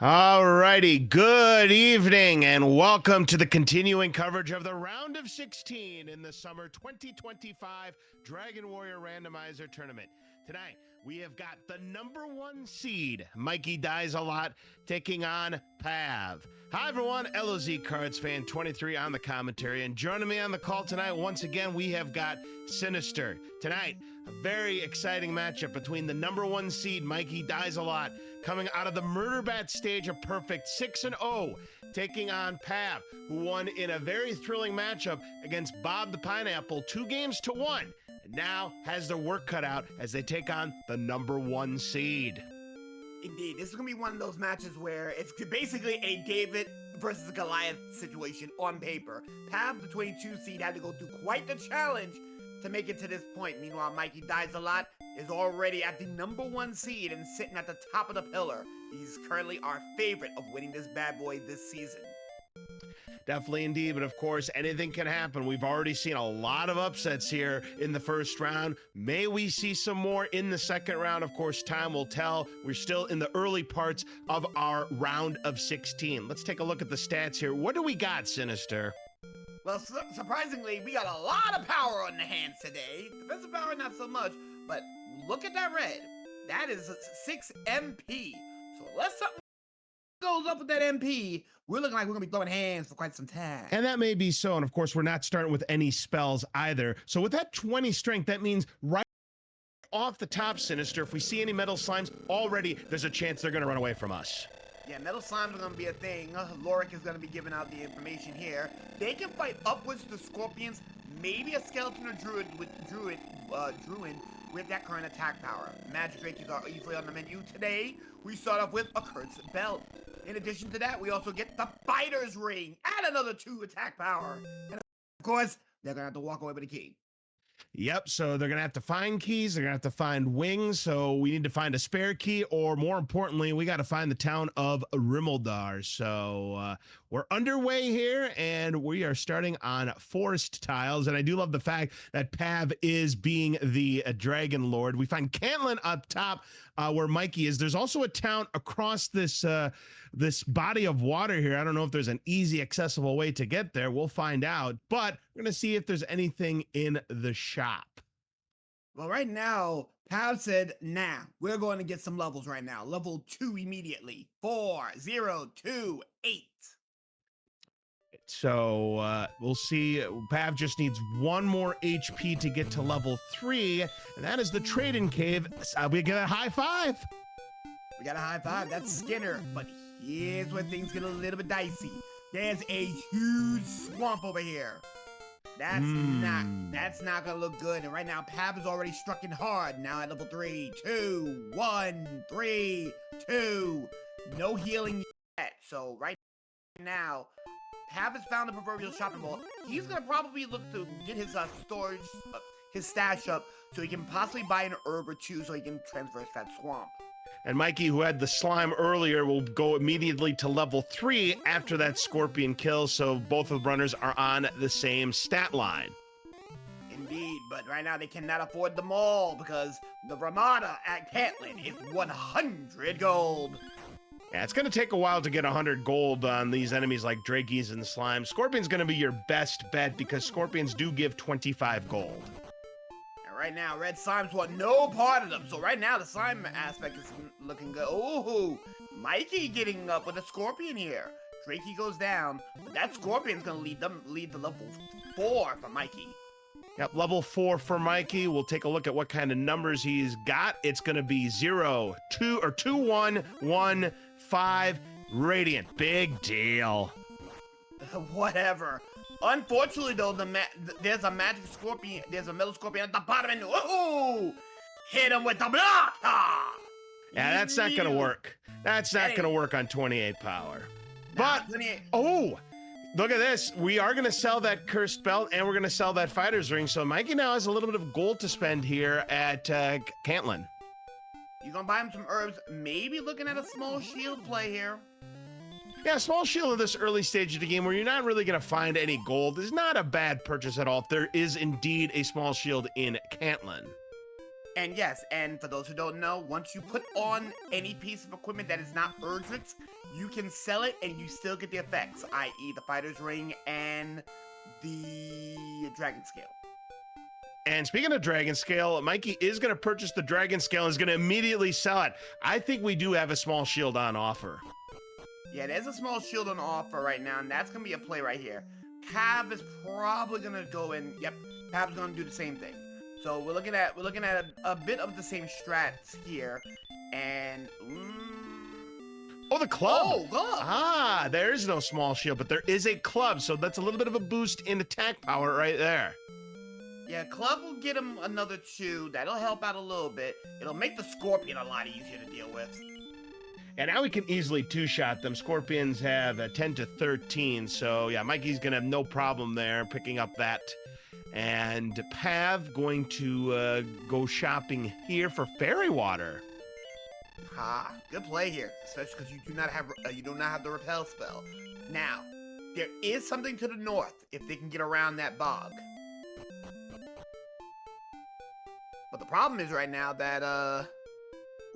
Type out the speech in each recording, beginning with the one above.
All righty. Good evening and welcome to the continuing coverage of the round of 16 in the summer 2025 Dragon Warrior Randomizer Tournament. Tonight, we have got the number one seed, Mikey Dies a Lot, taking on Pav. Hi, everyone. LOZ Cards Fan 23 on the commentary. And joining me on the call tonight, once again, we have got Sinister. Tonight, a very exciting matchup between the number one seed, Mikey Dies a Lot, coming out of the Murder Bat stage of Perfect 6-0, taking on Pav, who won in a very thrilling matchup against Bob the Pineapple 2-1, and now has their work cut out as they take on the number one seed. Indeed, this is going to be one of those matches where it's basically a David versus a Goliath situation on paper. Pav, the 22 seed, had to go through quite the challenge to make it to this point. Meanwhile, Mikey Dies a Lot is already at the number one seed and sitting at the top of the pillar. He's currently our favorite of winning this bad boy this season. Definitely indeed, but of course, anything can happen. We've already seen a lot of upsets here in the first round. May we see some more in the second round? Of course, time will tell. We're still in the early parts of our round of 16. Let's take a look at the stats here. What do we got, Sinister? Well, surprisingly, we got a lot of power on the hands today. Defensive power, not so much, but look at that red. That is 6 MP. So unless something goes up with that MP, we're looking like we're going to be throwing hands for quite some time. And that may be so, and of course, we're not starting with any spells either. So with that 20 strength, that means right off the top, Sinister, if we see any metal slimes, already there's a chance they're going to run away from us. Yeah, metal slimes are going to be a thing. Lorik is going to be giving out the information here. They can fight upwards to scorpions, maybe a skeleton or druid with that current attack power. Magic Drakes are easily on the menu today. We start off with a Cursed Belt. In addition to that, we also get the Fighter's Ring. Add another 2 attack power. And of course, they're going to have to walk away with a key. Yep, so they're going to have to find keys. They're going to have to find wings. So we need to find a spare key, or more importantly, we got to find the town of Rimeldar. So we're underway here, and we are starting on forest tiles. And I do love the fact that Pav is being the Dragon Lord. We find Cantlin up top where Mikey is. There's also a town across this this body of water here. I don't know if there's an easy, accessible way to get there. We'll find out. But we're going to see if there's anything in the shop. Well, right now, Pav said, nah, we're going to get some levels right now. Level 2 immediately. 4, 0, 2, 8. So we'll see. Pav just needs one more HP to get to level 3, and that is the Trading Cave. We get a high five. We got a high five. That's Skinner. But here's where things get a little bit dicey. There's a huge swamp over here. That's not gonna look good. And right now, Pav is already struck in hard. Now at level 3, 2, 1, 3, 2. No healing yet. So right now, Pav has found the proverbial shopping mall. He's gonna probably look to get his storage, his stash up, so he can possibly buy an herb or 2, so he can traverse that swamp. And Mikey, who had the slime earlier, will go immediately to level 3 after that scorpion kill. So both of the runners are on the same stat line. Indeed, but right now they cannot afford them all because the Ramada at Cantlin is 100 gold. Yeah, it's going to take a while to get 100 gold on these enemies like Drakies and Slime. Scorpion's going to be your best bet because Scorpions do give 25 gold. And right now, Red Slimes want no part of them. So right now, the slime aspect is looking good. Oh, Mikey getting up with a Scorpion here. Drakey goes down, but that Scorpion's going to lead to level 4 for Mikey. Yep, level 4 for Mikey. We'll take a look at what kind of numbers he's got. It's going to be 0, 2, or 2, 1, 1, 5, Radiant. Big deal. Whatever. Unfortunately, though, there's a magic scorpion. There's a metal scorpion at the bottom, and woohoo! Hit him with the blocker! Yeah, that's not going to work. That's not going to work on 28 power. Nah, But, oh, look at this. We are going to sell that Cursed Belt, and we're going to sell that Fighter's Ring. So Mikey now has a little bit of gold to spend here at Cantlin. You're going to buy him some herbs, maybe looking at a small shield play here. Yeah, small shield at this early stage of the game where you're not really going to find any gold is not a bad purchase at all. There is indeed a small shield in Cantlin. And yes, and for those who don't know, once you put on any piece of equipment that is not urgent, you can sell it and you still get the effects, i.e. the fighter's ring and the dragon scale. And speaking of dragon scale, Mikey is going to purchase the dragon scale and is going to immediately sell it. I think we do have a small shield on offer. Yeah, there's a small shield on offer right now, and that's going to be a play right here. Pav is probably going to go in. Yep, Pav's going to do the same thing. So we're looking at a bit of the same strats here, and oh, the club. Oh, club. Ah, there is no small shield, but there is a club, so that's a little bit of a boost in attack power right there. Yeah, club will get him another 2. That'll help out a little bit. It'll make the scorpion a lot easier to deal with. And now we can easily 2-shot them. Scorpions have a 10 to 13, so yeah, Mikey's gonna have no problem there picking up that. And Pav going to go shopping here for fairy water. Ah, good play here, especially because you do not have the repel spell. Now, there is something to the north if they can get around that bog. But the problem is right now that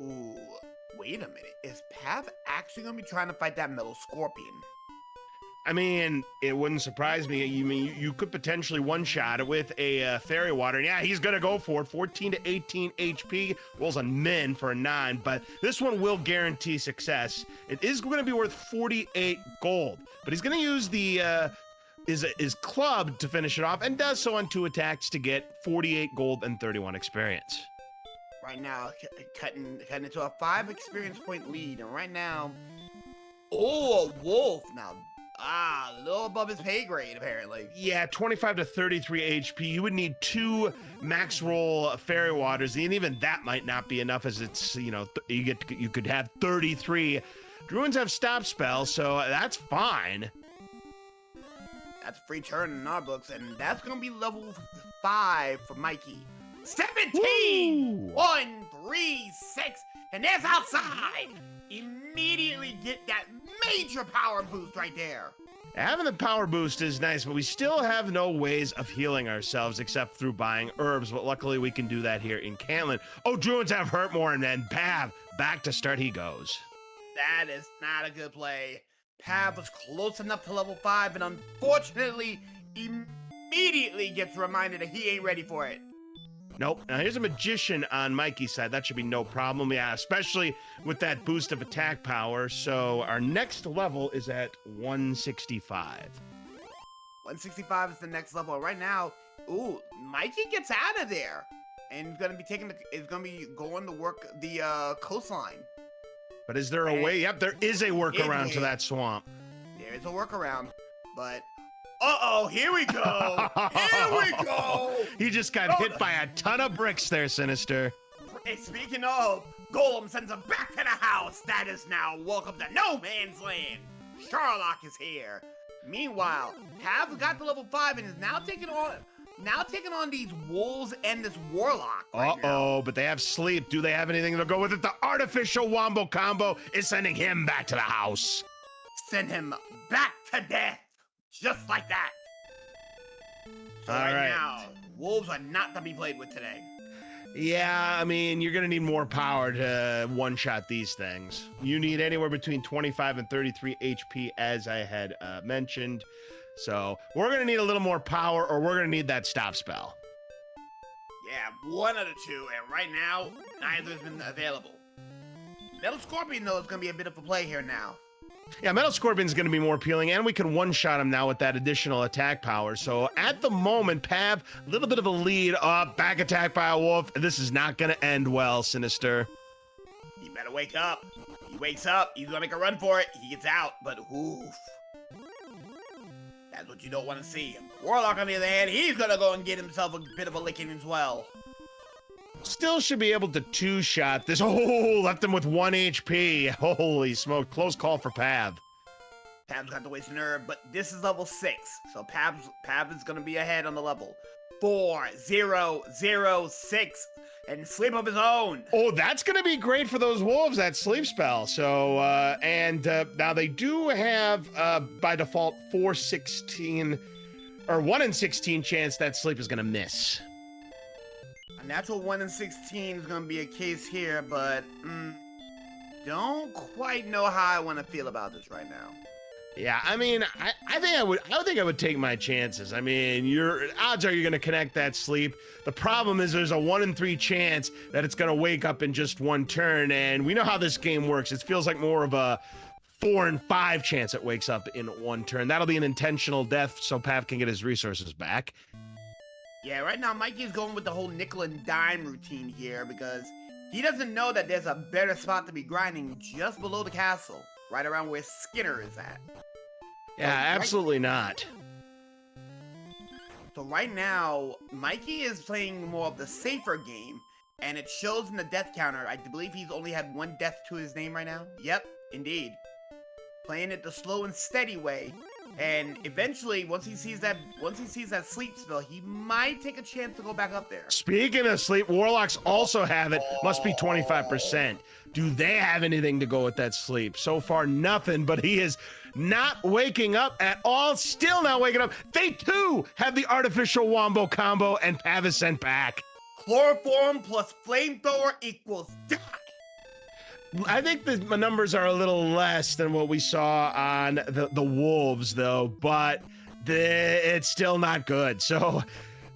ooh, wait a minute, is Pav actually gonna be trying to fight that metal scorpion? I mean, it wouldn't surprise me. You could potentially one-shot it with a fairy water. And yeah, he's going to go for it. 14 to 18 HP. Rolls on min for a 9, but this one will guarantee success. It is going to be worth 48 gold, but he's going to use the his club to finish it off and does so on 2 attacks to get 48 gold and 31 experience. Right now, cutting into a 5 experience point lead. And right now, oh, a wolf. Now, a little above his pay grade, apparently. Yeah, 25 to 33 HP. You would need 2 max roll fairy waters, and even that might not be enough, as it's, you know, you could have 33. Druids have stop spells, so that's fine. That's a free turn in our books, and that's gonna be level 5 for Mikey. 17! Woo! 1, 3, 6, and there's outside! Immediately get that major power boost right there. Having the power boost is nice, but we still have no ways of healing ourselves except through buying herbs, but luckily we can do that here in Cantlin. Oh, Druids have Hurtmore, and then Pav, back to start he goes. That is not a good play. Pav was close enough to level 5, and unfortunately, immediately gets reminded that he ain't ready for it. Nope. Now here's a magician on Mikey's side. That should be no problem. Yeah, especially with that boost of attack power. So our next level is at 165. 165 is the next level. Right now, ooh, Mikey gets out of there and is gonna be going to work the coastline. But is there a way? Yep, there is a workaround to that swamp. There is a workaround, but uh-oh, here we go. Here we go. He just got hit by a ton of bricks there, Sinister. Hey, speaking of, Golem sends him back to the house. That is now welcome to no man's land. Sherlock is here. Meanwhile, Pav got to level 5 and is now taking on these wolves and this warlock. Right now. But they have sleep. Do they have anything to go with it? The artificial wombo combo is sending him back to the house. Send him back to death. Just like that. So All right. now, wolves are not to be played with today. Yeah, I mean, you're going to need more power to one-shot these things. You need anywhere between 25 and 33 HP, as I had mentioned. So we're going to need a little more power, or we're going to need that stop spell. Yeah, one of the two, and right now, neither has been available. Metal Scorpion, though, is going to be a bit of a play here now. Yeah, Metal Scorpion's going to be more appealing, and we can one-shot him now with that additional attack power. So at the moment, Pav, a little bit of a lead up, back attack by a wolf. This is not going to end well, Sinister. He better wake up. He wakes up, he's going to make a run for it. He gets out, but oof. That's what you don't want to see. Warlock, on the other hand, he's going to go and get himself a bit of a licking as well. Still should be able to two-shot this. Oh, left him with 1 HP. Holy smoke. Close call for Pav. Pav's got to waste an herb, but this is level 6. So Pav is going to be ahead on the level. 4, 0, 0, 6. And sleep of his own. Oh, that's going to be great for those wolves, that sleep spell. So, now they do have, by default, 1 in 16 chance that sleep is going to miss. A natural 1 in 16 is gonna be a case here, but don't quite know how I want to feel about this right now. Yeah, I mean, I think I would take my chances. I mean, your odds are you're gonna connect that sleep. The problem is there's a 1 in 3 chance that it's gonna wake up in just one turn, and we know how this game works. It feels like more of a 4 in 5 chance it wakes up in one turn. That'll be an intentional death so Pav can get his resources back. Yeah, right now Mikey's going with the whole nickel and dime routine here because he doesn't know that there's a better spot to be grinding just below the castle, right around where Skinner is at. Yeah, absolutely not. So right now, Mikey is playing more of the safer game, and it shows in the death counter. I believe he's only had 1 death to his name right now. Yep, indeed. Playing it the slow and steady way. And eventually, once he sees that sleep spell, he might take a chance to go back up there. Speaking of sleep, Warlocks also have it. Must be 25%. Do they have anything to go with that sleep? So far, nothing, but he is not waking up at all. Still not waking up. They too have the artificial wombo combo, and Pav is sent back. Chloroform plus flamethrower equals die. I think the numbers are a little less than what we saw on the Wolves, though, but it's still not good. So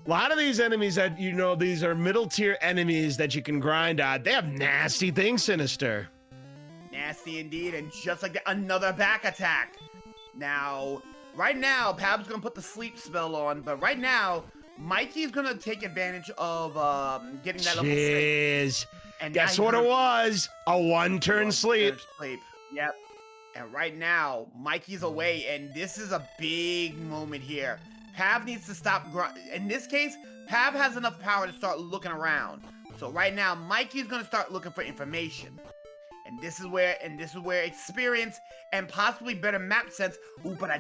a lot of these enemies that, you know, these are middle tier enemies that you can grind on. They have nasty things, Sinister. Nasty indeed, and just like that, another back attack. Now, right now, Pav's gonna put the sleep spell on, but right now, Mikey's gonna take advantage of getting that level 6. And guess what it was? A 1-turn sleep. Yep. And right now, Mikey's away, and this is a big moment here. Pav needs to stop. In this case, Pav has enough power to start looking around. So right now, Mikey's gonna start looking for information. And this is where experience and possibly better map sense. Ooh, but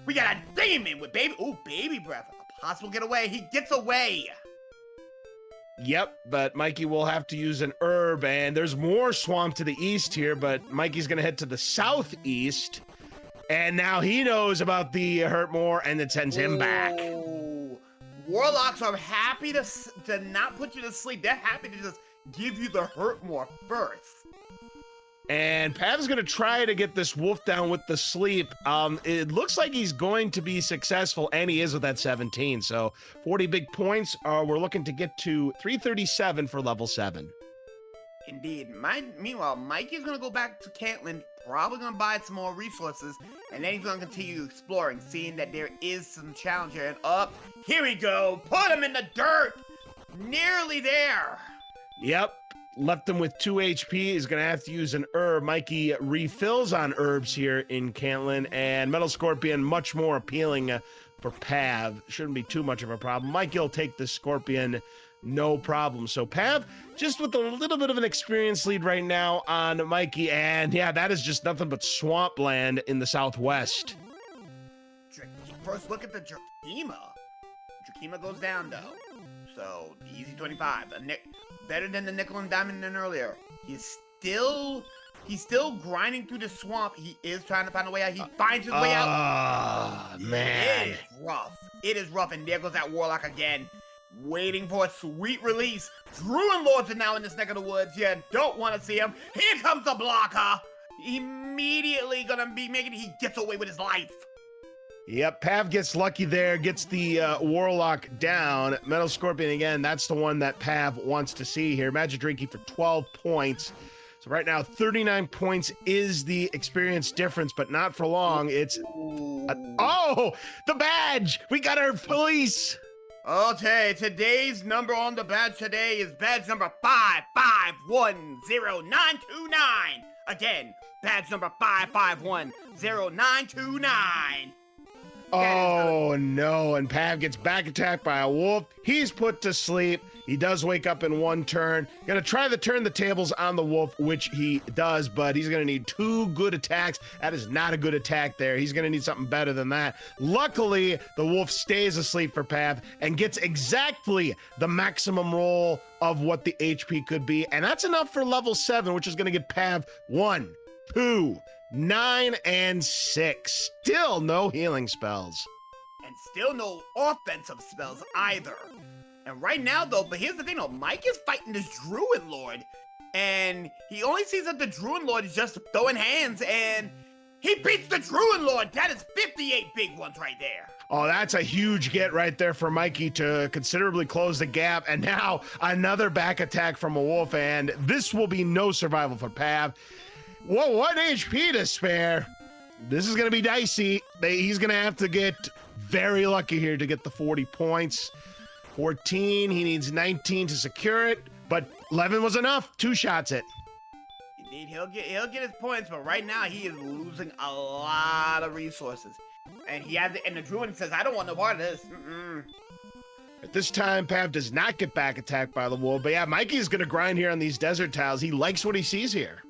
we got a demon with baby. Ooh, baby breath. A possible getaway. He gets away. Yep, but Mikey will have to use an herb, and there's more swamp to the east here, but Mikey's gonna head to the southeast, and now he knows about the hurt more, and it sends him back. Warlocks are happy to not put you to sleep. They're happy to just give you the hurt more first. And Pav's going to try to get this wolf down with the sleep. It looks like he's going to be successful, and he is with that 17. So 40 big points. We're looking to get to 337 for level 7. Indeed. Meanwhile, Mikey's going to go back to Cantland, probably going to buy some more resources, and then he's going to continue exploring, seeing that there is some challenge here. And up, here we go. Put him in the dirt. Nearly there. Yep. Left him with 2 HP. He's going to have to use an herb. Mikey refills on herbs here in Cantland, and Metal Scorpion much more appealing for Pav. Shouldn't be too much of a problem. Mikey will take the Scorpion, no problem. So Pav, just with a little bit of an experience lead right now on Mikey, and yeah, that is just nothing but swampland in the southwest. First look at the Drakima. Drakima goes down, though. So, easy 25. Better than the nickel and diamond than earlier. He's still grinding through the swamp. He is trying to find a way out. He finds his way out. Ah, man. It is rough. It is rough, and there goes that Warlock again. Waiting for a sweet release. Druid Lords are now in this neck of the woods. You don't want to see him. Here comes the blocker. Immediately gonna be making he gets away with his life. Yep, Pav gets lucky there, gets the Warlock down. Metal Scorpion, again, that's the one that Pav wants to see here. Magic Drinky for 12 points. So right now, 39 points is the experience difference, but not for long. It's... oh, the badge! We got our police! Okay, today's number on the badge today is badge number 5510929. Again, badge number 5510929. Oh no, and Pav gets back attacked by a wolf. He's put to sleep. He does wake up in one turn. Gonna try to turn the tables on the wolf, which he does, but he's gonna need 2 good attacks. That is not a good attack there. He's gonna need something better than that. Luckily, the wolf stays asleep for Pav and gets exactly the maximum roll of what the HP could be, and that's enough for level 7, which is gonna get Pav 1, 2, 9, and 6. Still no healing spells. And still no offensive spells either. And right now, though, but here's the thing, though. Mike is fighting this Druid Lord. And he only sees that the Druid Lord is just throwing hands, and he beats the Druid Lord. That is 58 big ones right there. Oh, that's a huge get right there for Mikey to considerably close the gap. And now another back attack from a wolf, and this will be no survival for Pav. Whoa, 1 HP to spare. This is going to be dicey. He's going to have to get very lucky here to get the 40 points. 14, he needs 19 to secure it, but 11 was enough. 2 shots it. Indeed, he'll get his points, but right now he is losing a lot of resources. And the Druid says, I don't want no part of this. At this time, Pav does not get back attacked by the wolf, but yeah, Mikey's going to grind here on these desert tiles. He likes what he sees here.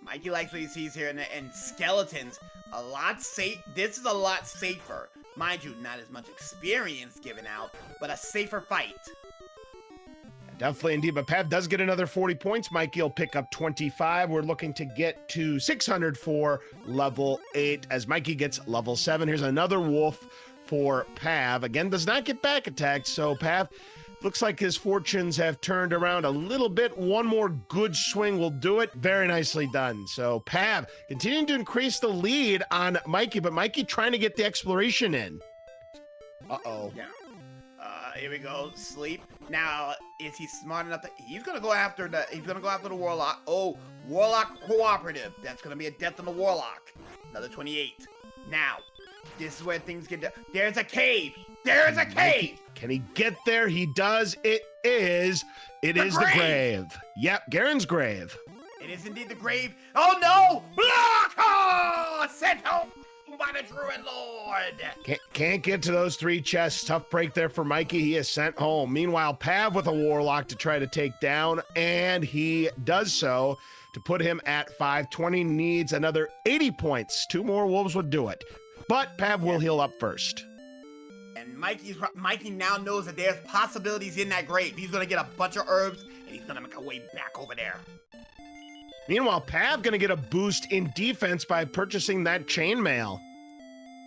Mikey likes what he sees here, and skeletons, a lot safe. This is a lot safer. Mind you, not as much experience given out, but a safer fight. Definitely indeed, but Pav does get another 40 points. Mikey will pick up 25. We're looking to get to 600 for level 8 as Mikey gets level 7. Here's another wolf for Pav. Again, does not get back attacked, so Pav looks like his fortunes have turned around a little bit. One more good swing will do it. Very nicely done. So Pav continuing to increase the lead on Mikey, but Mikey trying to get the exploration in. Uh-oh. Yeah. Here we go. Sleep. Now, is he smart enough to... He's gonna go after the Warlock. Oh, Warlock Cooperative. That's gonna be a death on the Warlock. Another 28. Now, this is where things get... There's a cave! There's a cave! Can he get there? He does. It is the grave. Yep, Garen's grave. It is indeed the grave. Oh no! Block! Oh, sent home by the Druid Lord. Can't get to those 3 chests. Tough break there for Mikey. He is sent home. Meanwhile, Pav with a Warlock to try to take down, and he does so to put him at 520. Needs another 80 points. 2 more wolves would do it. But Pav will heal up first. And Mikey now knows that there's possibilities in that grave. He's gonna get a bunch of herbs, and he's gonna make a way back over there. Meanwhile, Pav gonna get a boost in defense by purchasing that chainmail.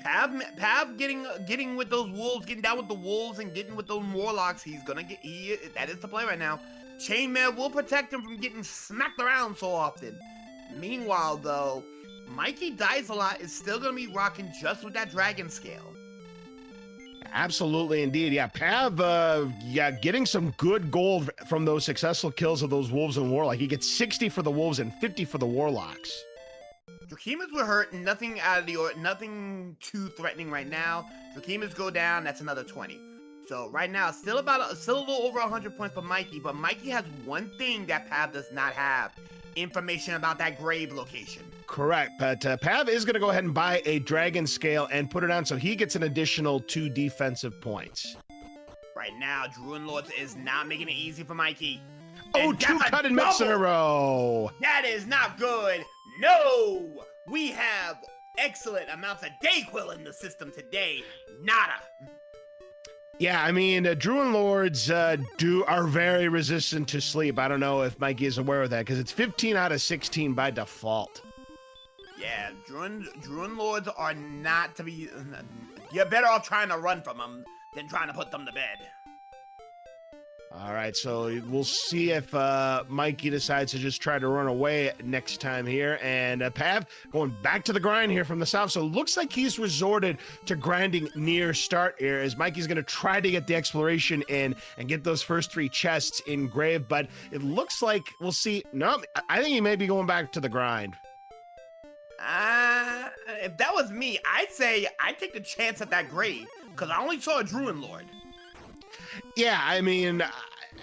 Pav getting with those wolves, getting down with the wolves, and getting with those warlocks. He's gonna get. That is the play right now. Chainmail will protect him from getting smacked around so often. Meanwhile, though, Mikey Dies a Lot is still gonna be rocking just with that dragon scale. Absolutely, indeed. Yeah, Pav, getting some good gold from those successful kills of those wolves and warlock. He gets 60 for the wolves and 50 for the warlocks. Drakeemas were hurt, nothing nothing too threatening right now. Drakeemas go down, that's another 20. So right now, still a little over 100 points for Mikey, but Mikey has one thing that Pav does not have. Information about that grave location. Correct, but Pav is going to go ahead and buy a dragon scale and put it on so he gets an additional 2 defensive points. Right now, Druid Lords is not making it easy for Mikey. Oh, 2 cut and mix in a row. That is not good. No, we have excellent amounts of Dayquil in the system today. Nada. Yeah, I mean, Druid Lords are very resistant to sleep. I don't know if Mikey is aware of that because it's 15 out of 16 by default. Yeah, Druid Lords are not to be... You're better off trying to run from them than trying to put them to bed. All right, so we'll see if Mikey decides to just try to run away next time here. And Pav going back to the grind here from the south. So it looks like he's resorted to grinding near start here as Mikey's going to try to get the exploration in and get those first 3 chests in grave. But it looks like we'll see. No, I think he may be going back to the grind. If that was me, I'd say I'd take the chance at that grave because I only saw a Druid Lord. Yeah, I mean,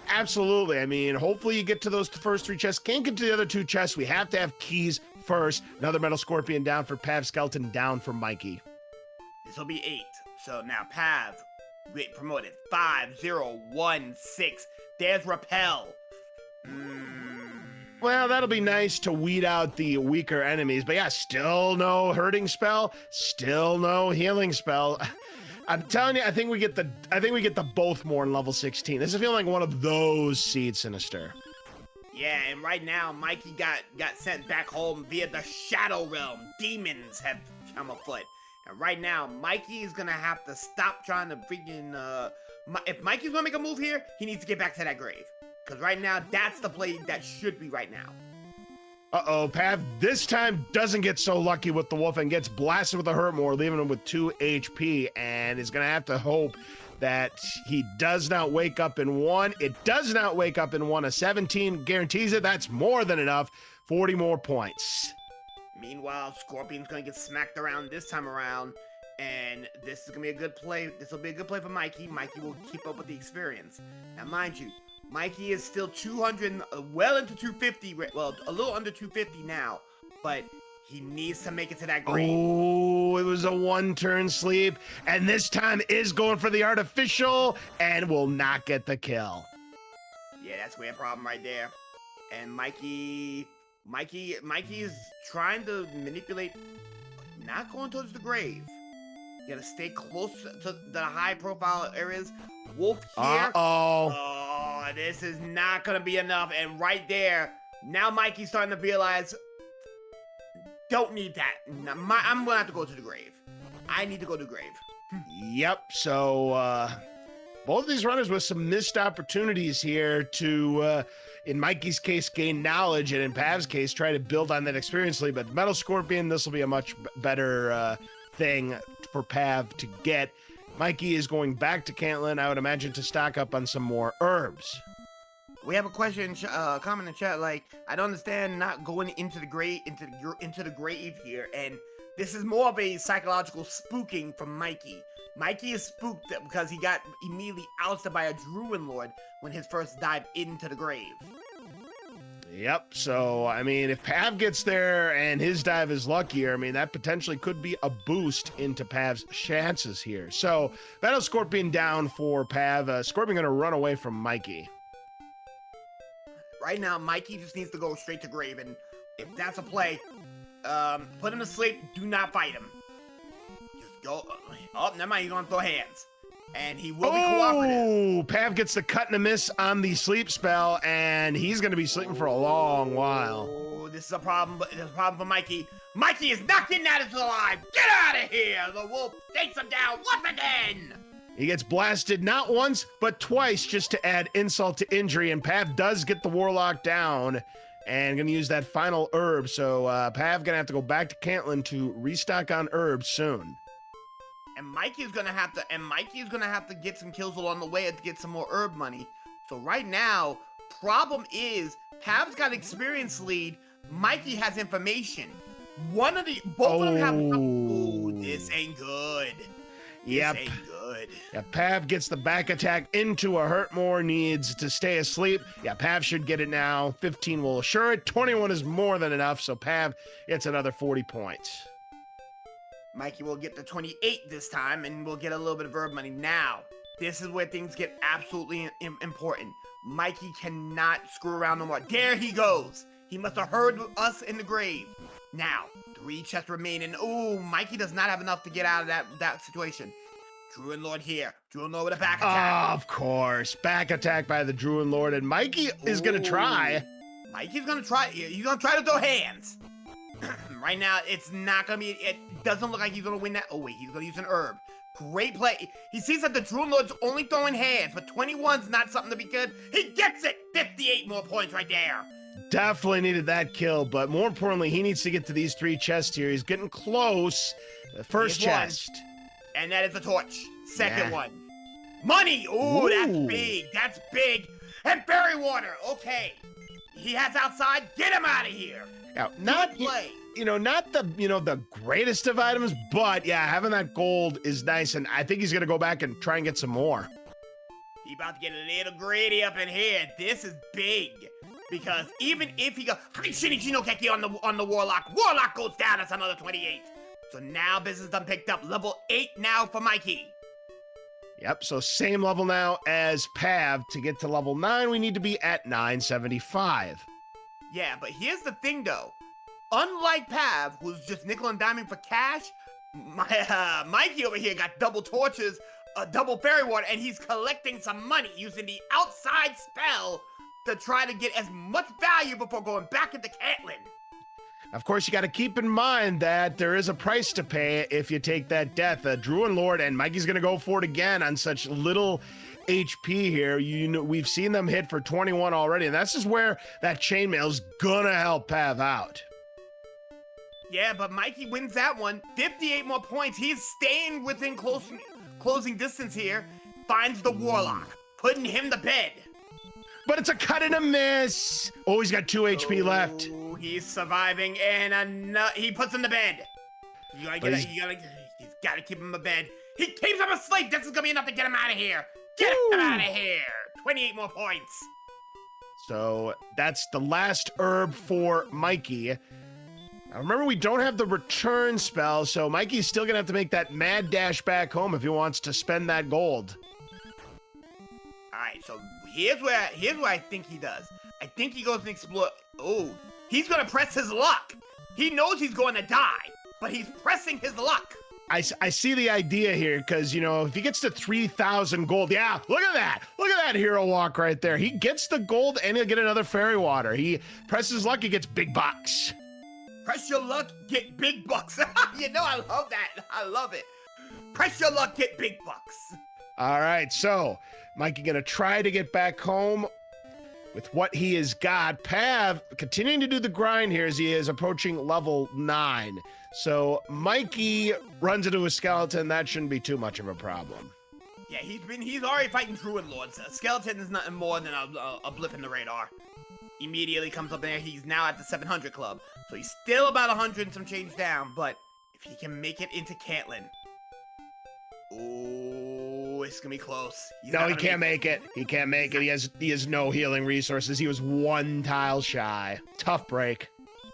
absolutely. I mean, hopefully you get to those first 3 chests. Can't get to the other 2 chests. We have to have keys first. Another Metal Scorpion down for Pav, Skeleton down for Mikey. This will be 8. So now Pav, wait, promoted. 5, 0, 1, 6. There's Repel. Well, that'll be nice to weed out the weaker enemies. But yeah, still no hurting spell. Still no healing spell. I'm telling you, I think we get the both more in level 16. This is feeling like one of those Seed Sinister. Yeah, and right now, Mikey got sent back home via the Shadow Realm. Demons have come afoot. And right now, Mikey is gonna have to stop trying to freaking, if Mikey's gonna make a move here, he needs to get back to that grave. Because right now, that's the play that should be right now. Uh-oh, Pav this time doesn't get so lucky with the wolf and gets blasted with a hurt more, leaving him with 2 HP, and is going to have to hope that he does not wake up in one. It does not wake up in one. A 17 guarantees it. That's more than enough. 40 more points. Meanwhile, Scorpion's going to get smacked around this time around, and this is going to be a good play. This will be a good play for Mikey. Mikey will keep up with the experience. Now, mind you, Mikey is still 200, well into 250, well, a little under 250 now, but he needs to make it to that grave. Oh, it was a one-turn sleep, and this time is going for the artificial and will not get the kill. Yeah, that's a weird problem right there. And Mikey is trying to manipulate, not going towards the grave. You gotta stay close to the high-profile areas. Wolf here. Oh, this is not gonna be enough. And right there, now Mikey's starting to realize, don't need that. I'm gonna have to go to the grave. I need to go to the grave. Yep, so both of these runners with some missed opportunities here to, in Mikey's case, gain knowledge, and in Pav's case, try to build on that experience lead. But Metal Scorpion, this will be a much better thing for Pav to get. Mikey is going back to Cantlin, I would imagine, to stock up on some more herbs. We have a question, comment in chat, like, I don't understand not going into the grave, into the grave here, and this is more of a psychological spooking from Mikey. Mikey is spooked because he got immediately ousted by a Druid Lord when his first dive into the grave. Yep, so, I mean, if Pav gets there and his dive is luckier, I mean, that potentially could be a boost into Pav's chances here. So, Battle Scorpion down for Pav. Scorpion going to run away from Mikey. Right now, Mikey just needs to go straight to grave, and if that's a play, put him to sleep, do not fight him. Just go, oh, never mind, he's going to throw hands. And he will be cooperative. Oh, Pav gets the cut and a miss on the sleep spell, and he's going to be sleeping for a long while. Oh, this is a problem, but it's a problem for Mikey. Mikey is not getting out of this alive. Get out of here! The wolf takes him down once again. He gets blasted not once, but twice just to add insult to injury, and Pav does get the Warlock down, and going to use that final herb. So Pav going to have to go back to Cantlin to restock on herbs soon. And Mikey's gonna have to get some kills along the way to get some more herb money. So right now, problem is, Pav's got experience lead, Mikey has information. Both of them have, oh, this ain't good. Yep. This ain't good. Yeah, Pav gets the back attack into a hurt more, needs to stay asleep. Yeah, Pav should get it now. 15 will assure it. 21 is more than enough, so Pav gets another 40 points. Mikey will get the 28 this time, and we'll get a little bit of herb money. Now, this is where things get absolutely important. Mikey cannot screw around no more. There he goes. He must have heard us in the grave. Now, 3 chests remain, and ooh, Mikey does not have enough to get out of that situation. Druid Lord here. Druid Lord with a back attack. Of course. Back attack by the Druid Lord, and Mikey is going to try. Mikey's going to try. He's going to try to throw hands. Right now, it's not going to be, it doesn't look like he's going to win that. Oh, wait, he's going to use an herb. Great play. He sees that the Druid Lord's only throwing hands, but 21's not something to be good. He gets it. 58 more points right there. Definitely needed that kill, but more importantly, he needs to get to these 3 chests here. He's getting close. The first chest. And that is the torch. Second one. Money. Ooh, that's big. That's big. And fairy water. Okay. He has outside. Get him out of here. Now, not the greatest of items, but yeah, having that gold is nice, and I think he's gonna go back and try and get some more. He about to get a little greedy up in here. This is big, because even if he goes Shinichi no Keki on the Warlock goes down. That's another 28. So now business done picked up. Level 8 now for Mikey. Yep, so same level now as Pav. To get to level 9, we need to be at 975. Yeah, but here's the thing, though. Unlike Pav, who's just nickel and diming for cash, Mikey over here got double torches, double fairy water, and he's collecting some money using the outside spell to try to get as much value before going back into Cantlin. Of course, you got to keep in mind that there is a price to pay if you take that death. Druin Lord and Mikey's going to go for it again on such little HP here. You know, we've seen them hit for 21 already, and that's just where that chainmail's gonna help Pav out. Yeah, but Mikey wins that one. 58 more points. He's staying within closing distance here. Finds the Warlock, putting him to bed. But it's a cut and a miss. Oh, he's got 2 HP left. He's surviving, and he puts him to bed. He's got to keep him to bed. He keeps him asleep. This is gonna be enough to get him out of here. Get him out of here. 28 more points. So that's the last herb for Mikey. Now remember, we don't have the return spell, so Mikey's still gonna have to make that mad dash back home if he wants to spend that gold. All right, so here's what I think he does. I think he goes and explore. Oh, he's gonna press his luck. He knows he's going to die, but he's pressing his luck. I see the idea here, because, you know, if he gets to 3,000 gold, yeah, look at that. Look at that hero walk right there. He gets the gold, and he'll get another fairy water. He presses luck, he gets big bucks. Press your luck, get big bucks. You know, I love that. I love it. Press your luck, get big bucks. All right, so Mikey gonna try to get back home with what he has got. Pav continuing to do the grind here as he is approaching level 9. So Mikey runs into a skeleton. That shouldn't be too much of a problem. Yeah, he's already fighting Druid Lords. A skeleton is nothing more than a blip in the radar. Immediately comes up there. He's now at the 700 club. So he's still about 100 and some change down. But if he can make it into Caitlyn. Oh, it's going to be close. No, he can't make it. He can't make it. He has no healing resources. He was 1 tile shy. Tough break.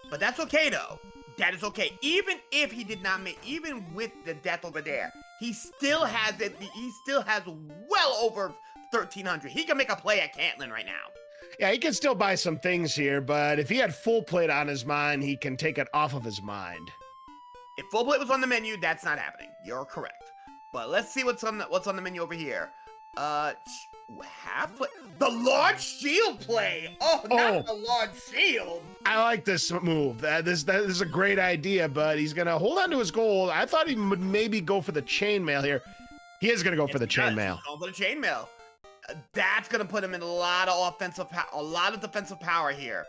But that's okay, though. That is okay. Even if he did not make, even with the death over there, he still has it. He still has well over 1,300. He can make a play at Caitlyn right now. Yeah, he can still buy some things here, but if he had full plate on his mind, he can take it off of his mind. If full plate was on the menu, that's not happening. You're correct. But let's see what's on the menu over here. Half play. The large shield play. Oh, not the large shield. I like this move. That is a great idea, but he's gonna hold on to his gold. I thought he would maybe go for the chainmail here. He is gonna go for the chainmail. Going for the chainmail. That's gonna put him in a lot of defensive power here.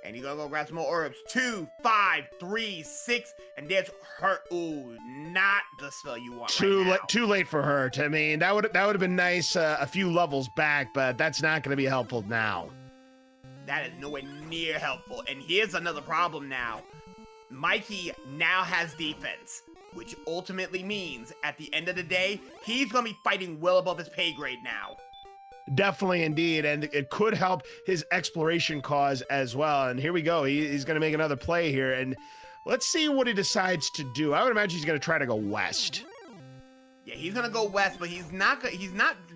And you're gonna go grab some more herbs. 2, 5, 3, 6, and there's her. Ooh, not the spell you want. Too late for her. I mean, that would have been nice a few levels back, but that's not gonna be helpful now. That is nowhere near helpful. And here's another problem now. Mikey now has defense, which ultimately means at the end of the day, he's gonna be fighting well above his pay grade now. Definitely, indeed, and it could help his exploration cause as well. And here we go. He's going to make another play here, and let's see what he decides to do. I would imagine he's going to try to go west. Yeah, he's going to go west, but he's not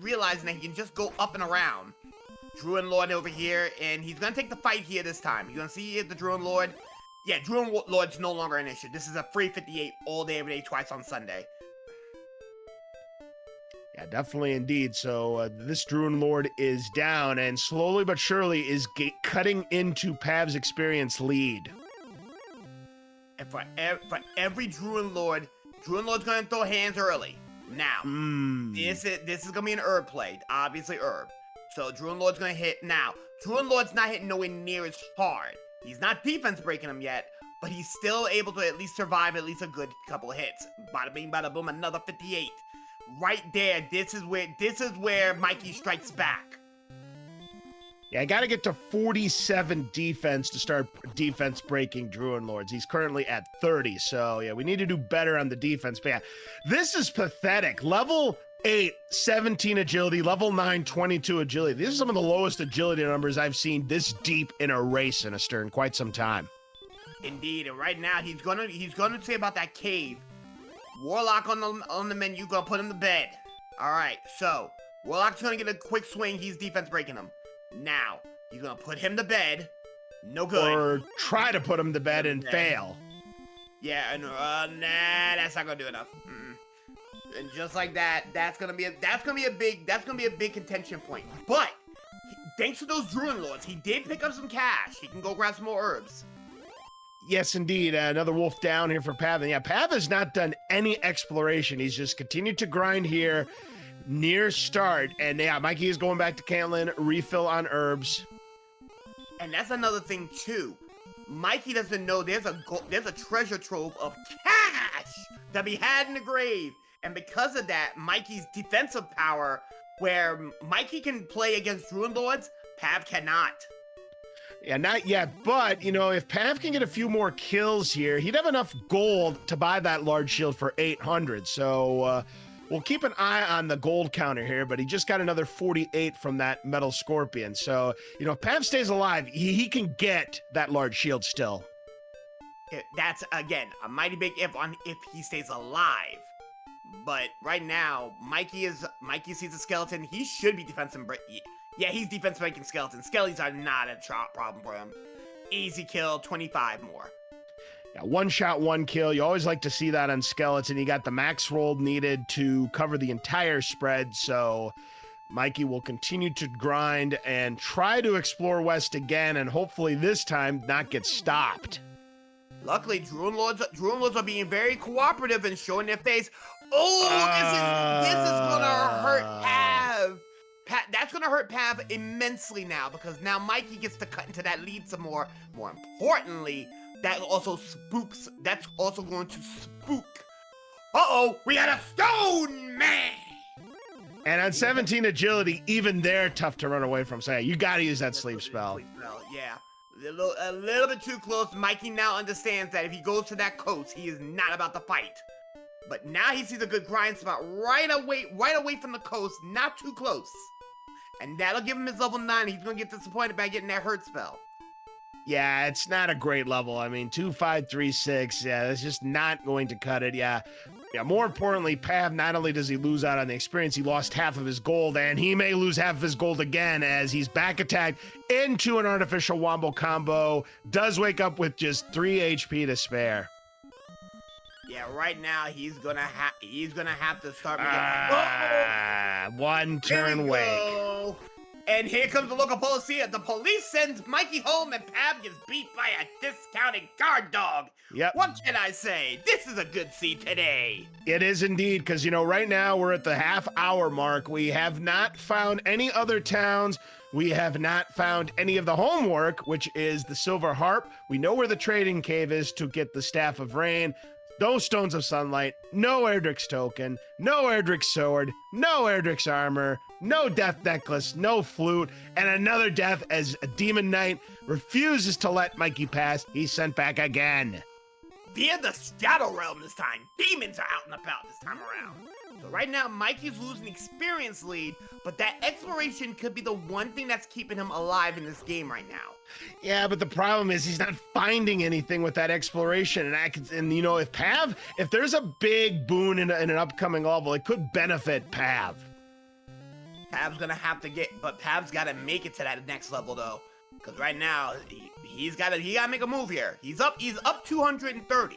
realizing that he can just go up and around. Druid Lord over here, and he's going to take the fight here this time. You're going to see here the Druid Lord. Yeah, Druid Lord's no longer an issue. This is a free 58 all day, every day, twice on Sunday. Yeah, definitely indeed. So this Druid Lord is down and slowly but surely is cutting into Pav's experience lead. And for every Druid Lord's going to throw hands early. Now, this is going to be an herb play. Obviously herb. So Druid Lord's going to hit now. Druid Lord's not hitting nowhere near as hard. He's not defense breaking him yet, but he's still able to at least survive at least a good couple of hits. Bada bing, bada boom, another 58. Right there, this is where Mikey strikes back. Yeah, I got to get to 47 defense to start defense breaking Druid Lords. He's currently at 30, so yeah, we need to do better on the defense. But yeah, this is pathetic. Level 8, 17 agility, level 9, 22 agility. These are some of the lowest agility numbers I've seen this deep in a race in quite some time. Indeed, and right now he's gonna say about that cave. Warlock on the menu, gonna put him to bed. Alright, so Warlock's gonna get a quick swing, he's defense breaking him. Now, you're gonna put him to bed. No good. Or try to put him to bed and fail. Yeah, and nah, that's not gonna do enough. And just like that, that's gonna be a big contention point. But thanks to those Druid Lords, he did pick up some cash. He can go grab some more herbs. Yes, indeed. Another wolf down here for Pav. And yeah, Pav has not done any exploration. He's just continued to grind here near start. And yeah, Mikey is going back to Cantlin, refill on herbs. And that's another thing too. Mikey doesn't know there's a treasure trove of cash to be had in the grave. And because of that, Mikey's defensive power, where Mikey can play against Druid Lords, Pav cannot. Yeah, not yet, but, you know, if Pav can get a few more kills here, he'd have enough gold to buy that large shield for 800, so we'll keep an eye on the gold counter here, but he just got another 48 from that metal scorpion, so, you know, if Pav stays alive, he can get that large shield still. That's, again, a mighty big if on if he stays alive. But right now, Mikey sees a skeleton, he should be defensive. Yeah, he's defense breaking skeletons. Skellies are not a problem for him. Easy kill, 25 more. Yeah, one shot, one kill. You always like to see that on skeleton. You got the max roll needed to cover the entire spread, so Mikey will continue to grind and try to explore west again, and hopefully this time not get stopped. Luckily, Druid Lords are being very cooperative and showing their face. Oh, this is gonna hurt Pav. That's gonna hurt Pav immensely now, because now Mikey gets to cut into that lead some more. More importantly, that's also going to spook. Uh-oh, we got a stone man! And on 17 agility, even they're tough to run away from. So yeah, you gotta use that sleep spell. Yeah. A little bit too close. Mikey now understands that if he goes to that coast, he is not about to fight. But now he sees a good grind spot right away from the coast, not too close. And that'll give him his level 9. He's gonna get disappointed by getting that hurt spell. Yeah, it's not a great level. I mean, 2, 5, 3, 6. Yeah, that's just not going to cut it. Yeah. More importantly, Pav, not only does he lose out on the experience, he lost half of his gold, and he may lose half of his gold again as he's back attacked into an artificial wombo combo. Does wake up with just 3 HP to spare. Yeah, right now he's gonna have to start. One turn wake. And here comes the local police. The police sends Mikey home, and Pav gets beat by a discounted guard dog. Yep. What can I say? This is a good scene today. It is indeed, because, you know, right now we're at the half-hour mark. We have not found any other towns. We have not found any of the homework, which is the Silver Harp. We know where the trading cave is to get the Staff of Rain. No Stones of Sunlight, no Erdrick's token, no Erdrick's sword, no Erdrick's armor, no death necklace, no flute, and another death as a demon knight refuses to let Mikey pass. He's sent back again. Via the Shadow Realm this time. Demons are out and about this time around. So right now, Mikey's losing experience lead, but that exploration could be the one thing that's keeping him alive in this game right now. Yeah, but the problem is he's not finding anything with that exploration. And you know, if there's a big boon in an upcoming level, it could benefit Pav. Pav's got to make it to that next level though, because right now he got to make a move here. He's up 230,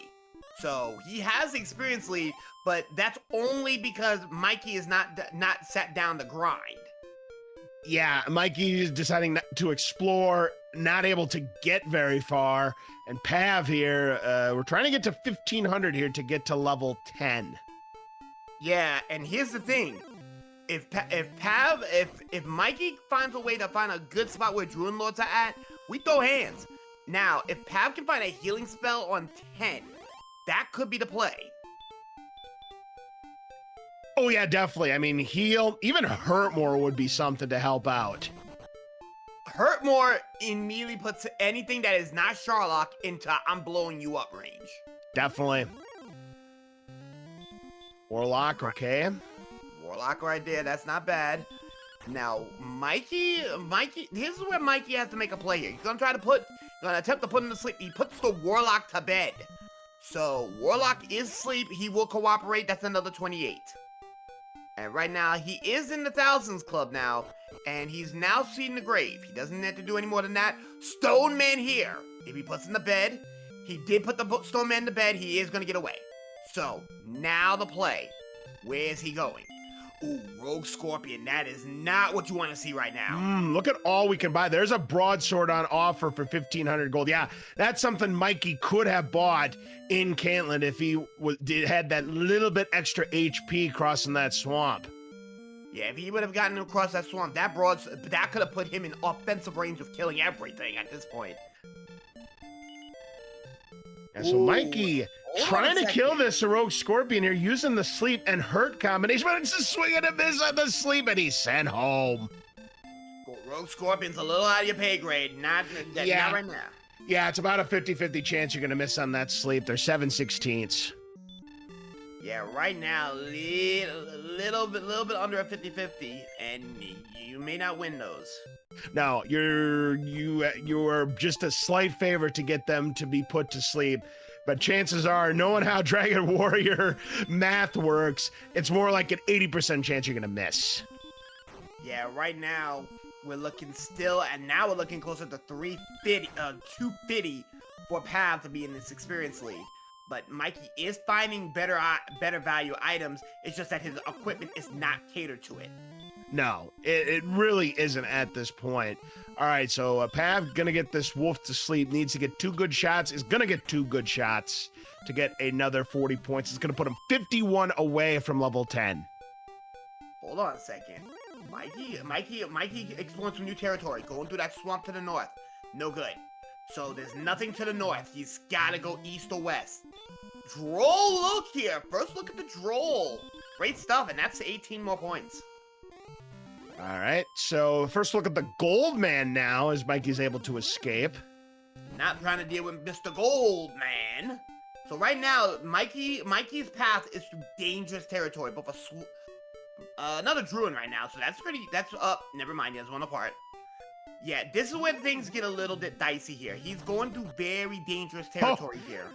so he has the experience lead, but that's only because Mikey is not sat down to grind. Yeah, Mikey is deciding not to explore, not able to get very far, and Pav here, we're trying to get to 1500 here to get to level 10. Yeah, and here's the thing. If Mikey finds a way to find a good spot where Druid Lords are at, we throw hands. Now, if Pav can find a healing spell on 10, that could be the play. Oh yeah, definitely. I mean, heal, even hurt more would be something to help out. Hurt more immediately puts anything that is not Sharlock into I'm blowing you up range. Definitely. Warlock, okay. Warlock right there, that's not bad. Now, Mikey, this is where Mikey has to make a play here. He's gonna attempt to put him to sleep. He puts the Warlock to bed. So, Warlock is asleep, he will cooperate, that's another 28. And right now, he is in the Thousands Club now, and he's now seeing the grave. He doesn't have to do any more than that. Stone Man here. If he puts in the bed, he did put the Stone Man in the bed, he is going to get away. So, now the play. Where is he going? Ooh, Rogue Scorpion, that is not what you want to see right now. Look at all we can buy. There's a broadsword on offer for 1,500 gold. Yeah, that's something Mikey could have bought in Cantland if he had that little bit extra HP crossing that swamp. Yeah, if he would have gotten across that swamp, that could have put him in offensive range of killing everything at this point. And so Mikey trying to kill this Rogue Scorpion here using the sleep and hurt combination, but it's a swing and a miss on the sleep, and he's sent home. Rogue Scorpion's a little out of your pay grade. Not right now. Yeah, it's about a 50-50 chance you're going to miss on that sleep. They're 7/16. Yeah, right now, little bit under a 50-50, and you may not win those. No, you're just a slight favor to get them to be put to sleep. But chances are, knowing how Dragon Warrior math works, it's more like an 80% chance you're gonna miss. Yeah, right now we're looking still, and now we're looking closer to 250 for Pav to be in this experience league. But Mikey is finding better value items. It's just that his equipment is not catered to it. No, it really isn't at this point. All right, so Pav gonna get this wolf to sleep. Needs to get 2 good shots. Is gonna get 2 good shots to get another 40 points. It's gonna put him 51 away from level 10. Hold on a second. Mikey exploring some new territory. Going through that swamp to the north. No good. So there's nothing to the north. He's gotta go east or west. Droll look here. First look at the Droll. Great stuff, and that's 18 more points. All right, so first look at the Gold Man now as Mikey's able to escape. Not trying to deal with Mr. Gold Man. So right now, Mikey's path is through dangerous territory, but for another Druid right now, so that's up. Never mind, he has one apart. Yeah, this is where things get a little bit dicey here. He's going through very dangerous territory here.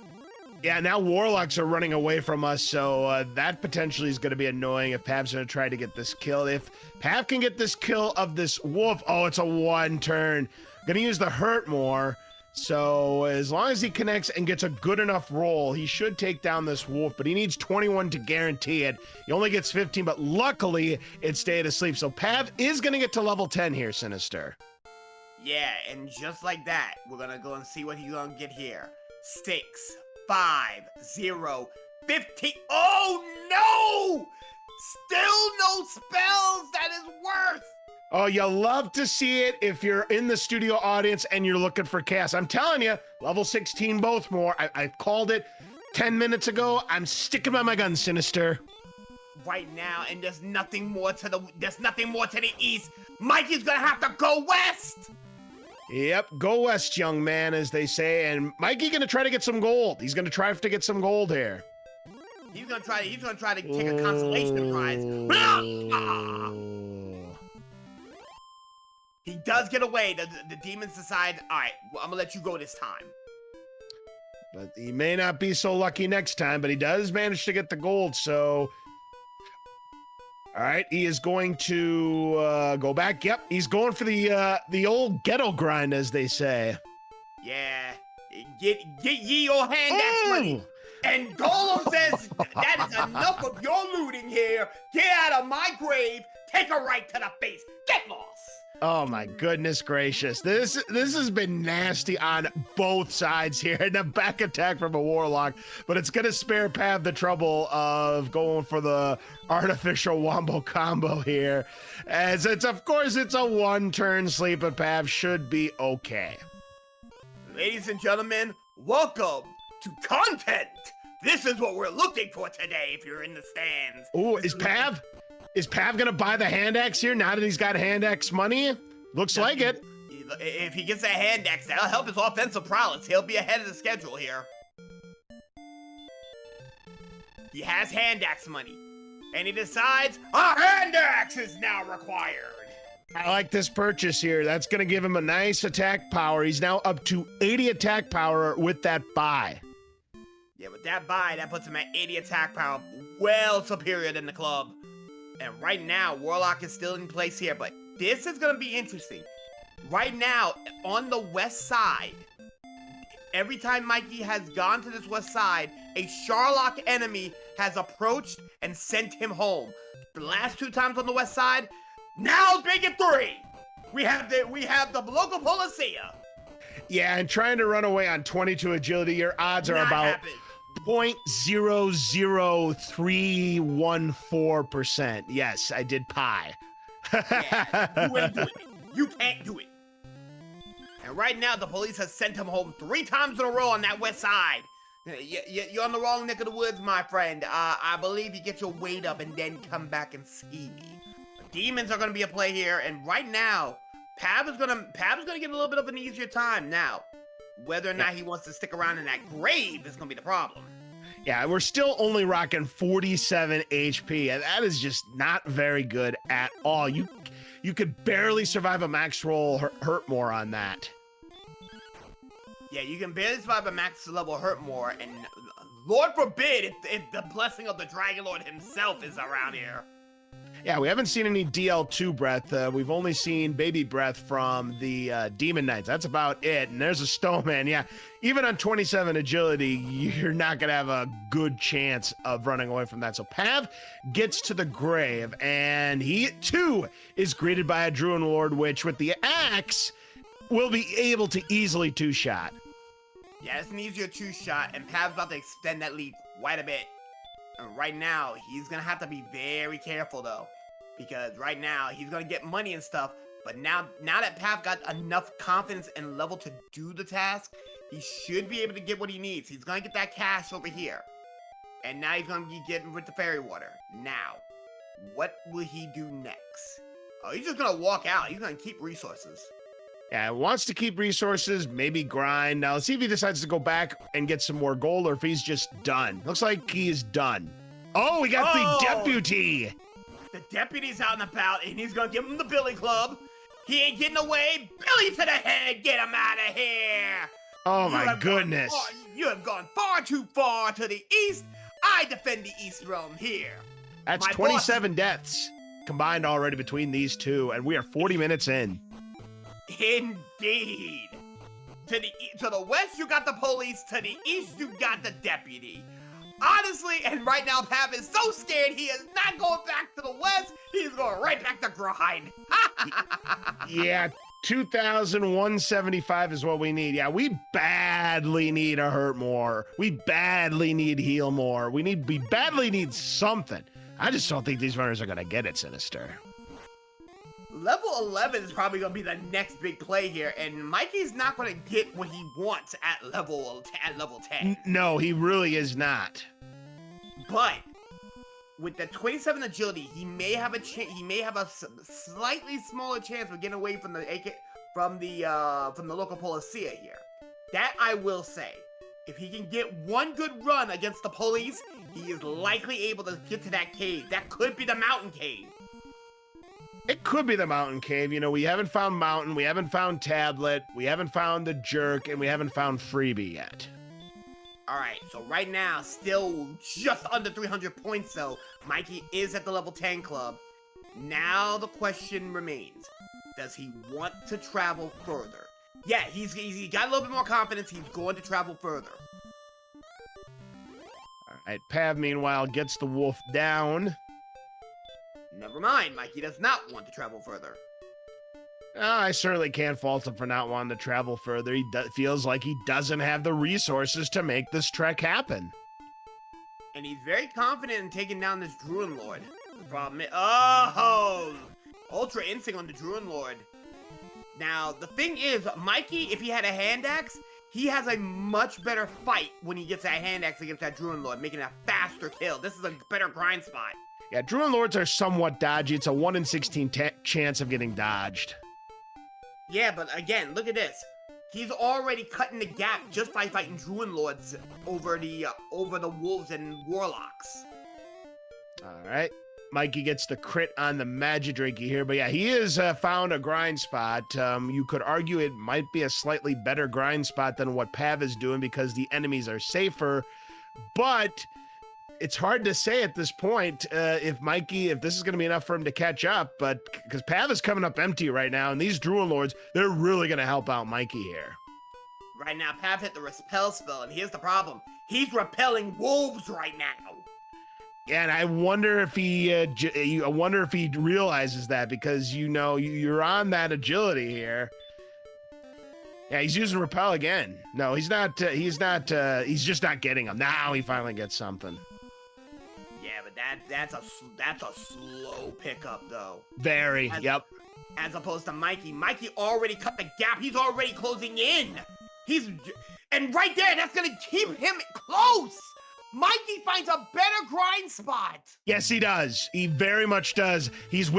Yeah, now Warlocks are running away from us, so that potentially is going to be annoying if Pav's going to try to get this kill. If Pav can get this kill of this wolf, oh, it's a 1 turn. Going to use the hurt more, so as long as he connects and gets a good enough roll, he should take down this wolf, but he needs 21 to guarantee it. He only gets 15, but luckily it stayed asleep, so Pav is going to get to level 10 here, Sinister. Yeah, and just like that, we're going to go and see what he's going to get here. 6, 5, 0, 15. Oh no! Still no spells. That is worse. Oh, you love to see it if you're in the studio audience and you're looking for chaos. I'm telling you, level 16 both more. I called it 10 minutes ago. I'm sticking by my guns, Sinister. Right now, and there's nothing more to the east. Mikey's gonna have to go west. Yep, go west, young man, as they say. And Mikey gonna try to get some gold. He's gonna try to get some gold here. He's gonna try to take a consolation prize. He does get away. The demons decide, all right, well, I'm gonna let you go this time. But he may not be so lucky next time, but he does manage to get the gold, so... All right, he is going to go back. Yep, he's going for the old ghetto grind, as they say. Yeah, get ye your hand axe money. And Golem says, that is enough of your looting here. Get out of my grave. Take a right to the face. Get lost. Oh my goodness gracious. This has been nasty on both sides here. And a back attack from a Warlock, but it's going to spare Pav the trouble of going for the artificial wombo combo here. As of course, it's a 1-turn sleep, but Pav should be okay. Ladies and gentlemen, welcome to content. This is what we're looking for today if you're in the stands. Ooh, Is Pav gonna buy the hand axe here now that he's got hand axe money? Looks like it. If he gets that hand axe, that'll help his offensive prowess. He'll be ahead of the schedule here. He has hand axe money. And he decides, a hand axe is now required. I like this purchase here. That's gonna give him a nice attack power. He's now up to 80 attack power with that buy. Yeah, with that buy, that puts him at 80 attack power. Well superior than the club. And right now, Warlock is still in place here, but this is going to be interesting. Right now, on the west side, every time Mikey has gone to this west side, a Sharlock enemy has approached and sent him home. The last 2 times on the west side, now make it 3. We have the local policia. Yeah, and trying to run away on 22 agility, your odds are Not about happen. 0.00314%. Yes, I did pie. Yeah, you ain't doing it. You can't do it. And right now, the police has sent him home 3 times in a row on that west side. You're on the wrong neck of the woods, my friend. I believe you get your weight up and then come back and see me. Demons are gonna be a play here, and right now, Pav is gonna get a little bit of an easier time now. Whether or not he wants to stick around in that grave is gonna be the problem. Yeah, we're still only rocking 47 HP, and that is just not very good at all. You could barely survive a max roll hurt more on that. Yeah, you can barely survive a max level hurt more, and Lord forbid if the blessing of the Dragon Lord himself is around here. Yeah, we haven't seen any DL2 breath. We've only seen baby breath from the Demon Knights. That's about it. And there's a Stoneman. Yeah, even on 27 agility, you're not going to have a good chance of running away from that. So Pav gets to the grave, and he, too, is greeted by a Druid Lord, which with the axe will be able to easily 2-shot. Yeah, it's an easier 2-shot, and Pav's about to extend that lead quite a bit. And right now, he's going to have to be very careful, though. Because right now, he's going to get money and stuff. But now that Pav got enough confidence and level to do the task, he should be able to get what he needs. He's going to get that cash over here. And now he's going to be getting with the fairy water. Now, what will he do next? Oh, he's just going to walk out. He's going to keep resources. Yeah, wants to keep resources, maybe grind. Now, let's see if he decides to go back and get some more gold or if he's just done. Looks like he is done. Oh, we got the deputy. The deputy's out and about, and he's going to give him the Billy Club. He ain't getting away. Billy to the head. Get him out of here. Oh, my goodness. You have gone far too far to the east. I defend the East Realm here. That's 27 deaths combined already between these two, and we are 40 minutes in. Indeed. To the west, you got the police. To the east, you got the deputy. Honestly, and right now, Pav is so scared he is not going back to the west. He's going right back to grind. Yeah, 2,175 is what we need. Yeah, we badly need to hurt more. We badly need heal more. We badly need something. I just don't think these runners are going to get it, Sinister. Level 11 is probably going to be the next big play here, and Mikey's not going to get what he wants at level 10. No, he really is not. But with the 27 agility, he may have a slightly smaller chance of getting away from the local policia here. That I will say. If he can get one good run against the police, he is likely able to get to that cave. That could be the mountain cave. It could be the mountain cave. You know, we haven't found Mountain, we haven't found Tablet, we haven't found the Jerk, and we haven't found Freebie yet. Alright, so right now, still just under 300 points though. Mikey is at the level 10 club. Now the question remains, does he want to travel further? Yeah, he's got a little bit more confidence, he's going to travel further. Alright, Pav meanwhile gets the wolf down. Never mind, Mikey does not want to travel further. I certainly can't fault him for not wanting to travel further. He feels like he doesn't have the resources to make this trek happen. And he's very confident in taking down this Druid Lord. The problem is, oh! Ultra Instinct on the Druid Lord. Now, the thing is, Mikey, if he had a hand axe, he has a much better fight when he gets that hand axe against that Druid Lord, making a faster kill. This is a better grind spot. Yeah, Druid Lords are somewhat dodgy. It's a 1 in 16 chance of getting dodged. Yeah, but again, look at this. He's already cutting the gap just by fighting Druid Lords over the wolves and warlocks. All right. Mikey gets the crit on the Magidrakey here, but yeah, he has found a grind spot. You could argue it might be a slightly better grind spot than what Pav is doing because the enemies are safer, but it's hard to say at this point if this is going to be enough for him to catch up, but because Pav is coming up empty right now, and these Druid Lords, they're really going to help out Mikey here. Right now, Pav hit the repel spell, and here's the problem. He's repelling wolves right now. Yeah, and I wonder if he realizes that, because you're on that agility here. Yeah, he's using repel again. No, he's not. He's just not getting him. Now he finally gets something. Yeah, but that's a slow pickup though. Very. Yep. As opposed to Mikey. Mikey already cut the gap. He's already closing in. And right there, that's gonna keep him close. Mikey finds a better grind spot. Yes, he does. He very much does. He's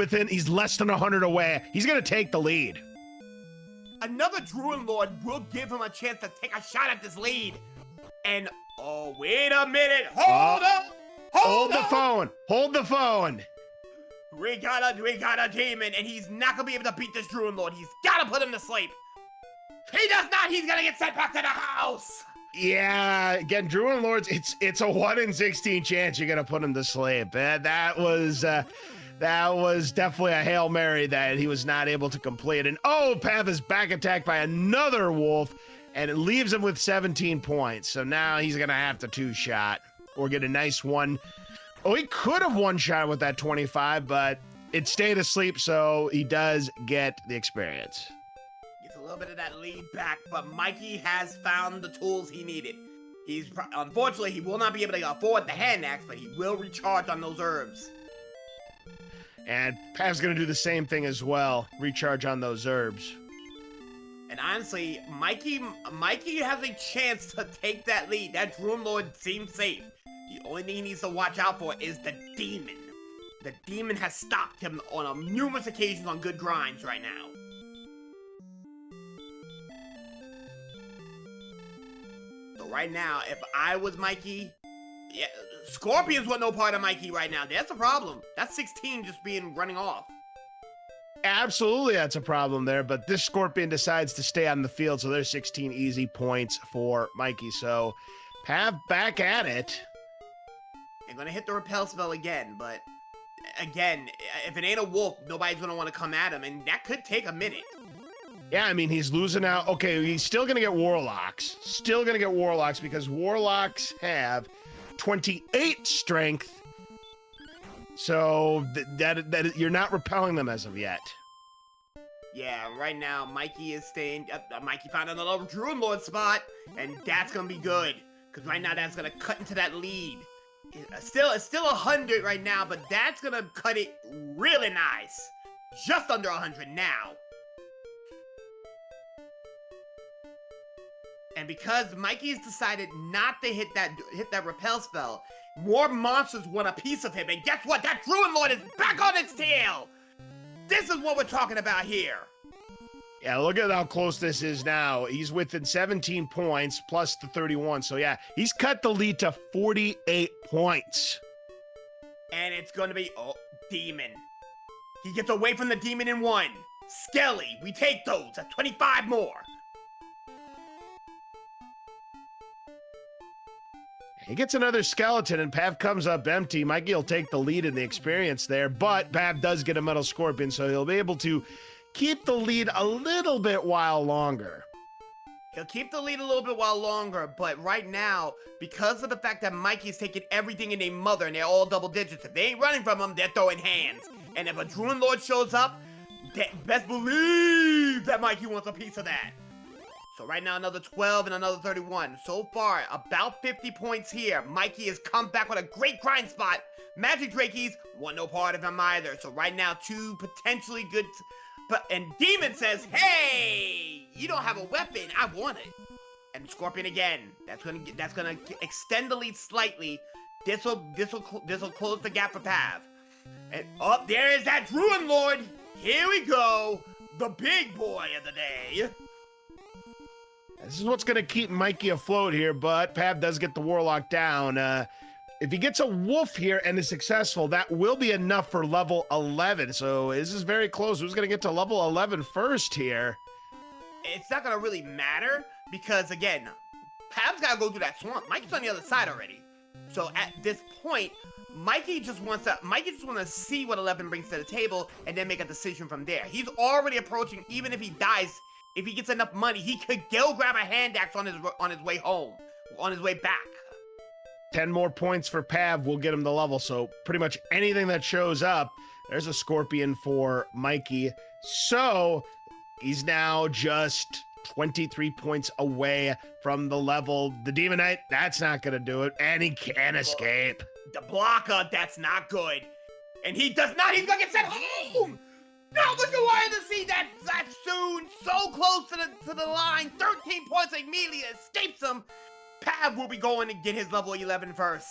less than 100 away. He's gonna take the lead. Another Druid Lord will give him a chance to take a shot at this lead. And, oh, wait a minute. Hold up. Hold the phone. Hold the phone. We got a demon, and he's not going to be able to beat this Druid Lord. He's got to put him to sleep. He does not. He's going to get sent back to the house. Yeah, again, Druid Lords, it's a 1 in 16 chance you're going to put him to sleep. That was definitely a Hail Mary that he was not able to complete. And Pav is back attacked by another wolf, and it leaves him with 17 points. So now he's going to have to 2-shot or get a nice one. Oh, he could have 1-shot with that 25, but it stayed asleep, so he does get the experience. Gets a little bit of that lead back, but Mikey has found the tools he needed. Unfortunately, he will not be able to afford the hand axe, but he will recharge on those herbs. And Pav's going to do the same thing as well. Recharge on those herbs. And honestly, Mikey has a chance to take that lead. That Druid Lord seems safe. The only thing he needs to watch out for is the demon. The demon has stopped him on numerous occasions on good grinds right now. So right now, if I was Mikey... Yeah, Scorpions want no part of Mikey right now. That's a problem. That's 16 just running off. Absolutely, that's a problem there. But this Scorpion decides to stay on the field, so there's 16 easy points for Mikey. So, Pav back at it. I'm gonna hit the repel spell again, but again, if it ain't a wolf, nobody's gonna want to come at him, and that could take a minute. Yeah, I mean, he's losing out. Okay, he's still gonna get Warlocks. Still gonna get Warlocks because Warlocks have 28 strength, so that you're not repelling them as of yet. Yeah, right now Mikey is staying. Mikey found another Druid Lord spot, and that's gonna be good because right now that's gonna cut into that lead. It's still 100 right now, but that's gonna cut it really nice, just under 100 now. And because Mikey's decided not to hit that repel spell, more monsters want a piece of him. And guess what? That Druid Lord is back on its tail! This is what we're talking about here. Yeah, look at how close this is now. He's within 17 points plus the 31. So yeah, he's cut the lead to 48 points. And it's going to be, demon. He gets away from the demon in 1. Skelly, we take those. That's 25 more. He gets another skeleton, and Pav comes up empty. Mikey will take the lead in the experience there, but Pav does get a metal scorpion, so he'll be able to keep the lead a little bit while longer. He'll keep the lead a little bit while longer, but right now, because of the fact that Mikey's taking everything in a mother, and they're all double digits, if they ain't running from him, they're throwing hands. And if a Druid Lord shows up, best believe that Mikey wants a piece of that. So right now, another 12 and another 31. So far, about 50 points here. Mikey has come back with a great grind spot. Magic Drakeys want no part of him either. So right now, 2 potentially good... And Demon says, hey, you don't have a weapon. I want it. And Scorpion again. That's gonna extend the lead slightly. This'll close the gap for Pav. And there is that Druid Lord. Here we go. The big boy of the day. This is what's going to keep Mikey afloat here, but Pav does get the Warlock down. If he gets a Wolf here and is successful, that will be enough for level 11. So this is very close. Who's going to get to level 11 first here? It's not going to really matter because, again, Pav's got to go through that swamp. Mikey's on the other side already. So at this point, Mikey just wants to see what 11 brings to the table and then make a decision from there. He's already approaching, even if he dies, if he gets enough money, he could go grab a hand axe on his way home, on his way back. 10 more points for Pav will get him the level. So pretty much anything that shows up, there's a scorpion for Mikey. So he's now just 23 points away from the level. The Demon Knight, that's not going to do it. And he can escape. The blocker, that's not good. And he does not, he's going to get sent home. No, but you wanted to see that soon. So close to the line. 13 points immediately escapes him. Pav will be going to get his level 11 first.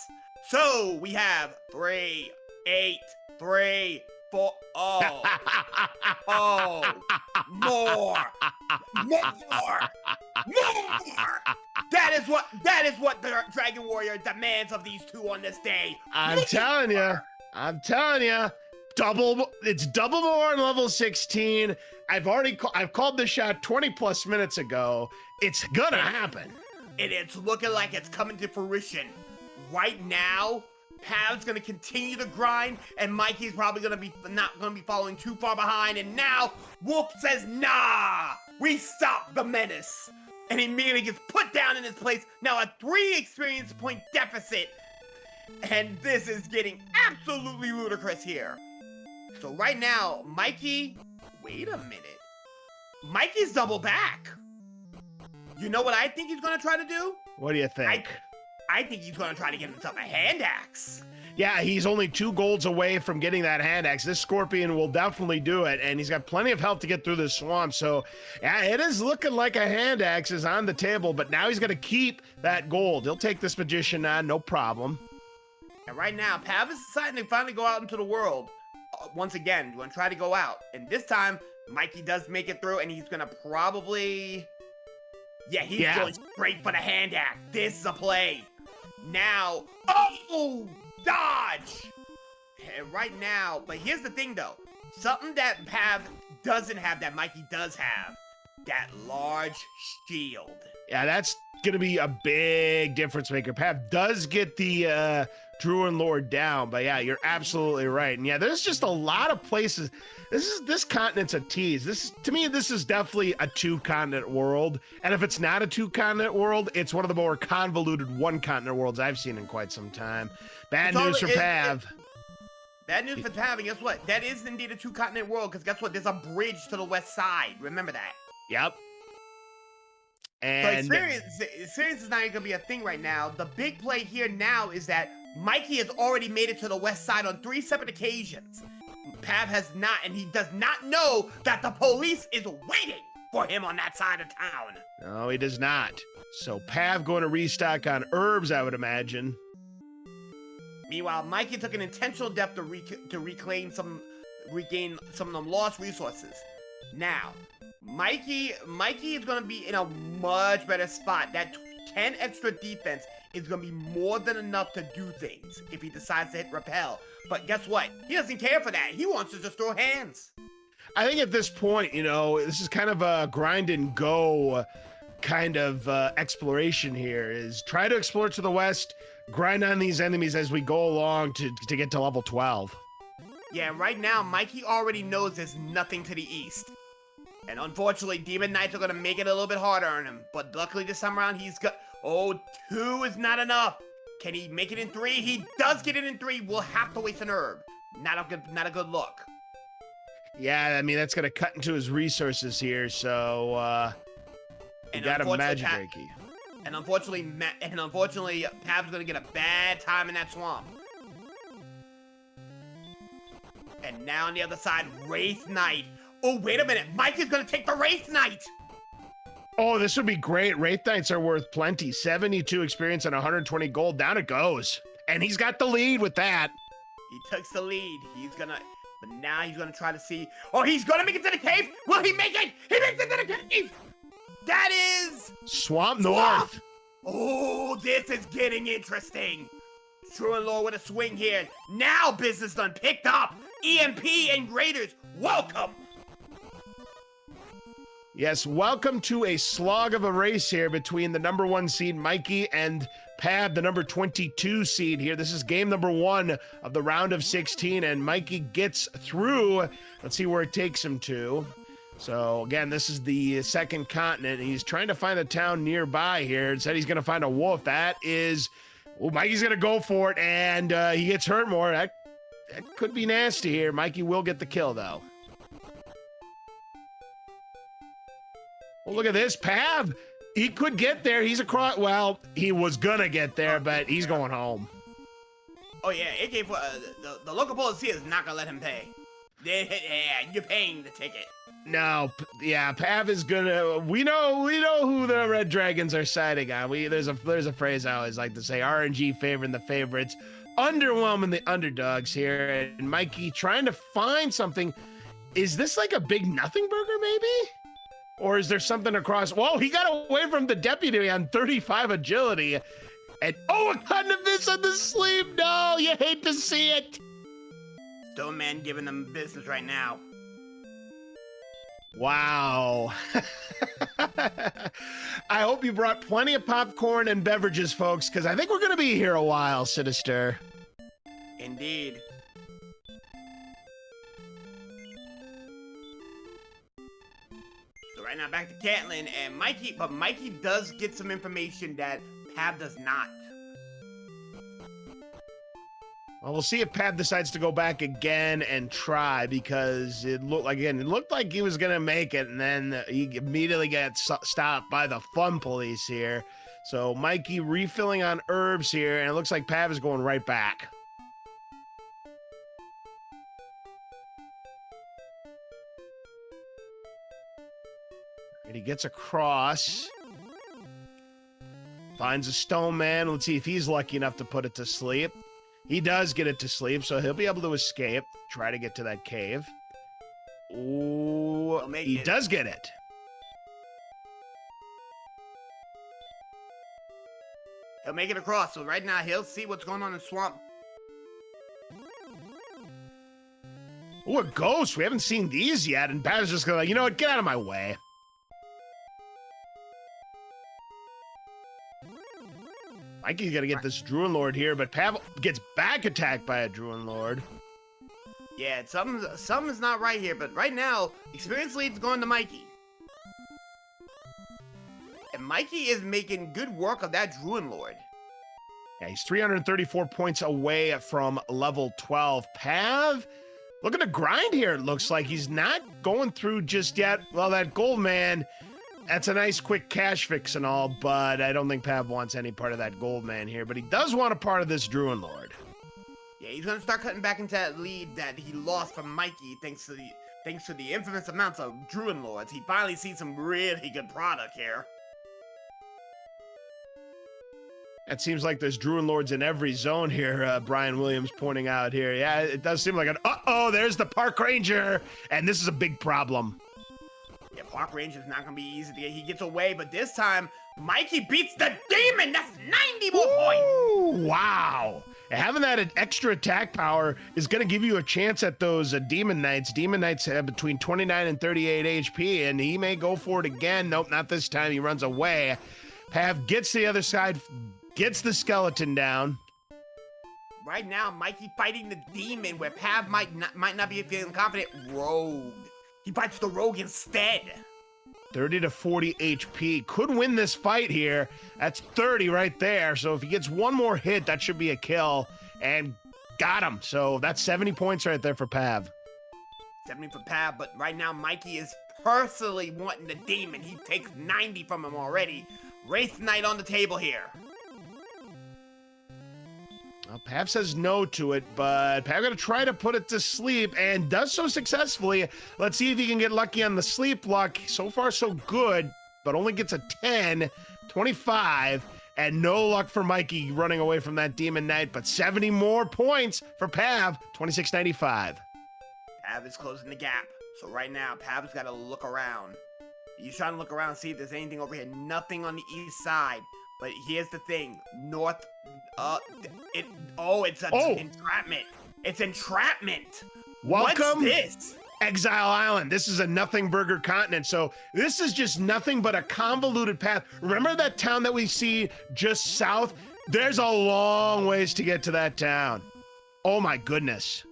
So we have 3, 8, 3, 4. Oh. Oh. More. That is what the Dragon Warrior demands of these two on this day. I'm telling you. It's double more on level 16. I've called this shot 20 plus minutes ago. It's gonna happen. And it's looking like it's coming to fruition. Right now, Pav's gonna continue to grind, and Mikey's probably not gonna be following too far behind. And now Wolf says, "Nah, we stop the menace," and immediately gets put down in his place. Now a 3 experience point deficit, and this is getting absolutely ludicrous here. So right now, Mikey, wait a minute, Mikey's double back. You know what I think he's gonna try to do? What do you think? I think he's gonna try to get himself a hand axe. Yeah, he's only 2 golds away from getting that hand axe. This scorpion will definitely do it, and he's got plenty of health to get through this swamp. So, yeah, it is looking like a hand axe is on the table, but now he's gonna keep that gold. He'll take this magician on, no problem. And right now, Pav is deciding to finally go out into the world. Once again, going to try to go out. And this time, Mikey does make it through, and he's gonna probably... Yeah, he's going straight for the hand axe. This is a play. Now, oh, dodge. And right now, but here's the thing though. Something that Pav doesn't have that Mikey does have. That large shield. Yeah, that's going to be a big difference maker. Pav does get the Druid Lord down, but yeah, you're absolutely right. And yeah, there's just a lot of places. This continent's a tease. To me, this is definitely a 2-continent world. And if it's not a 2-continent world, it's one of the more convoluted 1-continent worlds I've seen in quite some time. Bad news for Pav. Bad news for Pav, and guess what? That is indeed a 2-continent world, because guess what? There's a bridge to the west side. Remember that. Yep. And so experience is not even going to be a thing right now. The big play here now is that Mikey has already made it to the west side on 3 separate occasions. Pav has not, and he does not know that the police is waiting for him on that side of town. No, he does not. So Pav going to restock on herbs, I would imagine. Meanwhile, Mikey took an intentional death to regain some of them lost resources. Now, Mikey is going to be in a much better spot. That 10 extra defense is going to be more than enough to do things if he decides to hit repel. But guess what? He doesn't care for that. He wants to just throw hands. I think at this point, this is kind of a grind and go kind of exploration here. Is try to explore to the west, grind on these enemies as we go along to get to level 12. Yeah, right now, Mikey already knows there's nothing to the east. And unfortunately, Demon Knights are going to make it a little bit harder on him. But luckily this time around, he's got... Oh, 2 is not enough. Can he make it in 3? He does get it in 3. We'll have to waste an herb. Not a good look. Yeah, I mean, that's going to cut into his resources here, so... you got a Magic Reiki. And unfortunately, Pav's going to get a bad time in that swamp. And now on the other side, Wraith Knight. Oh, wait a minute. Mike is going to take the Wraith Knight. Oh, this would be great. Wraith Knights are worth plenty. 72 experience and 120 gold. Down it goes. And he's got the lead with that. He takes the lead. But now he's going to try to see. Oh, he's going to make it to the cave. Will he make it? He makes it to the cave. That is... Swamp North. Oh, this is getting interesting. True and Lord with a swing here. Now business done picked up. EMP and Raiders, welcome. Yes, welcome to a slog of a race here between the number 1 seed, Mikey, and Pav, the number 22 seed here. This is game number 1 of the round of 16, and Mikey gets through. Let's see where it takes him to. So again, this is the second continent. He's trying to find a town nearby here. It said he's going to find a wolf. That is, well, Mikey's going to go for it, and he gets hurt more. That could be nasty here. Mikey will get the kill, though. Well, look at this. Pav, he could get there. He's across. Well, he was going to get there, but he's going home. Oh, yeah. The local police is not going to let him pay. Yeah, you're paying the ticket. No, yeah, Pav is gonna. We know who the Red Dragons are siding on. There's a phrase I always like to say: RNG favoring the favorites, underwhelming the underdogs here. And Mikey trying to find something. Is this like a big nothing burger, maybe? Or is there something across? Whoa, he got away from the deputy on 35 agility, and a cutting a miss on the sleeve. No, you hate to see it. Stone Man giving them business right now. Wow. I hope you brought plenty of popcorn and beverages, folks, because I think we're going to be here a while, Sinister. Indeed. So right now back to Caitlin and Mikey, but Mikey does get some information that Pav does not. Well, we'll see if Pav decides to go back again and try, because it looked like he was gonna make it, and then he immediately gets stopped by the fun police here. So Mikey refilling on herbs here, and it looks like Pav is going right back. And he gets across, finds a stone man. Let's see if he's lucky enough to put it to sleep. He does get it to sleep, so he'll be able to escape. Try to get to that cave. Ooh, he does get it. He'll make it across, so right now he'll see what's going on in the swamp. Ooh, a ghost. We haven't seen these yet, and Pav's just gonna, you know what, get out of my way. Mikey's gonna get this Druid Lord here, but Pav gets back attacked by a Druid Lord. Yeah, something's not right here, but right now, experience lead's going to Mikey. And Mikey is making good work of that Druid Lord. Yeah, he's 334 points away from level 12. Pav, looking to grind here, it looks like. He's not going through just yet. Well, that gold man, that's a nice quick cash fix and all, but I don't think Pav wants any part of that gold man here. But he does want a part of this Druid Lord. Yeah, he's gonna start cutting back into that lead that he lost from Mikey thanks to the infamous amounts of Druid Lords. He finally sees some really good product here. It seems like there's Druid Lords in every zone here, Brian Williams pointing out here. Yeah, it does seem like an uh-oh, there's the Park Ranger, and this is a big problem. Yeah, Park Ranger's not gonna be easy to get. He gets away, but this time, Mikey beats the demon! That's 90 more points! Wow! Having that extra attack power is going to give you a chance at those Demon Knights. Demon Knights have between 29 and 38 HP, and he may go for it again. Nope, not this time. He runs away. Pav gets to the other side, gets the skeleton down. Right now, Mikey fighting the demon where Pav might not be feeling confident. Rogue. He fights the rogue instead. 30 to 40 HP. Could win this fight here. That's 30 right there. So if he gets one more hit, that should be a kill. And got him. So that's 70 points right there for Pav. 70 for Pav, but right now Mikey is personally wanting the demon. He takes 90 from him already. Wraith Knight on the table here. Well, Pav says no to it, but Pav gonna try to put it to sleep and does so successfully. Let's see if he can get lucky on the sleep luck. So far, so good, but only gets a 10, 25, and no luck for Mikey running away from that Demon Knight, but 70 more points for Pav, 2695. Pav is closing the gap. So right now, Pav's got to look around. He's trying to look around and see if there's anything over here. Nothing on the east side. But here's the thing, it's entrapment. It's entrapment. Welcome, what's this? Exile Island. This is a nothing burger continent, so this is just nothing but a convoluted path. Remember that town that we see just south? There's a long ways to get to that town. Oh my goodness.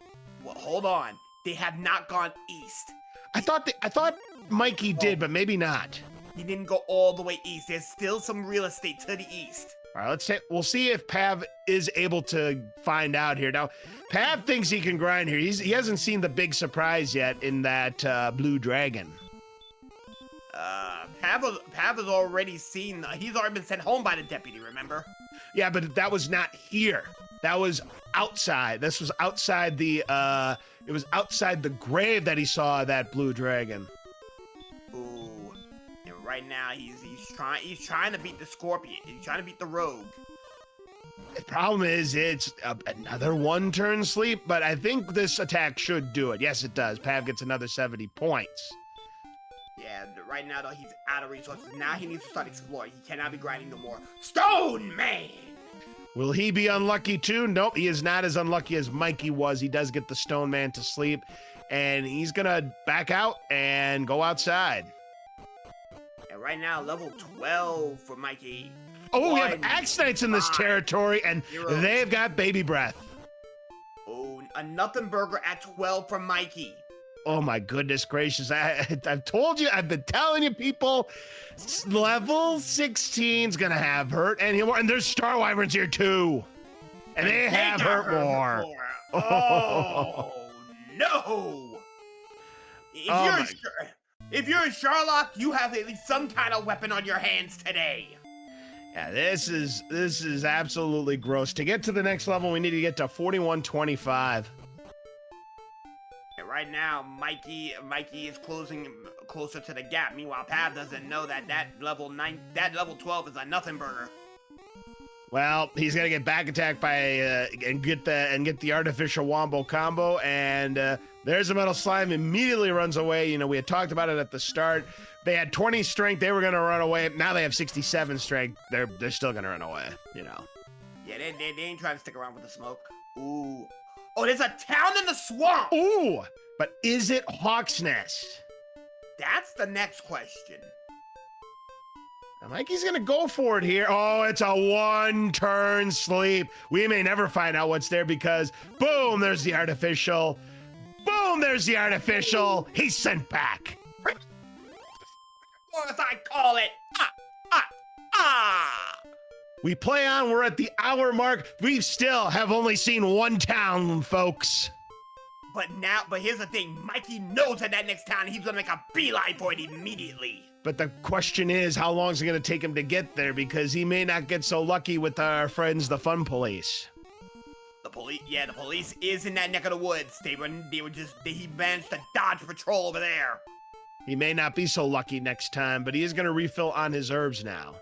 Well, hold on. They have not gone east. I thought Mikey did, but maybe not. He didn't go all the way east. There's still some real estate to the east. All right, we'll see if Pav is able to find out here. Now, Pav thinks he can grind here. He hasn't seen the big surprise yet in that blue dragon. Pav has already seen. He's already been sent home by the deputy. Remember? Yeah, but that was not here. That was outside. This was outside the. It was outside the grave that he saw that blue dragon. Ooh, and right now he's trying to beat the scorpion. He's trying to beat the rogue. The problem is it's another one-turn sleep, but I think this attack should do it. Yes, it does. Pav gets another 70 points. Yeah, right now though he's out of resources. Now he needs to start exploring. He cannot be grinding no more. Stone Man! Will he be unlucky too? Nope, he is not as unlucky as Mikey was. He does get the Stone Man to sleep, and he's gonna back out and go outside. And right now, level 12 for Mikey. Oh, we have Axe Knights in this territory, and 0. they've got Baby Breath. Oh, a nothing burger at 12 for Mikey. Oh my goodness gracious. I've told you, I've been telling you people, level 16's gonna have hurt and heal more. And there's Star Wyverns here too. And they have hurt more. Oh, no. If you're in Sherlock, you have at least some kind of weapon on your hands today. Yeah, this is absolutely gross. To get to the next level, we need to get to 4125. Right now, Mikey is closing closer to the gap. Meanwhile, Pav doesn't know that level 12 is a nothing burger. Well, he's gonna get back attacked by and get the artificial wombo combo, and there's a metal slime. Immediately runs away. You know, we had talked about it at the start. They had 20 strength. They were gonna run away. Now they have 67 strength. They're still gonna run away. You know. Yeah, they ain't trying to stick around with the smoke. Ooh. Oh, there's a town in the swamp. Ooh. But is it Hawk's Nest? That's the next question. Now, Mikey's gonna go for it here. Oh, it's a one-turn sleep. We may never find out what's there because, boom, there's the artificial. Boom, there's the artificial. He's sent back. Or as I call it, We play on, we're at the hour mark. We still have only seen one town, folks. But here's the thing, Mikey knows that next town, he's gonna make a beeline for it immediately. But the question is, how long is it gonna take him to get there? Because he may not get so lucky with our friends, the Fun Police. The police is in that neck of the woods. He managed to dodge patrol over there. He may not be so lucky next time, but he is gonna refill on his herbs now.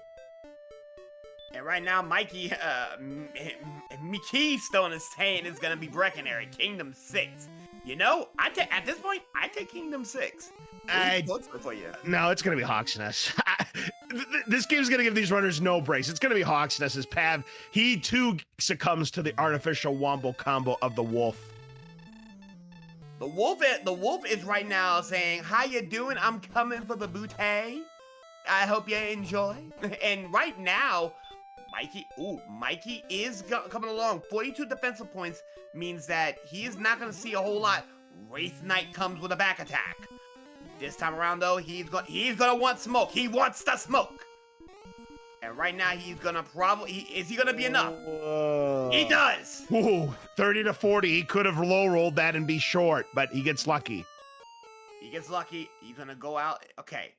And right now, Mikey, Keystone is saying it's gonna be Breckenary, Kingdom 6. You know, at this point, I take Kingdom 6. For you. No, it's gonna be Hawk's Nest. This game's gonna give these runners no breaks. It's gonna be Hawk's Nest as Pav. He too succumbs to the artificial wombo combo of the wolf. The wolf is right now saying, "How you doing? I'm coming for the booty. I hope you enjoy." And right now, Mikey is coming along. 42 defensive points means that he is not going to see a whole lot. Wraith Knight comes with a back attack. This time around, though, he's going to want smoke. He wants the smoke. And right now, he's going to is he going to be enough? He does. Ooh, 30 to 40. He could have low rolled that and be short, but he gets lucky. He's going to go out. Okay.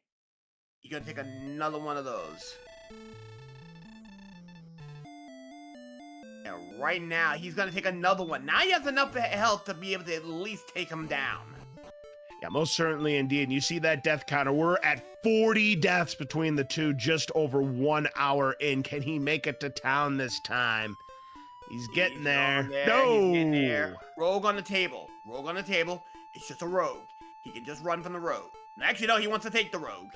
He's going to take another one of those. And right now, he's going to take another one. Now he has enough health to be able to at least take him down. Yeah, most certainly indeed. And you see that death counter. We're at 40 deaths between the two, just over 1 hour in. Can he make it to town this time? He's getting there. No! He's getting there. Rogue on the table. It's just a rogue. He can just run from the rogue. Actually, no, he wants to take the rogue.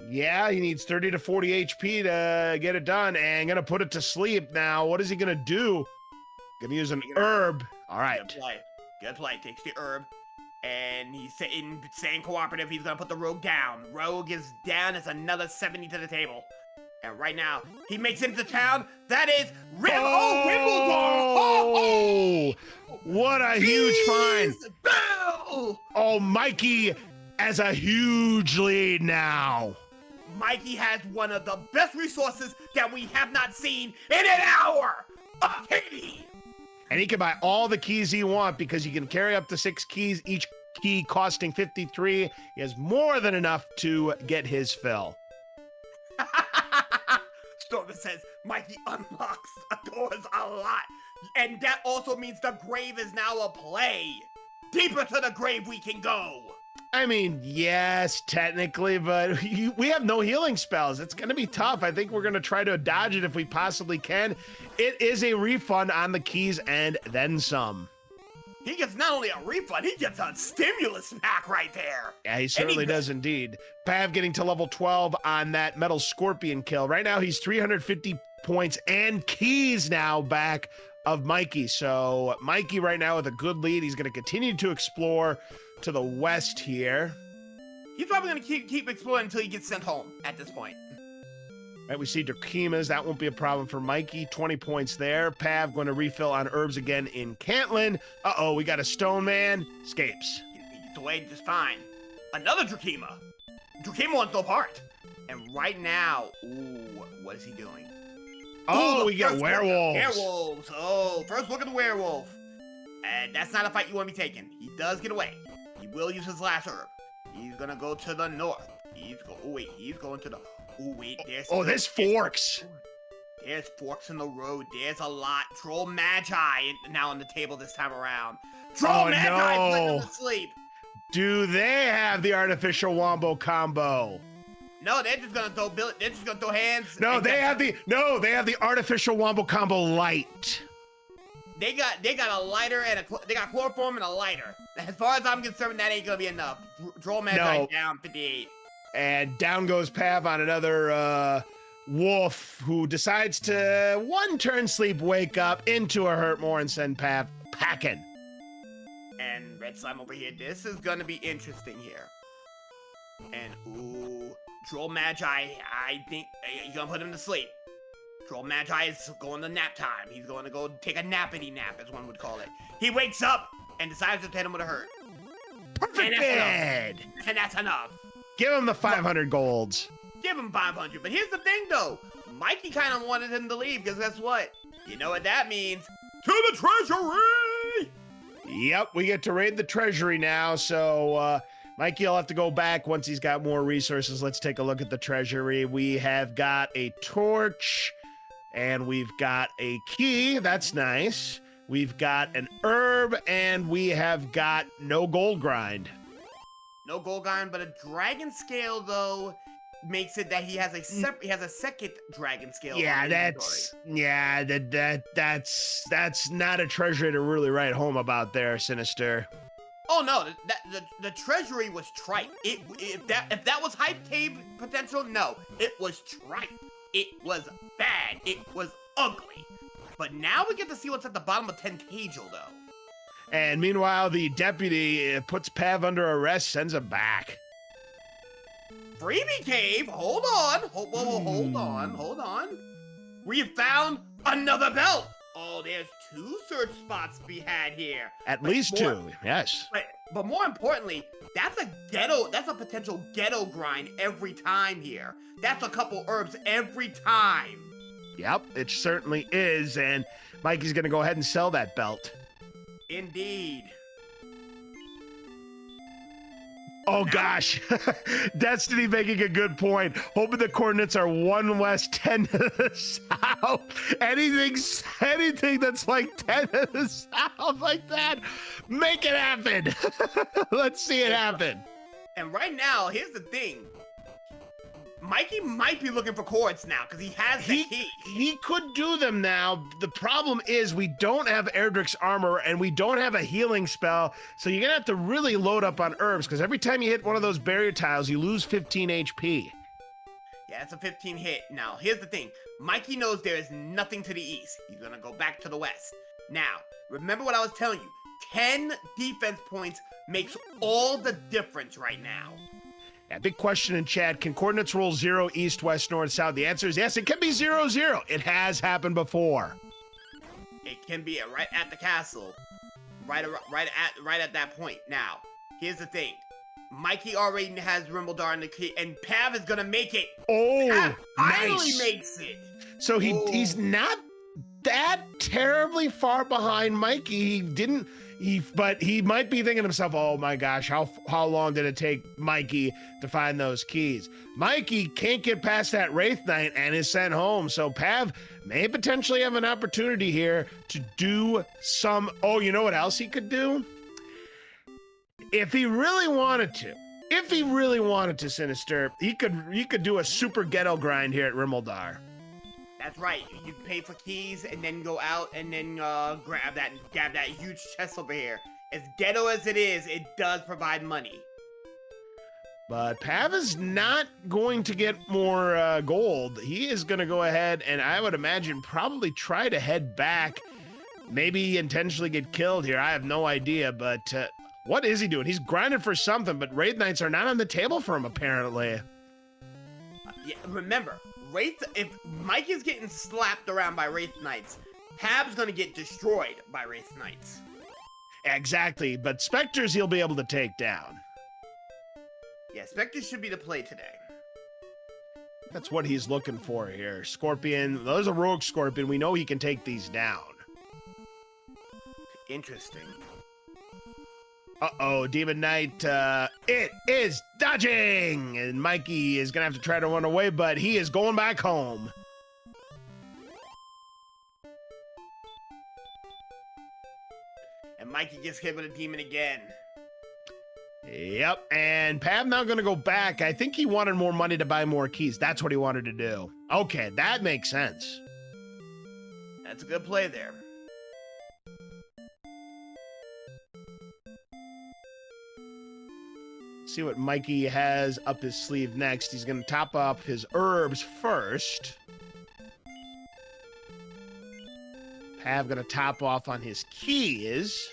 Yeah, he needs 30 to 40 HP to get it done, and gonna put it to sleep now. What is he gonna do? Gonna use an herb. All right. Good play. Takes the herb, and he's saying cooperative. He's gonna put the rogue down. Rogue is down. It's another 70 to the table. And right now, he makes it into town. That is Wimbledon! Oh, what a huge find. Oh, Mikey has a huge lead now. Mikey has one of the best resources that we have not seen in an hour. A key. And he can buy all the keys he wants because he can carry up to 6 keys, each key costing 53. He has more than enough to get his fill. Stormer says Mikey unlocks doors a lot. And that also means the grave is now a play. Deeper to the grave we can go. I mean, yes, technically, but we have no healing spells. It's going to be tough. I think we're going to try to dodge it if we possibly can. It is a refund on the keys and then some. He gets not only a refund, he gets a stimulus pack right there. Yeah, he certainly does indeed. Pav getting to level 12 on that metal scorpion kill. Right now, he's 350 points and keys now back of Mikey. So Mikey right now with a good lead. He's going to continue to explore to the west here. He's probably going to keep exploring until he gets sent home at this point. Right, we see Drakimas. That won't be a problem for Mikey. 20 points there. Pav going to refill on herbs again in Cantlin. Uh-oh, we got a stone man. Escapes. He gets away just fine. Another Drakima. Drakima wants no part. And right now, ooh, what is he doing? Oh, we get werewolves. Werewolves. Oh, first look at the werewolf. And that's not a fight you want to be taking. He does get away. He will use his last herb. He's going to go to the north. He's going to the... Oh, wait, there's forks. There's forks in the road. There's a lot. Troll Magi now on the table this time around. Troll Magi putting him to sleep. Do they have the artificial wombo combo? No, they're just gonna throw hands. No, they have the artificial wombo combo light. They got a lighter and they got chloroform and a lighter. As far as I'm concerned, that ain't gonna be enough. Troll Magi down 58. And down goes Pav on another wolf who decides to one turn sleep, wake up into a hurt more and send Pav packing. And Red Slime over here, this is gonna be interesting here. And ooh, Troll Magi, I think you're gonna put him to sleep. Troll Magi is going to nap time. He's going to go take a nappity nap, as one would call it. He wakes up and decides to hit him with a hurt. Perfect. And that's enough. Give him the 500 golds. Give him 500. But here's the thing, though. Mikey kind of wanted him to leave, because guess what? You know what that means? To the treasury! Yep, we get to raid the treasury now, so Mikey will have to go back once he's got more resources. Let's take a look at the treasury. We have got a torch, and we've got a key. That's nice. We've got an herb, and we have got no gold grind. No gold grind, but a dragon scale, though, makes it that he has a second dragon scale. Yeah, that's not a treasury to really write home about there, Sinister. Oh no, the treasury was trite. If that was hype cave potential, no, it was trite. It was bad. It was ugly. But now we get to see what's at the bottom of Tentagel, though. And meanwhile, the deputy puts Pav under arrest, sends him back. Freebie cave. Hold on. Hold on. We found another belt. Oh, there's 2 search spots to be had here. At least 2, yes. But more importantly, that's a potential ghetto grind every time here. That's a couple herbs every time. Yep, it certainly is, and Mikey's gonna go ahead and sell that belt. Indeed. Oh gosh, Destiny making a good point. Hoping the coordinates are 1 west, 10 to the south. Anything that's like 10 to the south like that, make it happen. Let's see it happen. And right now, here's the thing. Mikey might be looking for chords now because he has the key. He could do them now. The problem is we don't have Erdrick's armor and we don't have a healing spell, so you're gonna have to really load up on herbs because every time you hit one of those barrier tiles, you lose 15 HP. Yeah, it's a 15 hit. Now, here's the thing. Mikey knows there is nothing to the east. He's gonna go back to the west. Now, remember what I was telling you. 10 defense points makes all the difference right now. Yeah, big question in chat. Can coordinates roll 0, east, west, north, south? The answer is yes, it can be 0, 0. It has happened before. It can be right at the castle. Right at that point. Now, here's the thing. Mikey already has Rimbledar in the key, and Pav is gonna make it. Oh, Pav finally nice. makes it. So he's not that terribly far behind Mikey. But he might be thinking to himself, oh my gosh, how long did it take Mikey to find those keys? Mikey can't get past that Wraith Knight and is sent home. So Pav may potentially have an opportunity here to do some. Oh, you know what else he could do? If he really wanted to, Sinister, he could do a super ghetto grind here at Rimmelsdar. That's right. You pay for keys and then go out and then grab that huge chest over here. As ghetto as it is, it does provide money. But Pav is not going to get more gold. He is going to go ahead and I would imagine probably try to head back. Maybe intentionally get killed here. I have no idea, but what is he doing? He's grinding for something, but Wraith Knights are not on the table for him, apparently. Yeah, remember, if Mike is getting slapped around by Wraith Knights, Pav's gonna get destroyed by Wraith Knights. Exactly, but Spectres he'll be able to take down. Yeah, Spectres should be the play today. That's what he's looking for here. Scorpion, there's a rogue Scorpion. We know he can take these down. Interesting. Uh-oh, Demon Knight, it is dodging! And Mikey is gonna have to try to run away, but he is going back home. And Mikey gets hit with a demon again. Yep, and Pav now gonna go back. I think he wanted more money to buy more keys. That's what he wanted to do. Okay, that makes sense. That's a good play there. See what Mikey has up his sleeve next. He's going to top up his herbs first. Pav going to top off on his keys.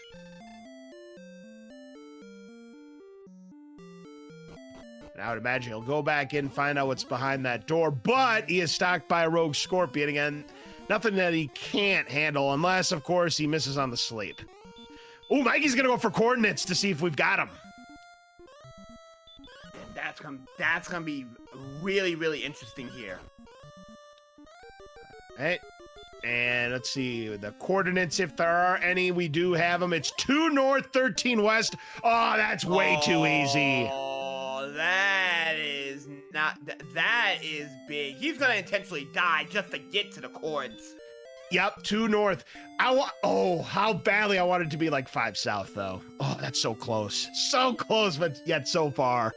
And I would imagine he'll go back in, find out what's behind that door, but he is stalked by a rogue Scorpion. Again, nothing that he can't handle, unless, of course, he misses on the sleep. Ooh, Mikey's going to go for coordinates to see if we've got him. That's gonna be really, really interesting here. Right. And let's see the coordinates, if there are any. We do have them. It's 2 north, 13 west. Oh, that's way too easy. Oh, that is big. He's gonna intentionally die just to get to the chords. Yep, 2 north. How badly I wanted it to be like 5 south, though. Oh, that's so close. So close, but yet so far.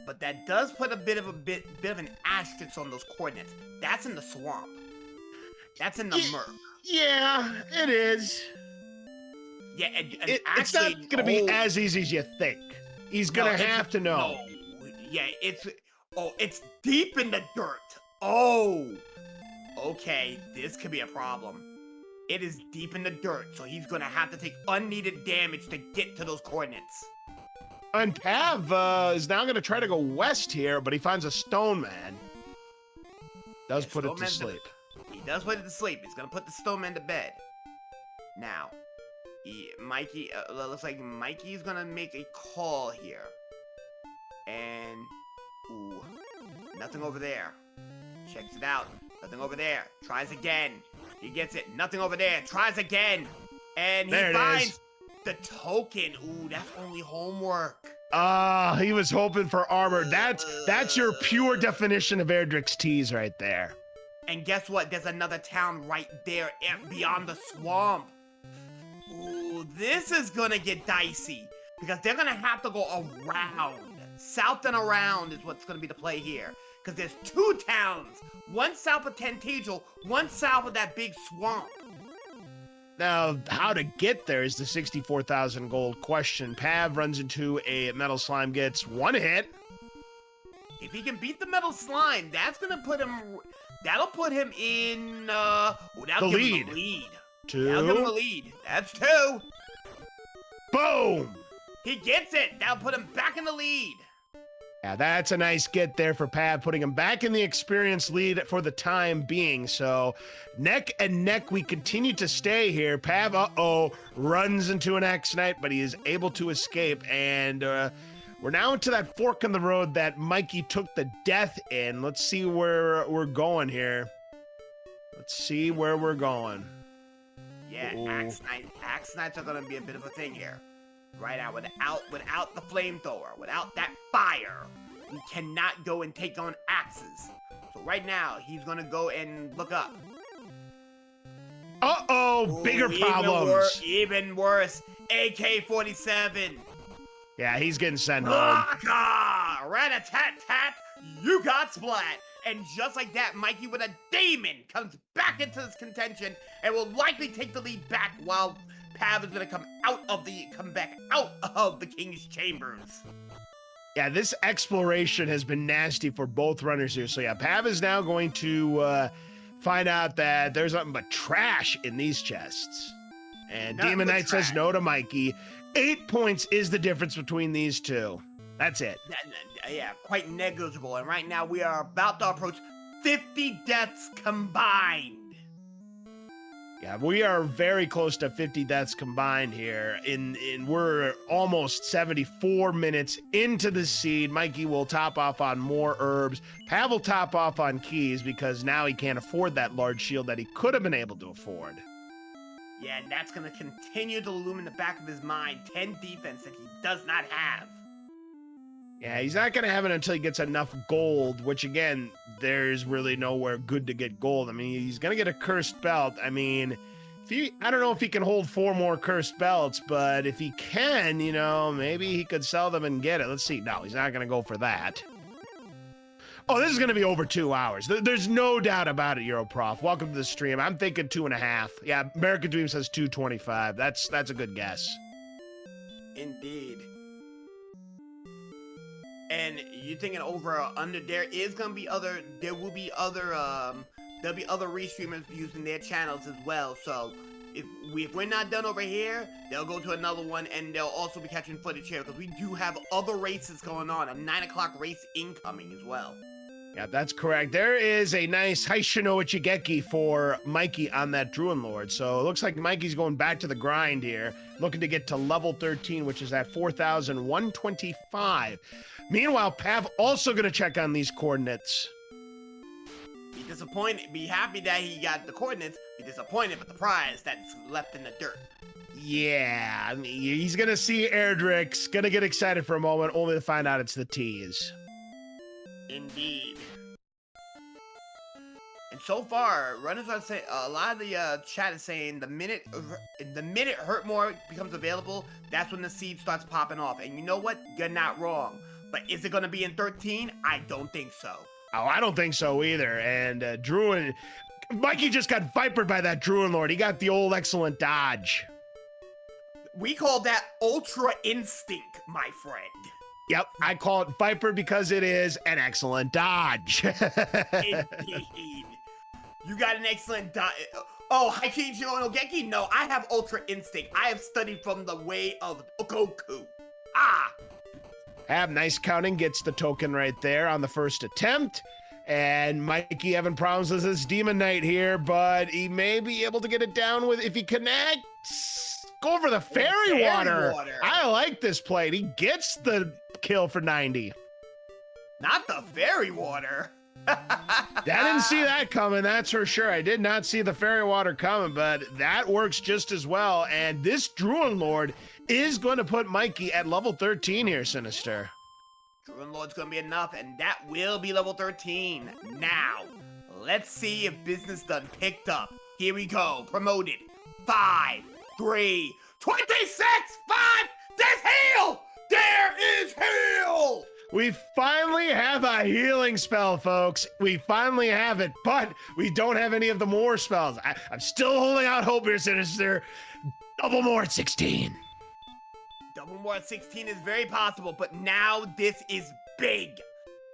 But that does put a bit of an asterisk on those coordinates. That's in the swamp. That's in the murk. Yeah, it is. Yeah, it's not going to be as easy as you think. He's going to have to know. No. Yeah, it's deep in the dirt. Oh. Okay, this could be a problem. It is deep in the dirt, so he's going to have to take unneeded damage to get to those coordinates. And Pav is now going to try to go west here, but he finds a stone man. Does put it to sleep. He does put it to sleep. He's going to put the stone man to bed. Now, Mikey, looks like Mikey's going to make a call here. And, ooh, nothing over there. Checks it out. Nothing over there. Tries again. He gets it. Nothing over there. Tries again. And he finds the token. Ooh, that's only homework. He was hoping for armor. That's your pure definition of Erdrick's tease right there. And guess what? There's another town right there beyond the swamp. Ooh, this is gonna get dicey because they're gonna have to go around. South and around is what's gonna be the play here. Because there's 2 towns. One south of Tentagel, one south of that big swamp. Now, how to get there is the 64,000 gold question. Pav runs into a metal slime, gets 1 hit. If he can beat the metal slime, that'll put him in, that'll give him the lead. 2. That'll give him the lead. That's 2. Boom! He gets it. That'll put him back in the lead. Yeah, that's a nice get there for Pav, putting him back in the experience lead for the time being. So neck and neck, we continue to stay here. Pav, runs into an X-Knight, but he is able to escape. And we're now into that fork in the road that Mikey took the death in. Let's see where we're going here. Let's see where we're going. Yeah, Axe Knights are gonna be a bit of a thing here. Right now, without the flamethrower, without that fire, we cannot go and take on axes. So right now, he's gonna go and look up. Bigger problems. Even worse, AK-47. Yeah, he's getting sent home. Rat-a-tat-tat, you got splat. And just like that, Mikey with a demon comes back into this contention and will likely take the lead back while Pav is gonna come back out of the King's Chambers. Yeah, this exploration has been nasty for both runners here. So yeah, Pav is now going to find out that there's nothing but trash in these chests. And Demon Knight says no to Mikey. 8 points is the difference between these two. That's it. Yeah, quite negligible. And right now we are about to approach 50 deaths combined. Yeah, we are very close to 50 deaths combined here. We're almost 74 minutes into the seed. Mikey will top off on more herbs. Pav will top off on keys because now he can't afford that large shield that he could have been able to afford. Yeah, and that's going to continue to loom in the back of his mind. 10 defense that he does not have. Yeah, he's not going to have it until he gets enough gold, which, again, there's really nowhere good to get gold. I mean, he's going to get a cursed belt. I mean, I don't know if he can hold 4 more cursed belts, but if he can, maybe he could sell them and get it. Let's see. No, he's not going to go for that. Oh, this is going to be over 2 hours. There's no doubt about it, Europrof. Welcome to the stream. I'm thinking 2.5. Yeah, American Dream says 2:25. That's a good guess. Indeed. And you're thinking over or under, there'll be other restreamers using their channels as well. So if we're not done over here, they'll go to another one and they'll also be catching footage here because we do have other races going on. A 9 o'clock race incoming as well. Yeah, that's correct. There is a nice Haishino Ichigeki for Mikey on that Druid Lord. So it looks like Mikey's going back to the grind here, looking to get to level 13, which is at 4,125. Meanwhile, Pav also going to check on these coordinates. Be happy that he got the coordinates. Be disappointed with the prize that's left in the dirt. Yeah, I mean, he's going to see Erdrick's, going to get excited for a moment, only to find out it's the T's. Indeed. And so far, runners are saying, a lot of the chat is saying the minute Hurt More becomes available, that's when the seed starts popping off. And you know what? You're not wrong. But is it going to be in 13? I don't think so. Oh, I don't think so either. And Mikey just got vipered by that Druid Lord. He got the old excellent dodge. We call that Ultra Instinct, my friend. Yep, I call it Viper because it is an excellent dodge. Indeed. You got an excellent dodge. Oh, Haichi Shirogeki? No, I have Ultra Instinct. I have studied from the way of Goku. Nice counting, gets the token right there on the first attempt. And Mikey having problems with his Demon Knight here, but he may be able to get it down with if he connects. Go for the fairy water. I like this play. He gets the kill for 90. Not the fairy water. I didn't see that coming, that's for sure. I did not see the fairy water coming, but that works just as well. And this Druid Lord is going to put Mikey at level 13 here, Sinister. Druid Lord's going to be enough, and that will be level 13. Now, let's see if business done picked up. Here we go. Promoted. 5, 3, 26, 5. There's heal! There is heal! We finally have a healing spell, folks. We finally have it, but we don't have any of the more spells. I'm still holding out hope here, Sinister. Double more at 16. Double more at 16 is very possible, but now this is big.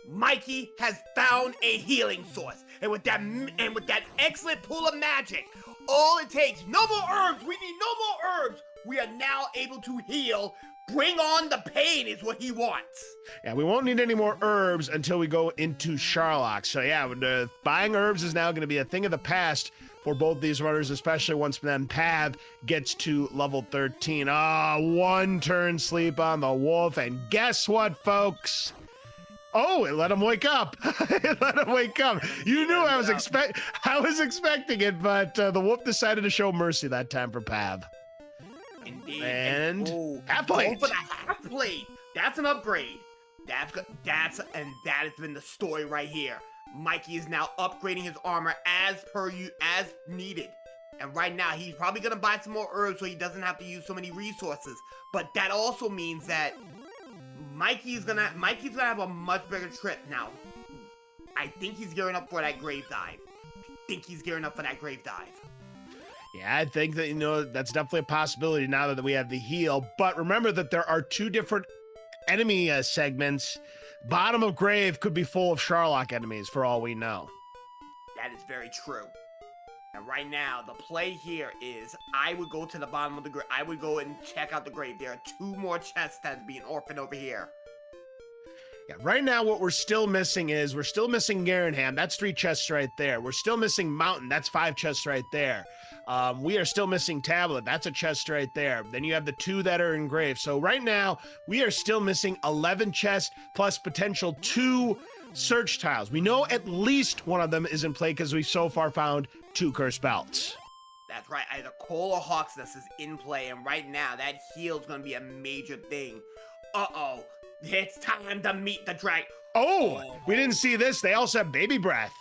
Mikey has found a healing source, and with that excellent pool of magic, all it takes, no more herbs, we need no more herbs. We are now able to heal. Bring on the pain is what he wants. Yeah, we won't need any more herbs until we go into Sharlock. So yeah, buying herbs is now going to be a thing of the past for both these runners, especially once then Pav gets to level 13. One turn sleep on the wolf, and guess what, folks? Oh, it let him wake up. It let him wake up. You knew I was expecting it, but the wolf decided to show mercy that time for Pav. Indeed. And half plate. For the half plate. That's an upgrade. That has been the story right here. Mikey is now upgrading his armor as needed. And right now, he's probably gonna buy some more herbs so he doesn't have to use so many resources. But that also means that Mikey's gonna have a much bigger trip now. I think he's gearing up for that grave dive. Yeah, I think that, that's definitely a possibility now that we have the heal. But remember that there are two different enemy segments. Bottom of grave could be full of Sharlock enemies for all we know. That is very true. And right now, the play here is I would go to the bottom of the grave. I would go and check out the grave. There are 2 more chests that's being orphaned over here. Yeah, right now what we're still missing Garenham. That's 3 chests right there. We're still missing Mountain. That's 5 chests right there. We are still missing Tablet. That's a chest right there. Then you have the 2 that are engraved. So right now we are still missing 11 chests plus potential 2 search tiles. We know at least one of them is in play because we've so far found 2 cursed belts. That's right. Either Cole or Hawk's Nest is in play, and right now that heal's gonna be a major thing. Uh-oh. It's time to meet the dragon. Oh, we didn't see this. They also have baby breath.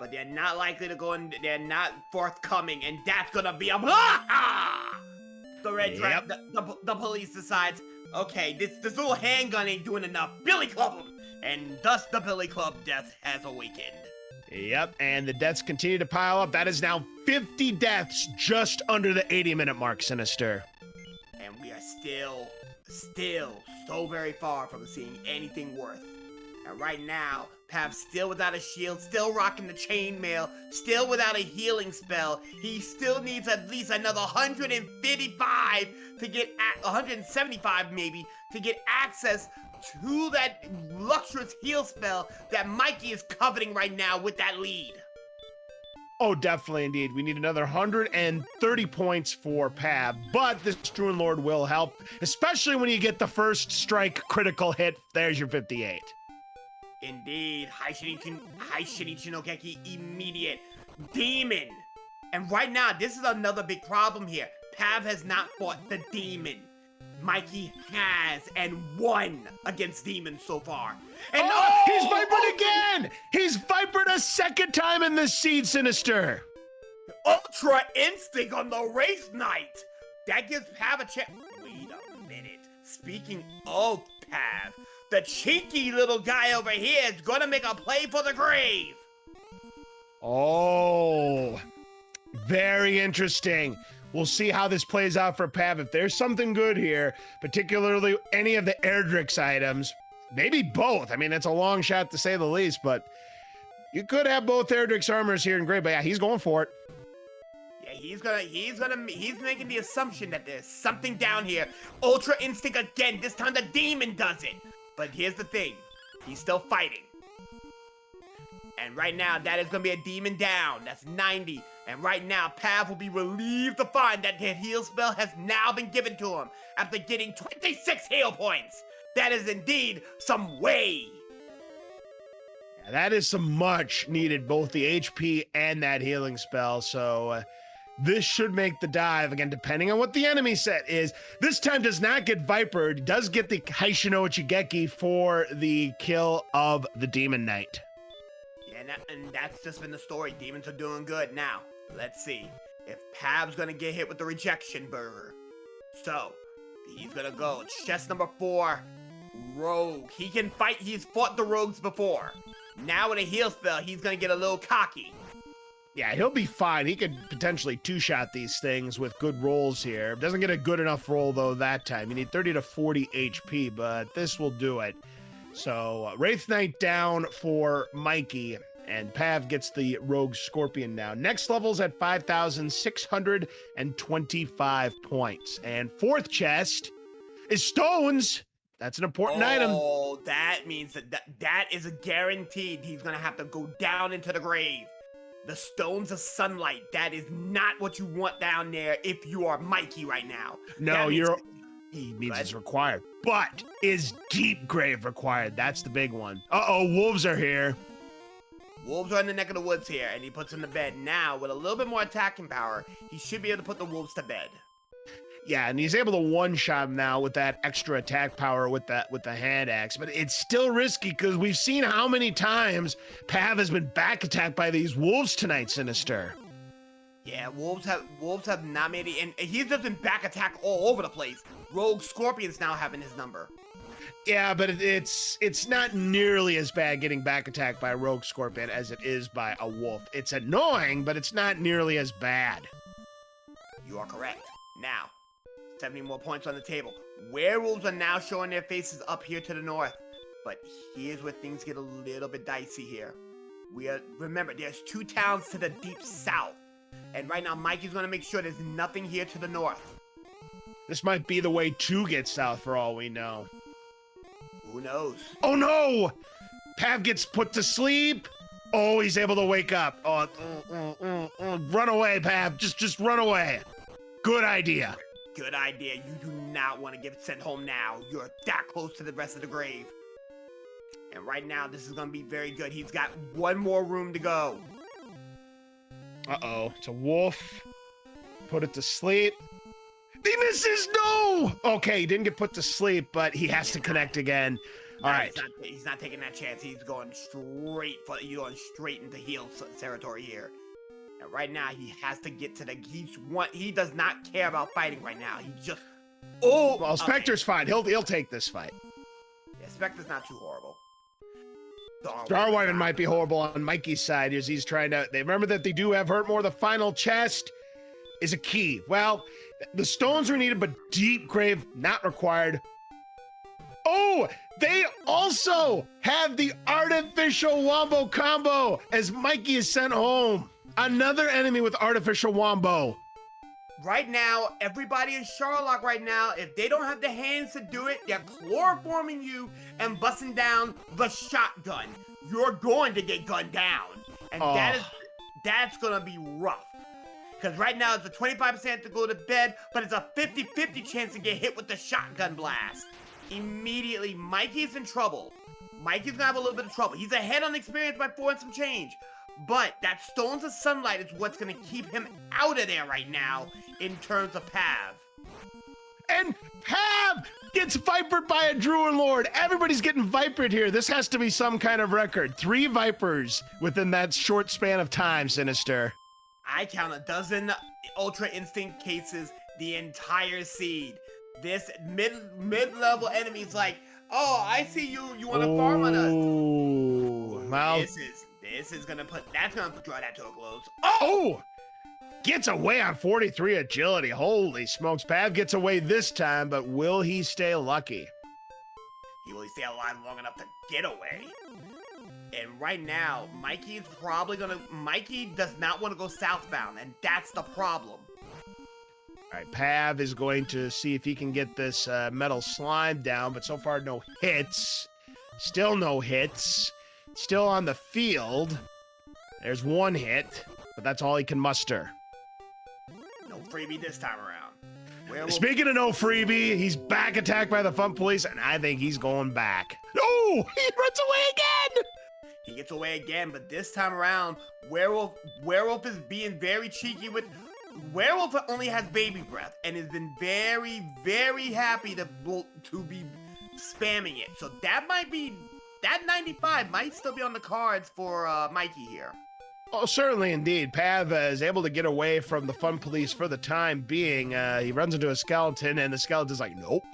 But they're not likely to go and they're not forthcoming, and that's gonna be a The red dragon, the police decides, okay, this little handgun ain't doing enough. Billy Club him! And thus the Billy Club death has awakened. Yep, and the deaths continue to pile up. That is now 50 deaths just under the 80-minute mark, Sinister. And we are still so very far from seeing anything worth. And right now, Pav's still without a shield, still rocking the chainmail, still without a healing spell. He still needs at least another 155 to get 175 maybe to get access to that luxurious heal spell that Mikey is coveting right now with that lead. Oh, definitely indeed. We need another 130 points for Pav, but this Druid Lord will help, especially when you get the first strike critical hit. There's your 58. Indeed. High Shinichi no Geki immediate. Demon. And right now, this is another big problem here. Pav has not fought the demon. Mikey has and won against demons so far. And he's vipered again! He's vipered a second time in this seed, Sinister. Ultra Instinct on the race night. That gives Pav a chance. Wait a minute. Speaking of Pav, the cheeky little guy over here is gonna make a play for the grave. Oh, very interesting. We'll see how this plays out for Pav. If there's something good here, particularly any of the Erdrick's items, maybe both. I mean, it's a long shot to say the least, but you could have both Erdrick's armors here in gray. But yeah, he's going for it. Yeah, he's making the assumption that there's something down here. Ultra Instinct again. This time the demon does it. But here's the thing. He's still fighting. And right now, that is going to be a demon down. That's 90. And right now, Pav will be relieved to find that his heal spell has now been given to him after getting 26 heal points. That is indeed some way. Yeah, that is some much needed, both the HP and that healing spell. So this should make the dive, again, depending on what the enemy set is. This time does not get Viper, does get the Haishino Ichigeki for the kill of the Demon Knight. Yeah, and that's just been the story. Demons are doing good. Now, let's see if Pav's gonna get hit with the rejection burger. So, he's gonna go. It's chest number 4, Rogue. He can fight. He's fought the rogues before. Now with a heal spell, he's gonna get a little cocky. Yeah, he'll be fine. He could potentially two-shot these things with good rolls here. Doesn't get a good enough roll, though, that time. You need 30 to 40 HP, but this will do it. So, Wraith Knight down for Mikey. And Pav gets the Rogue Scorpion now. Next level's at 5,625 points. And fourth chest is stones. That's an important item. Oh, that means that is a guaranteed. He's going to have to go down into the grave. The stones of sunlight. That is not what you want down there if you are Mikey right now. No, he means it's required. But is deep grave required? That's the big one. Uh-oh, wolves are here. Wolves are in the neck of the woods here, and he puts them to bed. Now, with a little bit more attacking power, he should be able to put the wolves to bed. Yeah, and he's able to one-shot him now with that extra attack power with the hand axe. But it's still risky because we've seen how many times Pav has been back attacked by these wolves tonight, Sinister. Yeah, wolves have not made it, and he's just been back attack all over the place. Rogue Scorpion's now having his number. Yeah, but it's not nearly as bad getting back attacked by a Rogue Scorpion as it is by a wolf. It's annoying, but it's not nearly as bad. You are correct. Now, 70 more points on the table. Werewolves are now showing their faces up here to the north. But here's where things get a little bit dicey here. Remember, there's 2 towns to the deep south. And right now, Mikey's going to make sure there's nothing here to the north. This might be the way to get south for all we know. Who knows? Oh no! Pav gets put to sleep. Oh, he's able to wake up. Oh, run away, Pav. Just run away. Good idea. Good idea. You do not want to get sent home now. You're that close to the rest of the grave. And right now, this is going to be very good. He's got 1 more room to go. Uh-oh. It's a wolf. Put it to sleep. He misses! No! Okay, he didn't get put to sleep, but he has to connect again. All right. He's not taking that chance. He's going straight into heal territory here. And right now, he has to get to he does not care about fighting right now. He just... Oh! Well, Spectre's fine. He'll take this fight. Yeah, Spectre's not too horrible. Starwyvern might be horrible on Mikey's side as he's trying to... They remember that they do have hurt more. The final chest is a key. Well, the stones are needed, but deep grave not required. Oh, they also have the artificial wombo combo as Mikey is sent home. Another enemy with artificial wombo. Right now, everybody in Sherlock right now, if they don't have the hands to do it, they're chloroforming you and busting down the shotgun. You're going to get gunned down. And that's going to be rough. Because right now, it's a 25% to go to bed, but it's a 50-50 chance to get hit with the shotgun blast. Immediately, Mikey's in trouble. Mikey's going to have a little bit of trouble. He's ahead on experience by 4 and some change. But that Stones of Sunlight is what's going to keep him out of there right now in terms of Pav. And Pav gets vipered by a Druid Lord. Everybody's getting vipered here. This has to be some kind of record. 3 vipers within that short span of time, Sinister. I count a dozen Ultra Instinct cases, the entire seed. This mid-level enemy's like, oh, I see you. You want to farm on us? Oh, well. This is gonna that's gonna draw that to a close. Oh! Gets away on 43 agility. Holy smokes. Pav gets away this time, but will he stay lucky? Will he stay alive long enough to get away? And right now, Mikey does not want to go southbound, and that's the problem. All right, Pav is going to see if he can get this metal slime down, but so far no hits. Still no hits. Still on the field. There's 1 hit, but that's all he can muster. No freebie this time around. Speaking of no freebie, he's back attacked by the Fun Police, and I think he's going back. No! He runs away again! He gets away again, but this time around, Werewolf is being very cheeky with... Werewolf only has baby breath, and has been very, very happy to be spamming it. So that might be... That 95 might still be on the cards for Mikey here. Oh, certainly indeed. Pav is able to get away from the Fun Police for the time being. He runs into a skeleton, and the skeleton's like, nope.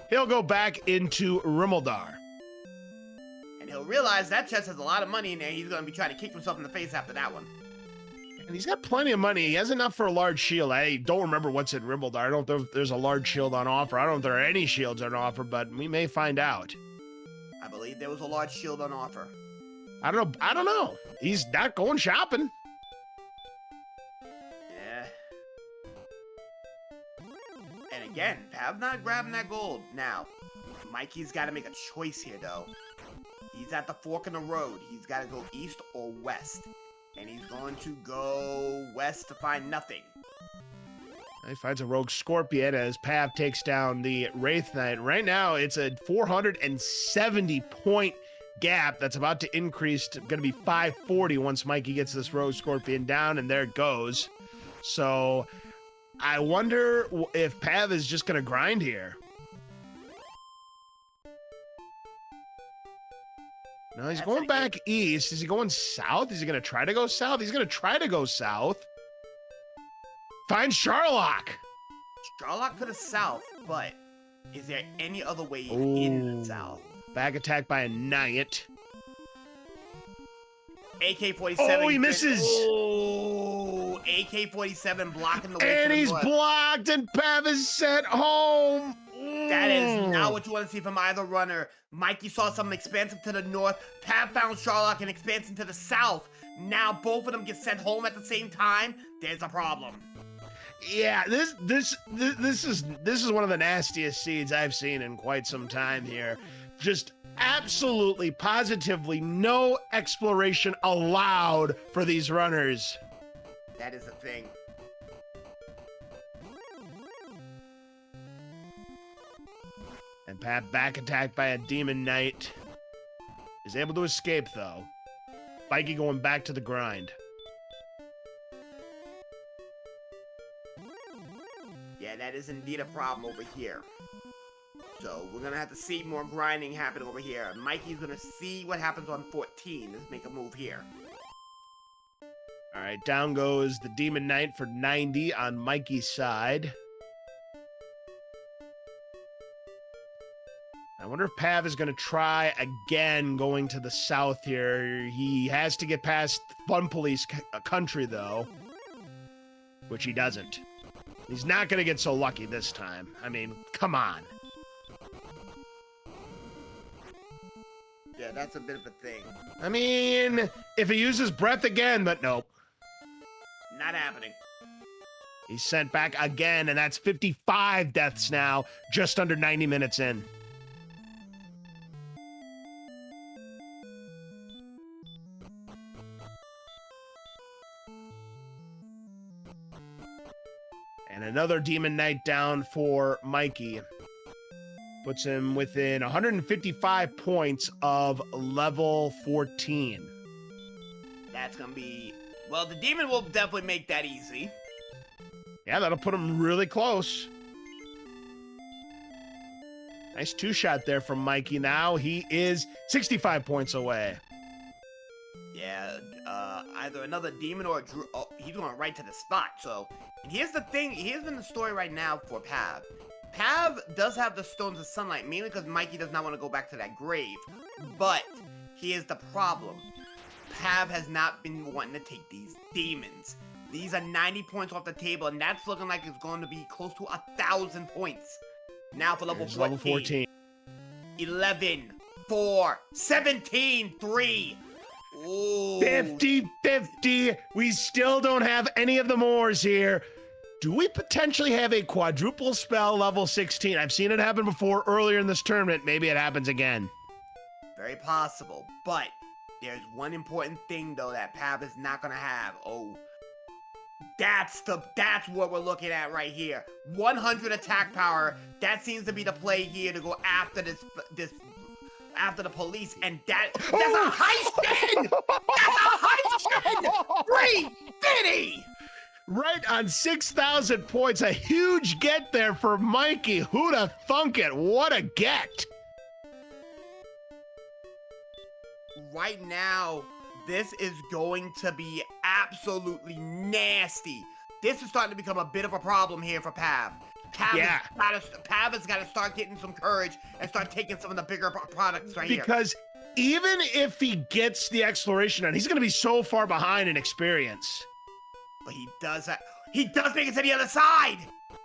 He'll go back into Rimmeldar. And he'll realize that chest has a lot of money in there. He's going to be trying to kick himself in the face after that one. And he's got plenty of money. He has enough for a large shield. I don't remember what's in Rimmeldar. I don't know if there's a large shield on offer. I don't know if there are any shields on offer, but we may find out. I believe there was a large shield on offer. I don't know. He's not going shopping. Yeah. And again, Pav not grabbing that gold. Now, Mikey's got to make a choice here, though. He's at the fork in the road. He's got to go east or west. And he's going to go west to find nothing. He finds a rogue scorpion as Pav takes down the Wraith Knight. Right now, it's a 470-point gap that's about to increase to going to be 540 once Mikey gets this rogue scorpion down, and there it goes. So I wonder if Pav is just going to grind here. No, he's going back east. Is he going south? Is he going to try to go south? He's going to try to go south. Find Sharlock. Sharlock to the south, but is there any other way in the south? Back attack by a knight. AK-47. Oh, he misses. Oh, AK-47 blocking the way and to the he's north. blocked, and Pav is sent home. That is not what you want to see from either runner. Mikey saw something expansive to the north. Pav found Sharlock and expansion to the south. Now both of them get sent home at the same time. There's a problem. Yeah, this is one of the nastiest seeds I've seen in quite some time here. Just absolutely, positively no exploration allowed for these runners. That is the thing. And Pat back attacked by a demon knight. Is able to escape though. Mikey going back to the grind. Yeah, that is indeed a problem over here. So we're gonna have to see more grinding happen over here. Mikey's gonna see what happens on 14. Let's make a move here. All right, down goes the demon knight for 90 on Mikey's side. I wonder if Pav is going to try again going to the south here. He has to get past Fun Police country, though, which he doesn't. He's not going to get so lucky this time. I mean, come on. Yeah, that's a bit of a thing. I mean, if he uses breath again, but nope. Not happening. He's sent back again, and that's 55 deaths now, just under 90 minutes in. And another Demon Knight down for Mikey. Puts him within 155 points of level 14. That's gonna be... Well, the demon will definitely make that easy. Yeah, that'll put him really close. Nice two-shot there from Mikey. Now he is 65 points away. Yeah, either another demon or a oh, he's going right to the spot, so... And here's the thing, here's been the story right now for Pav. Pav does have the Stones of Sunlight, mainly because Mikey does not want to go back to that grave. But, here's the problem. Pav has not been wanting to take these demons. These are 90 points off the table, and that's looking like it's going to be close to 1,000 points. Now for level 14. Level 14. 11, 4, 17, 3. Ooh. 50-50. We still don't have any of the Moors here. Do we potentially have a quadruple spell level 16? I've seen it happen before earlier in this tournament. Maybe it happens again. Very possible, but there's one important thing though that Pav is not gonna have. Oh, that's what we're looking at right here. 100 attack power. That seems to be the play here to go after this after the police, and that's a heist! That's a heist! 350! Right on 6,000 points. A huge get there for Mikey. Who'd have thunk it? What a get. Right now, this is going to be absolutely nasty. This is starting to become a bit of a problem here for Pav. Pav has got to start getting some courage and start taking some of the bigger products right here. Because even if he gets the exploration done, he's going to be so far behind in experience. But he does make it to the other side.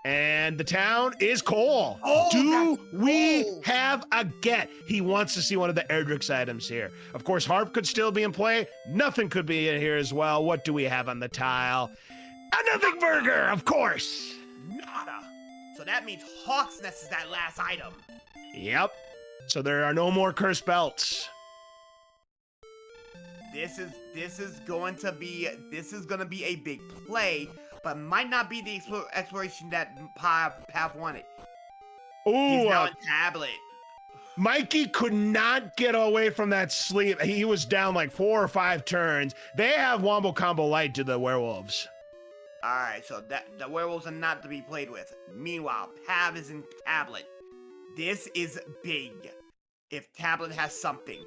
And the town is coal. Oh, Do that's we coal. have a get? He wants to see one of the Erdrick's items here. Of course, Harp could still be in play. Nothing could be in here as well. What do we have on the tile? A nothing burger, of course. Nada. So that means Hawk's Nest is that last item. Yep. So there are no more cursed belts. This is going to be a big play, but might not be the exploration that Pav wanted. He's Ooh, now in tablet. Mikey could not get away from that sleep. He was down like 4 or 5 turns. They have Wombo Combo Light to the werewolves. All right, so the werewolves are not to be played with. Meanwhile, Pav is in tablet. This is big. If tablet has something.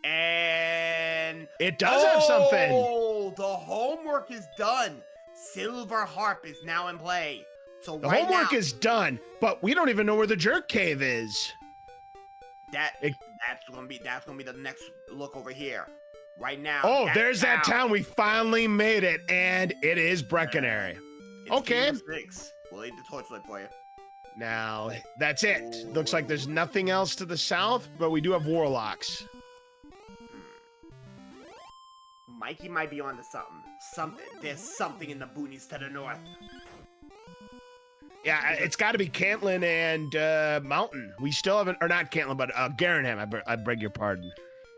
And It does have something. Oh, the homework is done. Silver Harp is now in play. So The right homework now, is done, but we don't even know where the jerk cave is. that's gonna be the next look over here. Right now. Oh, there's that town. We finally made it, and it is Breckenary. It's Okay. Kingdom 6. We'll leave the torchlight for you. Now, that's it. Looks like there's nothing else to the south, but we do have warlocks. Mikey might be onto something. There's something in the boonies to the north. Yeah, it's got to be Cantlin and Mountain. We still haven't, or not Cantlin, but Garanham. I beg your pardon.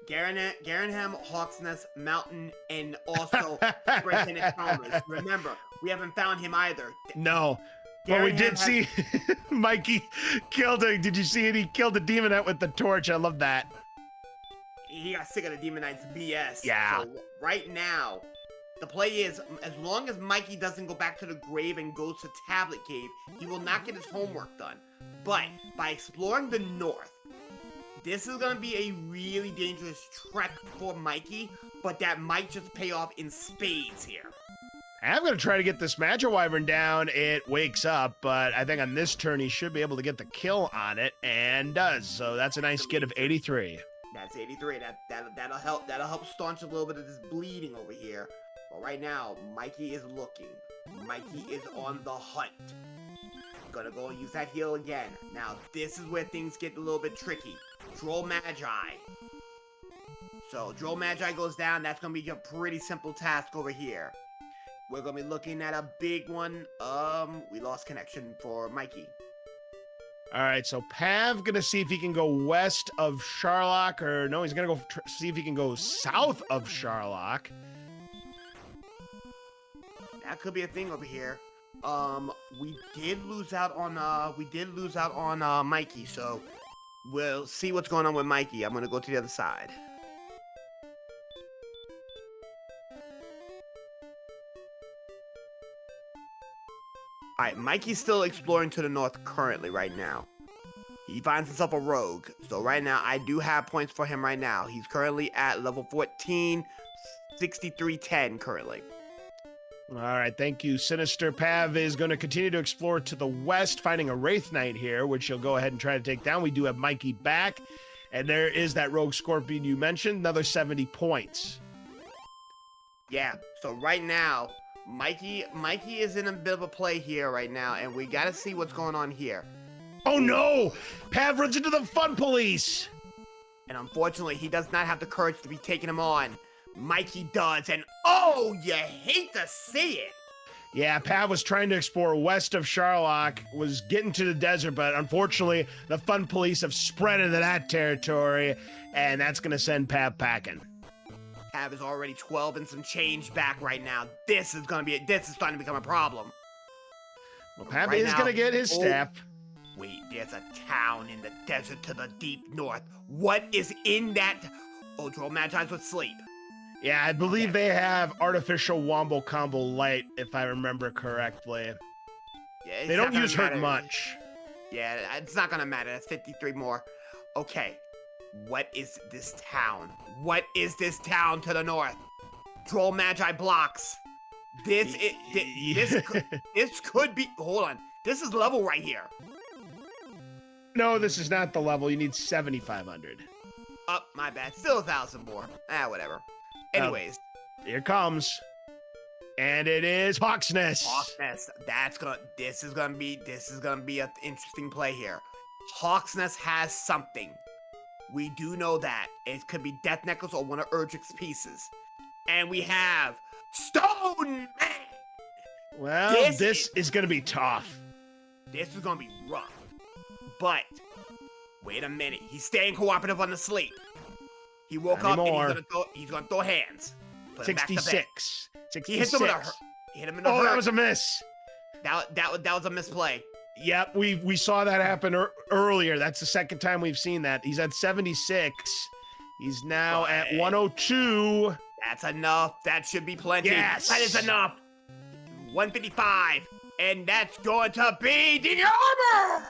Garanham, Hawk's Nest, Mountain, and also Superintendent Chalmers. Remember, we haven't found him either. No. But we did Garanham see Mikey killed a, did you see it? He killed a demonite with the torch. I love that. He got sick of the Demon Knight's BS. Yeah. So right now, the play is, as long as Mikey doesn't go back to the grave and goes to Tablet Cave, he will not get his homework done. But by exploring the north, this is going to be a really dangerous trek for Mikey, but that might just pay off in spades here. I'm going to try to get this Magic Wyvern down. It wakes up, but I think on this turn he should be able to get the kill on it, and does. So that's a nice get of 83. That's 83. That'll help. That'll help staunch a little bit of this bleeding over here. But right now, Mikey is looking. Mikey is on the hunt. Gonna go and use that heal again. Now, this is where things get a little bit tricky. Droll Magi. So, Droll Magi goes down. That's gonna be a pretty simple task over here. We're gonna be looking at a big one. We lost connection for Mikey. All right, so Pav gonna see if he can go west of Sharlock, or no, he's gonna go see if he can go south of Sharlock. That could be a thing over here. We did lose out on Mikey, so we'll see what's going on with Mikey. I'm gonna go to the other side. Alright, Mikey's still exploring to the north currently right now. He finds himself a rogue. So right now, I do have points for him right now. He's currently at level 14, 6310 currently. All right, thank you. Sinister Pav is going to continue to explore to the west, finding a Wraith Knight here, which he'll go ahead and try to take down. We do have Mikey back, and there is that Rogue Scorpion you mentioned, another 70 points. Yeah, so right now, Mikey is in a bit of a play here right now, and we gotta see what's going on here. Oh no! Pav runs into the Fun Police! And unfortunately, he does not have the courage to be taking him on. Mikey does, and oh, you hate to see it! Yeah, Pav was trying to explore west of Sharlock, was getting to the desert, but unfortunately, the Fun Police have spread into that territory, and that's gonna send Pav packing. Pav is already 12 and some change back right now. This is starting to become a problem. Well, Pav Right is now- gonna get his oh, staff. Wait, there's a town in the desert to the deep north. What is in that? Oh, Droll Magi's with sleep. Yeah, I believe they have artificial Wombo Combo Light, if I remember correctly. Yeah, it's They not don't gonna use hurt matter. much. Yeah, it's not gonna matter. That's 53 more. Okay, what is this town? What is this town to the north? Droll Magi blocks. This could be. Hold on. This is level right here. No, this is not the level. You need 7,500. Oh, my bad. Still 1,000 more. Whatever. Anyways, Here comes. And it is Hawk's Nest. Hawk's Nest. This is gonna be an interesting play here. Hawk's Nest has something. We do know that. It could be Death Necklace or one of Erdrick's pieces. And we have Stone Man! Well, this is going to be tough. This is going to be rough. But, wait a minute. He's staying cooperative on the sleep. He woke up and he's going to throw hands. Put him back to bed. 66. He hit him in a hurt. Oh, that was a miss. That was a misplay. Yep, we saw that happen earlier. That's the second time we've seen that. He's at 76. He's now at 102. That's enough. That should be plenty. Yes. That is enough. 155. And that's going to be the armor.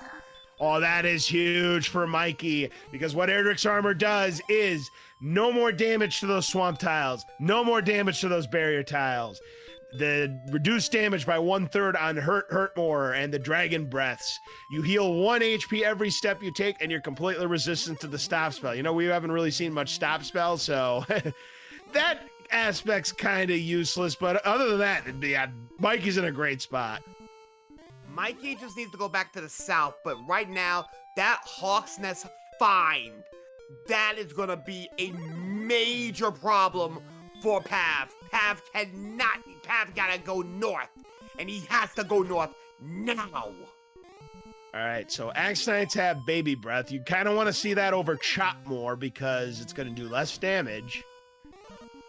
Oh, that is huge for Mikey, because what Erdrick's armor does is no more damage to those swamp tiles, no more damage to those barrier tiles. The reduced damage by 1/3 on hurt more and the dragon breaths. You heal 1 HP every step you take, and you're completely resistant to the stop spell. You know, we haven't really seen much stop spell, so that aspect's kind of useless. But other than that, yeah, Mikey's in a great spot. Mikey just needs to go back to the south, but right now, that Hawk's Nest find, that is going to be a major problem for Pav. Pav gotta go north, and he has to go north now. All right, so Axe Knights have Baby Breath. You kind of want to see that over Chop more because it's going to do less damage.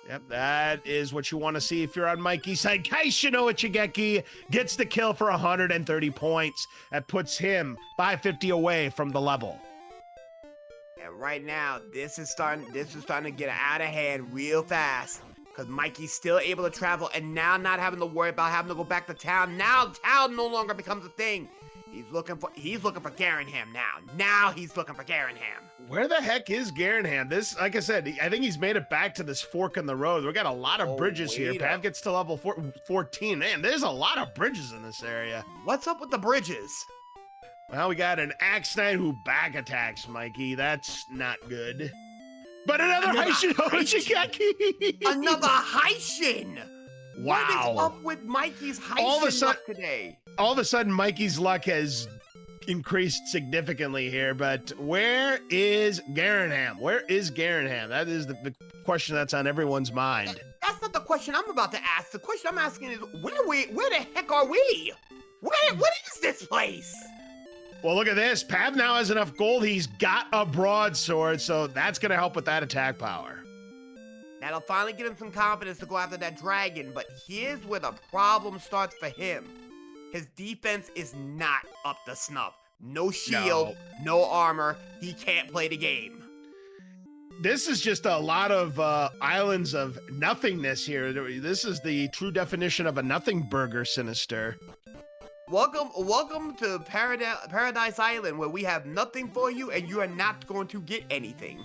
Yep, that is what you want to see if you're on Mikey's side. Kaishino Ichigeki gets the kill for 130 points. That puts him 550 away from the level. And right now, this is starting to get out of hand real fast. Because Mikey's still able to travel, and now not having to worry about having to go back to town. Now town no longer becomes a thing. He's looking for Garenham now. Now he's looking for Garenham. Where the heck is Garenham? This, like I said, I think he's made it back to this fork in the road. We got a lot of bridges here. Pav gets to level 14. Man, there's a lot of bridges in this area. What's up with the bridges? Well, we got an Axe Knight who back attacks Mikey. That's not good. But another Haishin Ichigeki! Another Haishin! Wow. What is up with Mikey's Haishin luck today? All of a sudden, Mikey's luck has increased significantly here, but where is Garenham? Where is Garenham? That is the question that's on everyone's mind. That's not the question I'm about to ask. The question I'm asking is, where the heck are we? What is this place? Well, look at this. Pav now has enough gold. He's got a broadsword, so that's going to help with that attack power. That'll finally give him some confidence to go after that dragon, but here's where the problem starts for him. His defense is not up to snuff. No shield, no armor. He can't play the game. This is just a lot of islands of nothingness here. This is the true definition of a nothing burger, Sinister. Welcome to Paradise Island, where we have nothing for you and you are not going to get anything.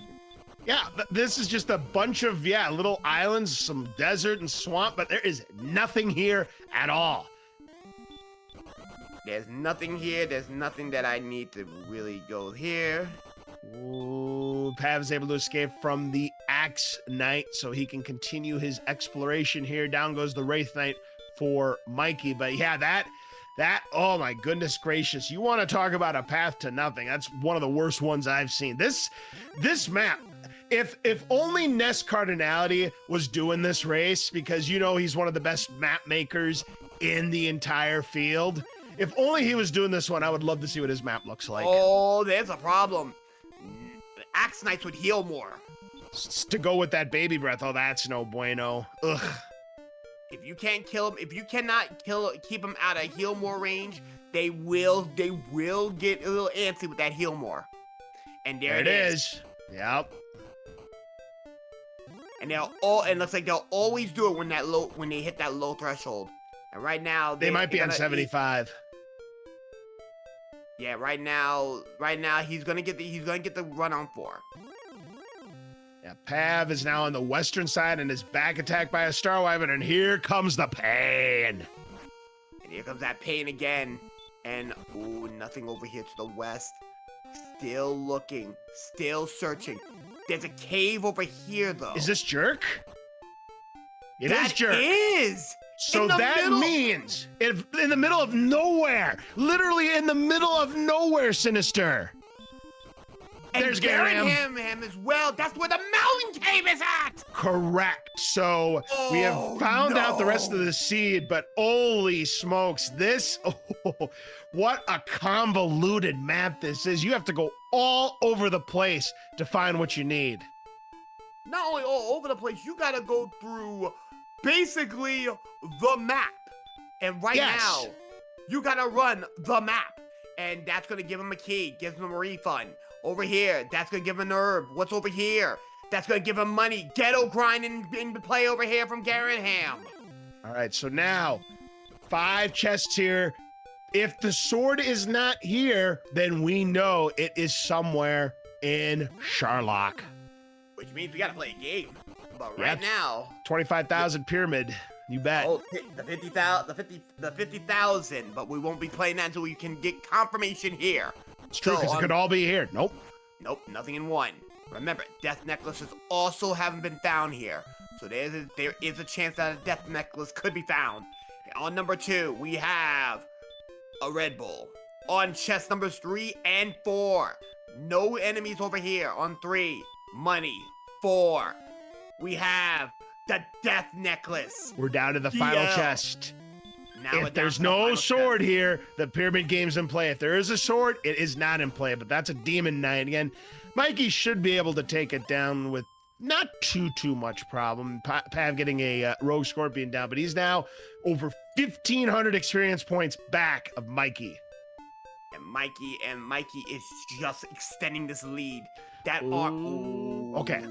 Yeah, this is just a bunch of, little islands, some desert and swamp, but there is nothing here at all. There's nothing here. There's nothing that I need to really go here. Ooh, Pav is able to escape from the Axe Knight, so he can continue his exploration here. Down goes the Wraith Knight for Mikey, but yeah, that, oh my goodness gracious. You want to talk about a path to nothing. That's one of the worst ones I've seen. This map, if only Nest Cardinality was doing this race, because he's one of the best map makers in the entire field. If only he was doing this one, I would love to see what his map looks like. Oh, there's a problem. Axe Knights would heal more. To go with that Baby Breath, oh, that's no bueno. Ugh. If you can't kill him, if you cannot keep him out of heal more range, they will get a little antsy with that heal more. And there it is. Yep. And it looks like they'll always do it when they hit that low threshold. And right now they might be on 75. Yeah, right now he's gonna get the run on 4. Yeah, Pav is now on the western side and is back attacked by a Star Wyvern, and here comes the pain. And here comes that pain again. And ooh, nothing over here to the west. Still looking, still searching. There's a cave over here though. Is this Jerk? It is Jerk. It is. So In the that middle? means if in the middle of nowhere, literally in the middle of nowhere, Sinister. And There's Garinham. Garinham as well. That's where the mountain cave is at. Correct. So we have found out the rest of the seed, but holy smokes, this, what a convoluted map this is. You have to go all over the place to find what you need. Not only all over the place, you gotta go through basically the map. And right now, you gotta run the map. And that's gonna give him a key, gives him a refund. Over here, that's gonna give him an herb. What's over here? That's gonna give him money. Ghetto grind into play over here from Garinham. All right, so now 5 chests here. If the sword is not here, then we know it is somewhere in Sharlock. Which means we gotta play a game. But right now, 25,000 pyramid. You bet. oh, the 50,000. But we won't be playing that until we can get confirmation here. It's true, because it could all be here. Nope. Nope, nothing in 1. Remember, death necklaces also haven't been found here. So there is a chance that a death necklace could be found. On number 2, we have a Red Bull. On chest numbers 3 and 4, no enemies over here. On 3, money. 4, we have the death necklace. We're down to the final chest. Now If there's no sword here, the pyramid game's in play. If there is a sword, it is not in play, but that's a demon knight. Again, Mikey should be able to take it down with not too much problem. Pav getting a rogue scorpion down, but he's now over 1,500 experience points back of Mikey. And Mikey is just extending this lead. That Okay.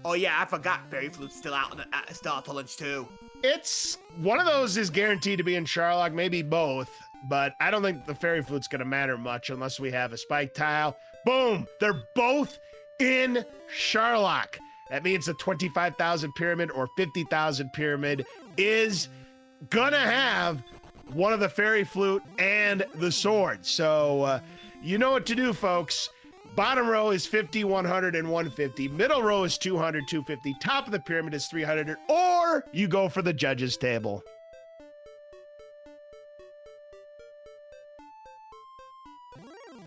Oh yeah, I forgot Fairy Flute's still out to lunch too. It's one of those is guaranteed to be in Sharlock, maybe both, but I don't think the Fairy Flute's gonna matter much unless we have a spike tile. Boom! They're both in Sharlock. That means the 25,000 pyramid or 50,000 pyramid is gonna have one of the Fairy Flute and the sword. So you know what to do, folks. Bottom row is 50, 100, and 150. Middle row is 200, 250. Top of the pyramid is 300, or you go for the judges table.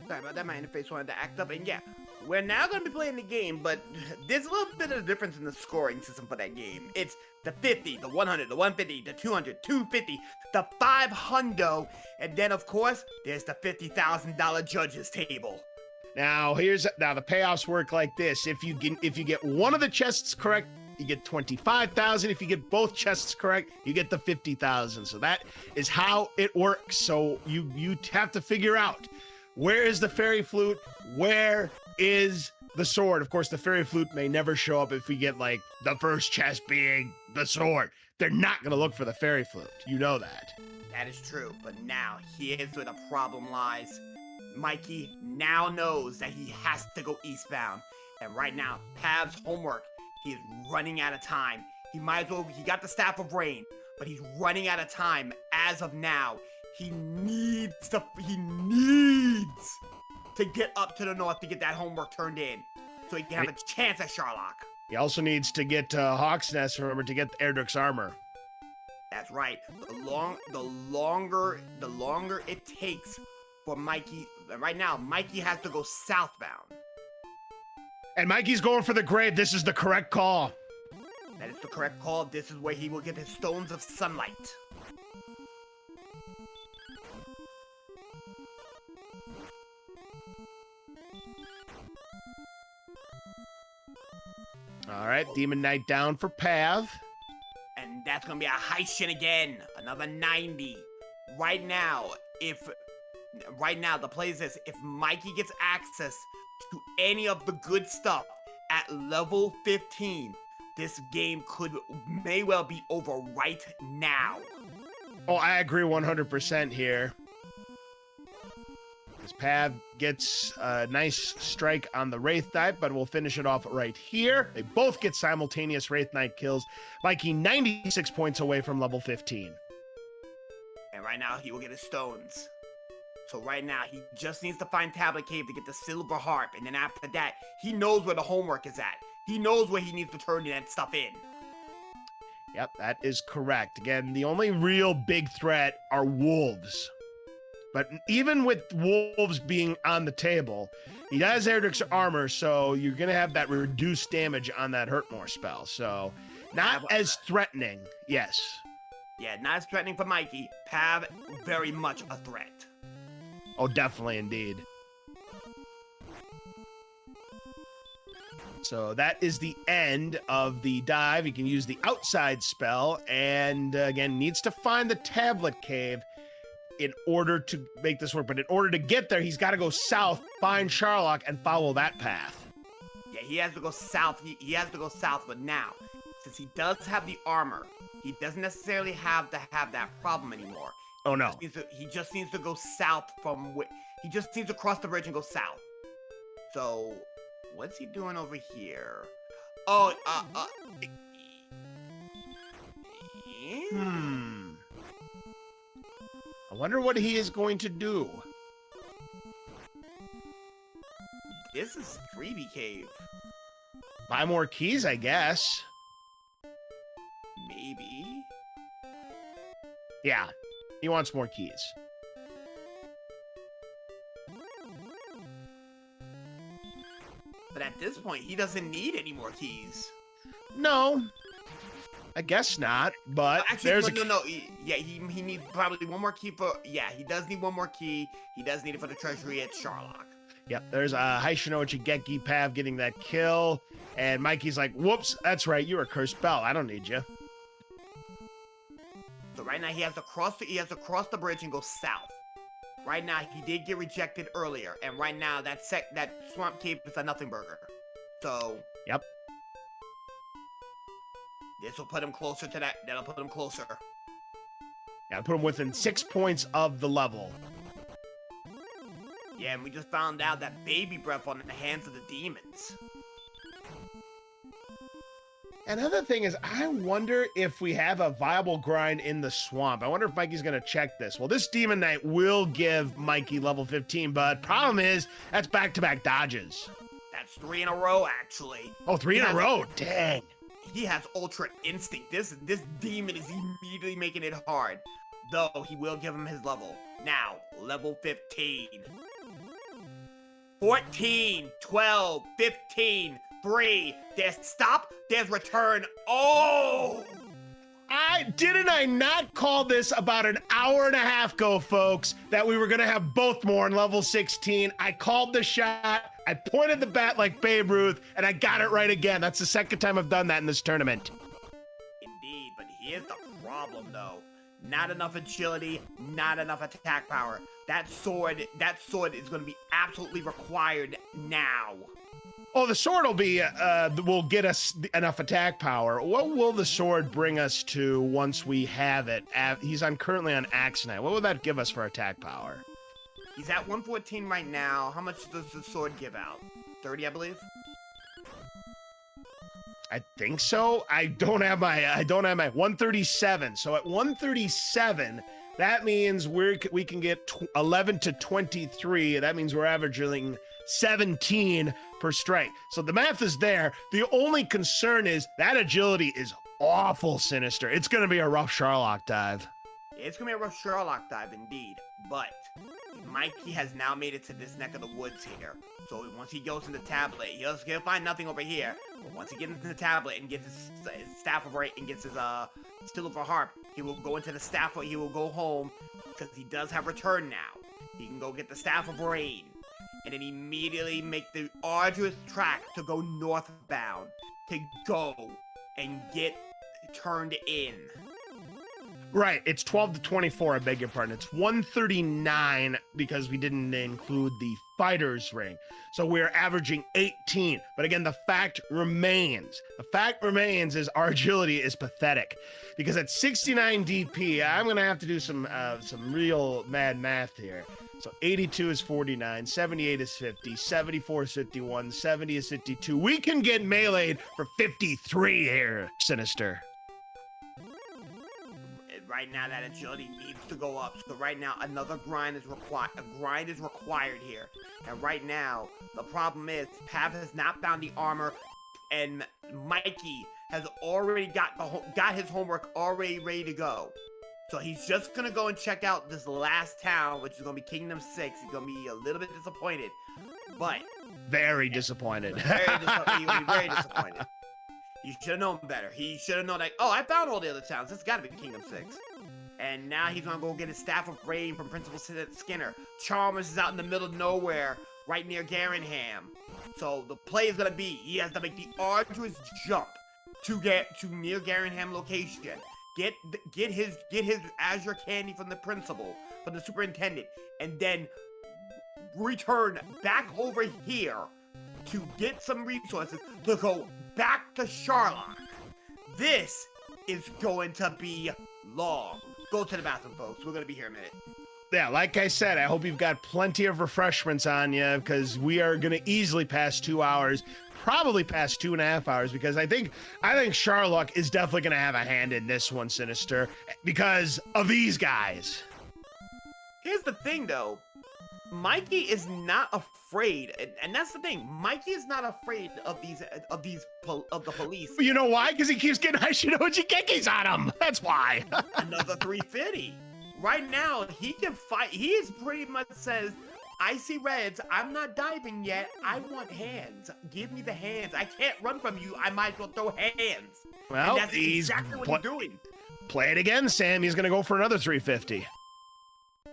Sorry about that, my interface wanted to act up, and yeah, we're now going to be playing the game, but there's a little bit of a difference in the scoring system for that game. It's the 50, the 100, the 150, the 200, 250, the 500, and then of course, there's the $50,000 judges table. Now the payoffs work like this. If you get one of the chests correct, you get 25,000. If you get both chests correct, you get the 50,000. So that is how it works. So you have to figure out, where is the Fairy Flute? Where is the sword? Of course, the Fairy Flute may never show up if we get like the first chest being the sword. They're not gonna look for the Fairy Flute. You know that. That is true, but now here's where the problem lies. Mikey now knows that he has to go eastbound. And right now, Pav's homework, he is running out of time. He got the Staff of Rain, but he's running out of time as of now. He needs to get up to the north to get that homework turned in, so he can have a chance at Sharlock. He also needs to get Hawk's Nest, remember, to get Erdrick's armor. That's right. The longer it takes for Mikey. Right now, Mikey has to go southbound. And Mikey's going for the grave. This is the correct call. That is the correct call. This is where he will get his stones of sunlight. All right, Demon Knight down for Pav. And that's going to be a high shin again. Another 90. Right now, the play is this. If Mikey gets access to any of the good stuff at level 15, this game may well be over right now. Oh, I agree 100% here. As Pav gets a nice strike on the Wraith Knight, but we'll finish it off right here. They both get simultaneous Wraith Knight kills. Mikey 96 points away from level 15. And right now, he will get his stones. So right now, he just needs to find Tablet Cave to get the Silver Harp. And then after that, he knows where the homework is at. He knows where he needs to turn that stuff in. Yep, that is correct. Again, the only real big threat are wolves. But even with wolves being on the table, he has Erdrick's armor, so you're going to have that reduced damage on that hurt more spell. So not as threatening, yes. Yeah, not as threatening for Mikey. Pav, very much a threat. Oh, definitely indeed. So that is the end of the dive. You can use the outside spell, and again, needs to find the tablet cave in order to make this work. But in order to get there, he's got to go south, find Sharlock, and follow that path. Yeah, he has to go south. He has to go south, but now, since he does have the armor, he doesn't necessarily have to have that problem anymore. Oh, no. He just needs to go south from he just needs to cross the bridge and go south. So, what's he doing over here? Oh, I wonder what he is going to do. This is Freebie Cave. Buy more keys, I guess. Maybe. Yeah, he wants more keys. But at this point, he doesn't need any more keys. No, I guess not, but actually, there's no. Yeah, he needs probably one more key for... Yeah, he does need one more key. He does need it for the treasury at Sharlock. Yep, there's Haishino Chigeki Pav getting that kill, and Mikey's like, whoops, that's right, you're a cursed bell. I don't need you. So right now, he has to cross the bridge and go south. Right now, he did get rejected earlier, and right now, that swamp cave is a nothing burger. So... Yep. This will put him closer to that. That'll put him closer. Yeah, put him within 6 points of the level. Yeah, and we just found out that baby breath on the hands of the demons. Another thing is, I wonder if we have a viable grind in the swamp. I wonder if Mikey's going to check this. Well, this Demon Knight will give Mikey level 15, but problem is, that's back-to-back dodges. That's 3 in a row, actually. Oh, 3 in a row? Dang. He has Ultra Instinct. This demon is immediately making it hard. Though, he will give him his level. Now, level 15. 14, 12, 15, 3. There's stop, there's return. Oh! Didn't I not call this about an hour and a half ago, folks, that we were going to have both more in level 16? I called the shot, I pointed the bat like Babe Ruth, and I got it right again. That's the second time I've done that in this tournament. Indeed, but here's the problem, though. Not enough agility, not enough attack power. That sword is going to be absolutely required now. Oh, the sword will get us enough attack power. What will the sword bring us to once we have it? He's currently on Axonite. What will that give us for attack power? He's at 114 right now. How much does the sword give out? 30, I believe. I think so. I don't have my 137. So at 137, that means we can get 11 to 23. That means we're averaging 17 per strike. So the math is there. The only concern is that agility is awful sinister. It's going to be a rough Sharlock dive. It's going to be a rough Sharlock dive indeed. But Mikey has now made it to this neck of the woods here. So once he goes in the tablet, he'll find nothing over here. But once he gets into the tablet and gets his staff of right and gets his still of a harp, he will go into the staff. He will go home because he does have return now. He can go get the staff of rain and then immediately make the arduous track to go northbound to go and get turned in. Right, it's 12 to 24, I beg your pardon. It's 139 because we didn't include the fighter's ring. So we're averaging 18. But again, the fact remains. The fact remains is our agility is pathetic. Because at 69 DP, I'm going to have to do some real mad math here. So 82 is 49, 78 is 50, 74 is 51, 70 is 52. We can get meleeed for 53 here, Sinister. Right now, that agility needs to go up. So right now, another grind is required. A grind is required here. And right now, the problem is, Pav has not found the armor, and Mikey has already got his homework already ready to go. So he's just gonna go and check out this last town, which is gonna be Kingdom 6. He's gonna be a little bit disappointed, but very disappointed. He's gonna be very disappointed. He should have known better. He should have known, like, oh, I found all the other towns. This got to be Kingdom 6. And now he's gonna go get his staff of rain from Principal Skinner. Chalmers is out in the middle of nowhere, right near Garinham. So the play is gonna be he has to make the arduous jump to get to near Garinham location. Get his Azure candy from the principal, from the superintendent, and then return back over here to get some resources to go back to Sharlock. This is going to be long. Go to the bathroom, folks. We're gonna be here in a minute. Yeah, like I said, I hope you've got plenty of refreshments on you, because we are going to easily pass 2 hours, probably past 2.5 hours, because I think Sharlock is definitely going to have a hand in this one, Sinister, because of these guys. Here's the thing, though. Mikey is not afraid, and that's the thing. Mikey is not afraid of the police. You know why? Because he keeps getting Hashinoji Gekis on him. That's why. Another 350. Right now, he can fight. He is pretty much says, I see reds. I'm not diving yet. I want hands. Give me the hands. I can't run from you. I might as well throw hands. Well, and that's exactly what he's doing. Play it again, Sam. He's going to go for another 350.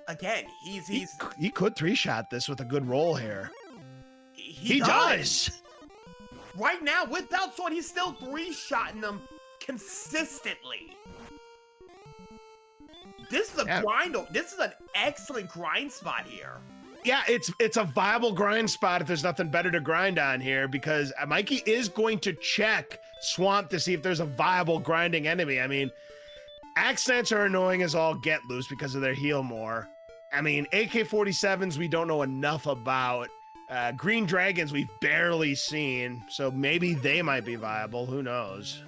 Again, he could 3-shot this with a good roll here. He does. Right now, without sword, he's still 3-shotting them consistently. This is a grind. This is an excellent grind spot here. Yeah, it's a viable grind spot if there's nothing better to grind on here, because Mikey is going to check Swamp to see if there's a viable grinding enemy. I mean, accents are annoying as all get loose because of their heal more. I mean, AK-47s we don't know enough about. Green Dragons we've barely seen, so maybe they might be viable. Who knows?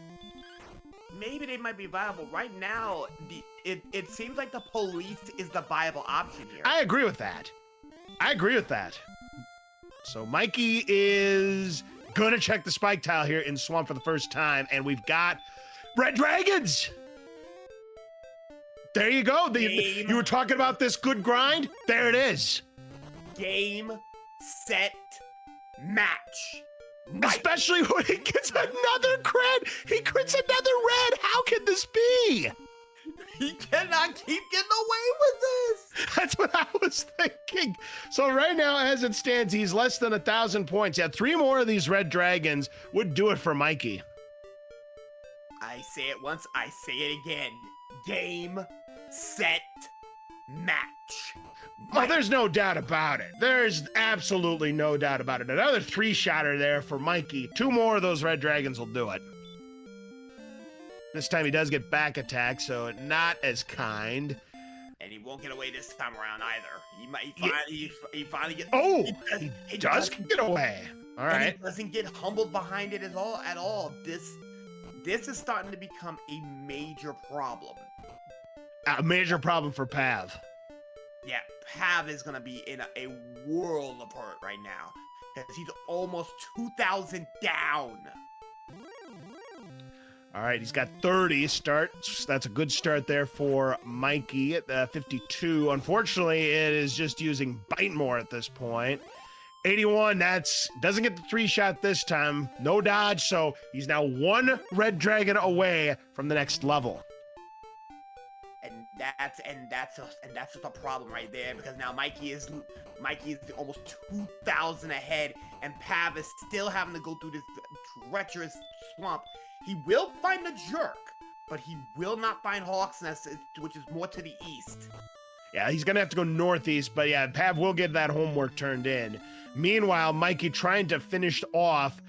Maybe they might be viable. Right now, it seems like the police is the viable option here. I agree with that. So Mikey is gonna check the spike tile here in Swamp for the first time, and we've got Red Dragons. There you go. You were talking about this good grind? There it is. Game, set, match. Especially when he gets another crit. He crits another red. How can this be? He cannot keep getting away with this. That's what I was thinking. So right now, as it stands, he's less than 1,000 points. Yeah, 3 more of these Red Dragons would do it for Mikey. I say it once, I say it again. Game, set, match. Oh, there's no doubt about it. There's absolutely no doubt about it. Another 3-shotter there for Mikey. 2 more of those Red Dragons will do it. This time he does get back attack, so not as kind. And he won't get away this time around either. He finally gets. Oh, he does get away. All right. He doesn't get humbled behind it at all. This is starting to become a major problem. A major problem for Pav. Yeah, Pav is gonna be in a world of hurt right now, because he's almost 2,000 down. All right, he's got 30 starts. That's a good start there for Mikey at 52. Unfortunately, it is just using Bite more at this point. 81, doesn't get the 3-shot this time. No dodge, so he's now 1 Red Dragon away from the next level. And that's just a problem right there, because now Mikey is almost 2,000 ahead, and Pav is still having to go through this treacherous swamp. He will find the jerk, but he will not find Hawk's Nest, which is more to the east. Yeah, he's gonna have to go northeast, but yeah, Pav will get that homework turned in. Meanwhile, Mikey trying to finish off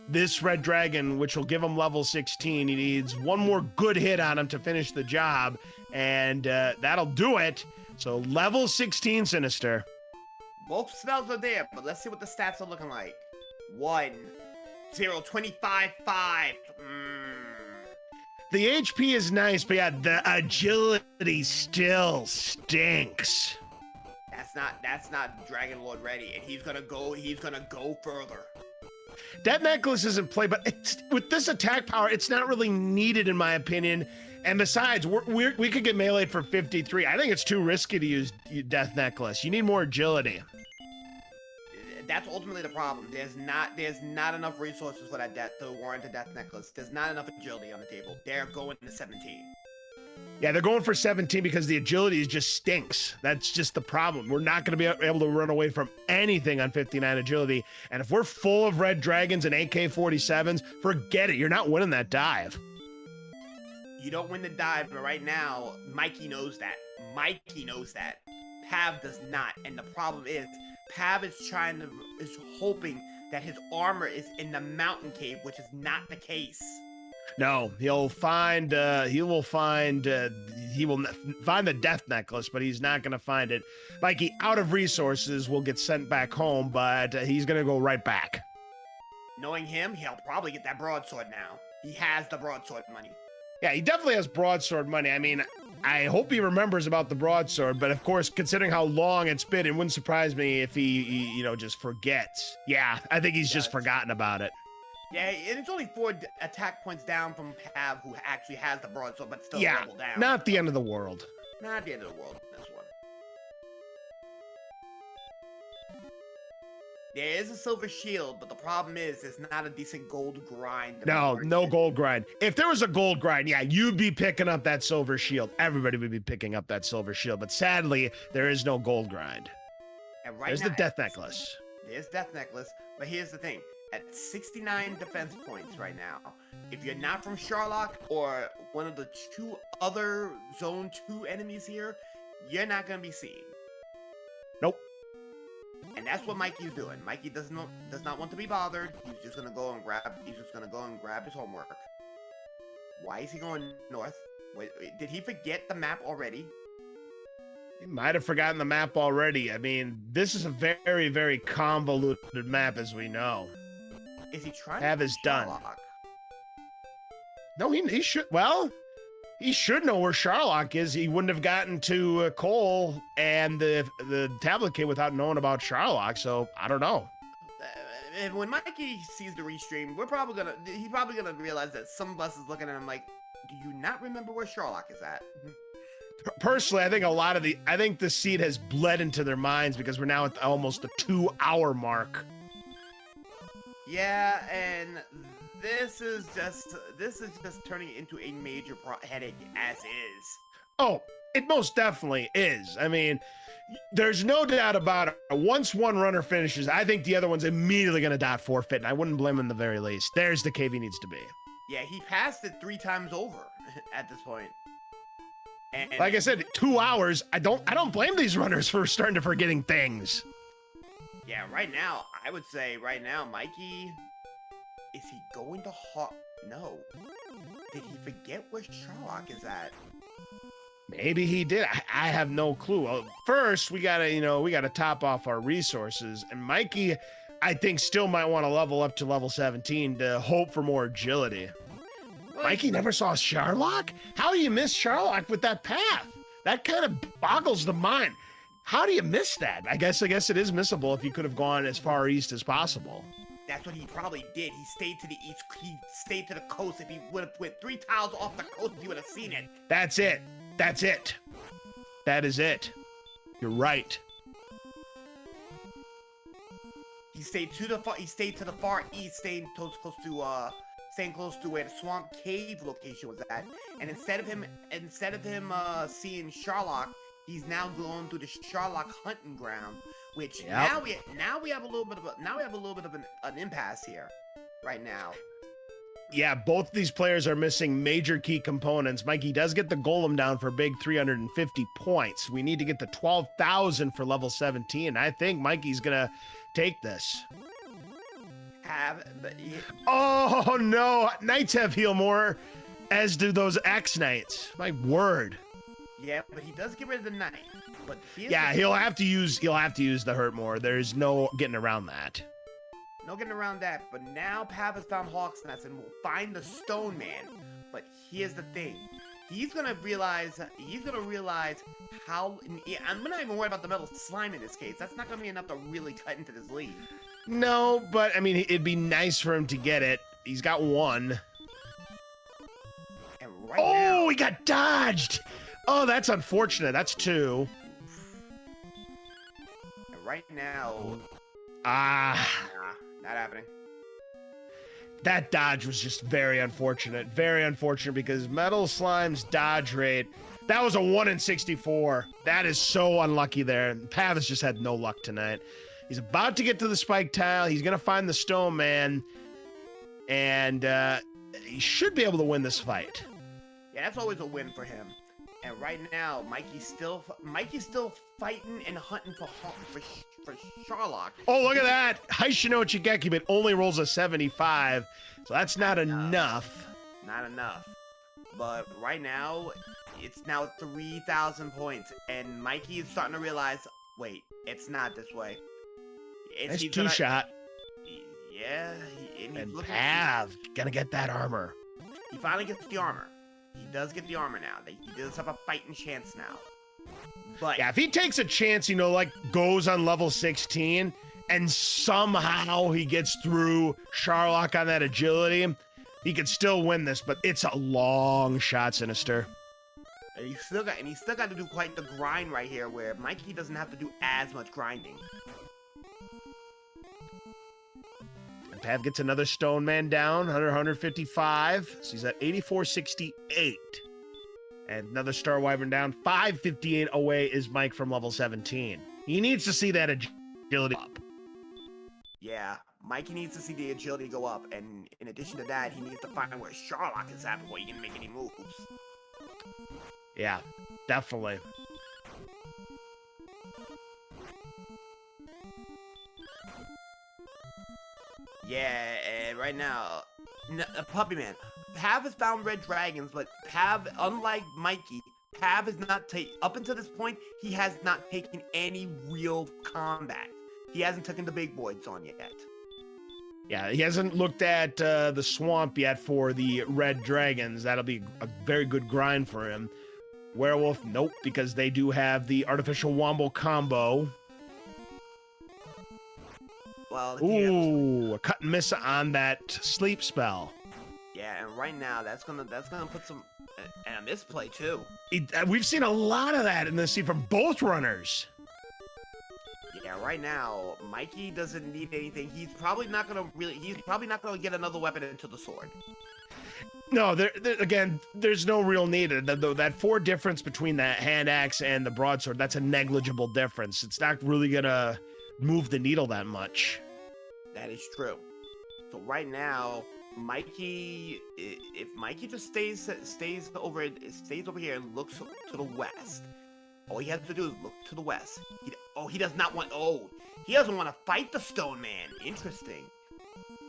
this Red Dragon, which will give him level 16. He needs 1 more good hit on him to finish the job, and that'll do it. So level 16 Sinister. Both spells are there, but let's see what the stats are looking like. 1, 0, 25, 5. The HP is nice, but yeah, the agility still stinks. That's not Dragon Lord ready, and he's gonna go further. Death Necklace is in play, but with this attack power, it's not really needed in my opinion. And besides, we could get meleeed for 53. I think it's too risky to use Death Necklace. You need more agility. That's ultimately the problem. There's not enough resources for that to warrant a Death Necklace. There's not enough agility on the table. They're going to 17. Yeah, they're going for 17 because the agility just stinks. That's just the problem. We're not going to be able to run away from anything on 59 agility. And if we're full of red dragons and AK-47s, forget it. You're not winning that dive. You don't win the dive, but right now, Mikey knows that. Mikey knows that. Pav does not. And the problem is, Pav is hoping that his armor is in the mountain cave, which is not the case. No, he will find the Death Necklace, but he's not going to find it. Mikey, out of resources, will get sent back home, but he's going to go right back. Knowing him, he'll probably get that broadsword now. He has the broadsword money. Yeah, he definitely has broadsword money. I mean, I hope he remembers about the broadsword, but of course, considering how long it's been, it wouldn't surprise me if he just forgets. Yeah, I think he's just forgotten about it. Yeah, and it's only 4 attack points down from Pav, who actually has the broadsword, but still level down. Not the end of the world. Not the end of the world, this one. There is a silver shield, but the problem is there's not a decent gold grind. No gold grind. If there was a gold grind, yeah, you'd be picking up that silver shield. Everybody would be picking up that silver shield, but sadly, there is no gold grind. And right There's now, the Death Necklace. There's Death Necklace, but here's the thing. At 69 defense points right now, if you're not from Sharlock or one of the 2 other Zone 2 enemies here, you're not going to be seen. Nope. And that's what Mikey's doing. Mikey does not want to be bothered. He's just gonna go and grab his homework. Why is he going north? Wait, did he forget the map already? He might have forgotten the map already. I mean, this is a very, very convoluted map, as we know. Is he trying Have to his done? Sharlock? No, he should. Well, he should know where Sharlock is. He wouldn't have gotten to Cole and the tablet kit without knowing about Sharlock. So I don't know. And when Mikey sees the restream, he's probably gonna realize that some of us is looking at him like, do you not remember where Sharlock is at? Personally, I think the seed has bled into their minds because we're now at almost the 2-hour mark. Yeah, and this is just turning into a major headache as is. Oh, it most definitely is. I mean, there's no doubt about it. Once one runner finishes, I think the other one's immediately going to dot forfeit, and I wouldn't blame him in the very least. There's the cave he needs to be. Yeah, he passed it 3 times over at this point. And like I said, 2 hours. I don't blame these runners for starting to forgetting things. Yeah, right now, I would say Mikey, is he going to No. Did he forget where Sharlock is at? Maybe he did. I have no clue. Well, first, we gotta top off our resources. And Mikey, I think, still might want to level up to level 17 to hope for more agility. Mikey never saw Sharlock? How do you miss Sharlock with that path? That kind of boggles the mind. How do you miss that? I guess it is missable if you could have gone as far east as possible. That's what he probably did. He stayed to the east. He stayed to the coast. If he would have went 3 tiles off the coast, he would have seen it. That's it. That is it. You're right. He stayed to the far east, staying close to where the swamp cave location was at. And instead of him seeing Sharlock, he's now going through the Sharlock hunting ground, which now we have a little bit of an impasse here, right now. Yeah, both these players are missing major key components. Mikey does get the golem down for a big 350 points. We need to get the 12,000 for level 17. I think Mikey's gonna take this. Oh no, Knights have heal more, as do those X Knights. My word. Yeah, but he does get rid of the knight. But he'll have to use the hurt more. There's no getting around that. No getting around that. But now Pav has found Hawk's Nest and will find the Stone Man. But here's the thing. He's gonna realize how. I'm not even worried about the metal slime in this case. That's not gonna be enough to really cut into this lead. No, but I mean, it'd be nice for him to get it. He's got one. And right now, He got dodged. Oh, that's unfortunate. That's two. and right now, Ah, nah, not happening. that dodge was just very unfortunate. Very unfortunate because Metal Slime's dodge rate, that was a 1 in 64. That is so unlucky there. Pav has just had no luck tonight. He's about to get to the spike tile. He's going to find the Stone Man. And he should be able to win this fight. Yeah, that's always a win for him. And right now, Mikey's still fighting and hunting for Sharlock. Oh, look at that. Haishino Chigeki, but only rolls a 75. So that's not enough. Not enough. But right now, it's now 3,000 points. And Mikey is starting to realize, wait, it's not this way. Nice two-shot. Yeah. And Pav, gonna get that armor. He finally gets the armor. He does get the armor now. He does have a fighting chance now. But yeah, if he takes a chance, like goes on level 16 and somehow he gets through Sharlock on that agility, he could still win this, but it's a long shot, Sinister. And he's still got to do quite the grind right here, where Mikey doesn't have to do as much grinding. And Pav gets another Stone Man down, 155. So he's at 8468. And another Star Wyvern down, 558 away is Mike from level 17. He needs to see that agility up. Yeah, Mikey needs to see the agility go up, and in addition to that, he needs to find where Sharlock is at before he can make any moves. Yeah, definitely. Yeah, and right now, Puppy Man, Pav has found red dragons, but Pav, unlike Mikey, Pav has not up until this point, he has not taken any real combat. He hasn't taken the big boys on yet. Yeah, he hasn't looked at the swamp yet for the red dragons. That'll be a very good grind for him. Werewolf, nope, because they do have the artificial wombo combo. Well, ooh, a cut and miss on that sleep spell. Yeah, and right now that's gonna put some, and a misplay too. We've seen a lot of that in this scene from both runners. Yeah, right now Mikey doesn't need anything. He's probably not gonna get another weapon until the sword. No, again, there's no real need. That 4 difference between the hand axe and the broadsword, that's a negligible difference. It's not really gonna move the needle that much. That is true. So right now, Mikey, if Mikey just stays over here and looks to the west, all he has to do is look to the west. He does not want. He doesn't want to fight the Stone Man. Interesting.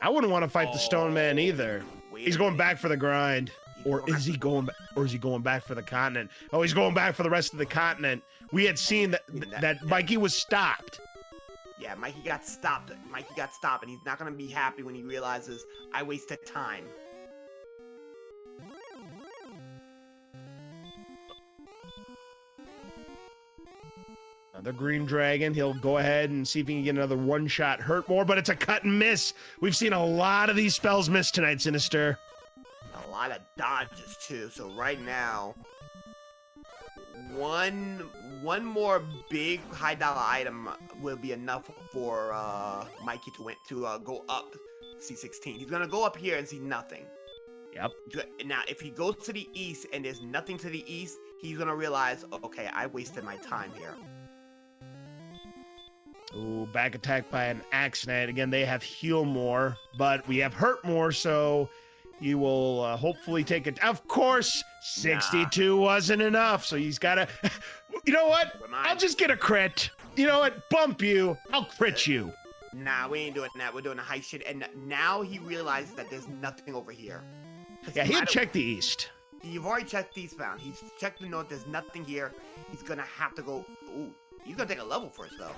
I wouldn't want to fight the Stone Man either. He's going back for the grind. Or is he going back for the continent? Oh, he's going back for the rest of the continent. We had seen that Mikey was stopped. Yeah, Mikey got stopped. And he's not gonna be happy when he realizes I wasted time. Another green dragon. He'll go ahead and see if he can get another one-shot hurt more, but it's a cut and miss. We've seen a lot of these spells miss tonight, Sinister. A lot of dodges too. So right now, one more big high dollar item will be enough for Mikey to go up C16. He's gonna go up here and see nothing. Yep. Now, if he goes to the east and there's nothing to the east, he's gonna realize, okay, I wasted my time here. Ooh, back attack by an accident. Again, they have heal more, but we have hurt more, so he will hopefully take it. Of course, 62 wasn't enough, so he's got to... You know what? I'll just get a crit. You know what? Bump you. I'll crit you. Nah, we ain't doing that. We're doing a high shit. And now he realizes that there's nothing over here. Yeah, he'll check the east. You've already checked the eastbound. He's checked the north. There's nothing here. He's going to have to go... Ooh, he's going to take a level first, though.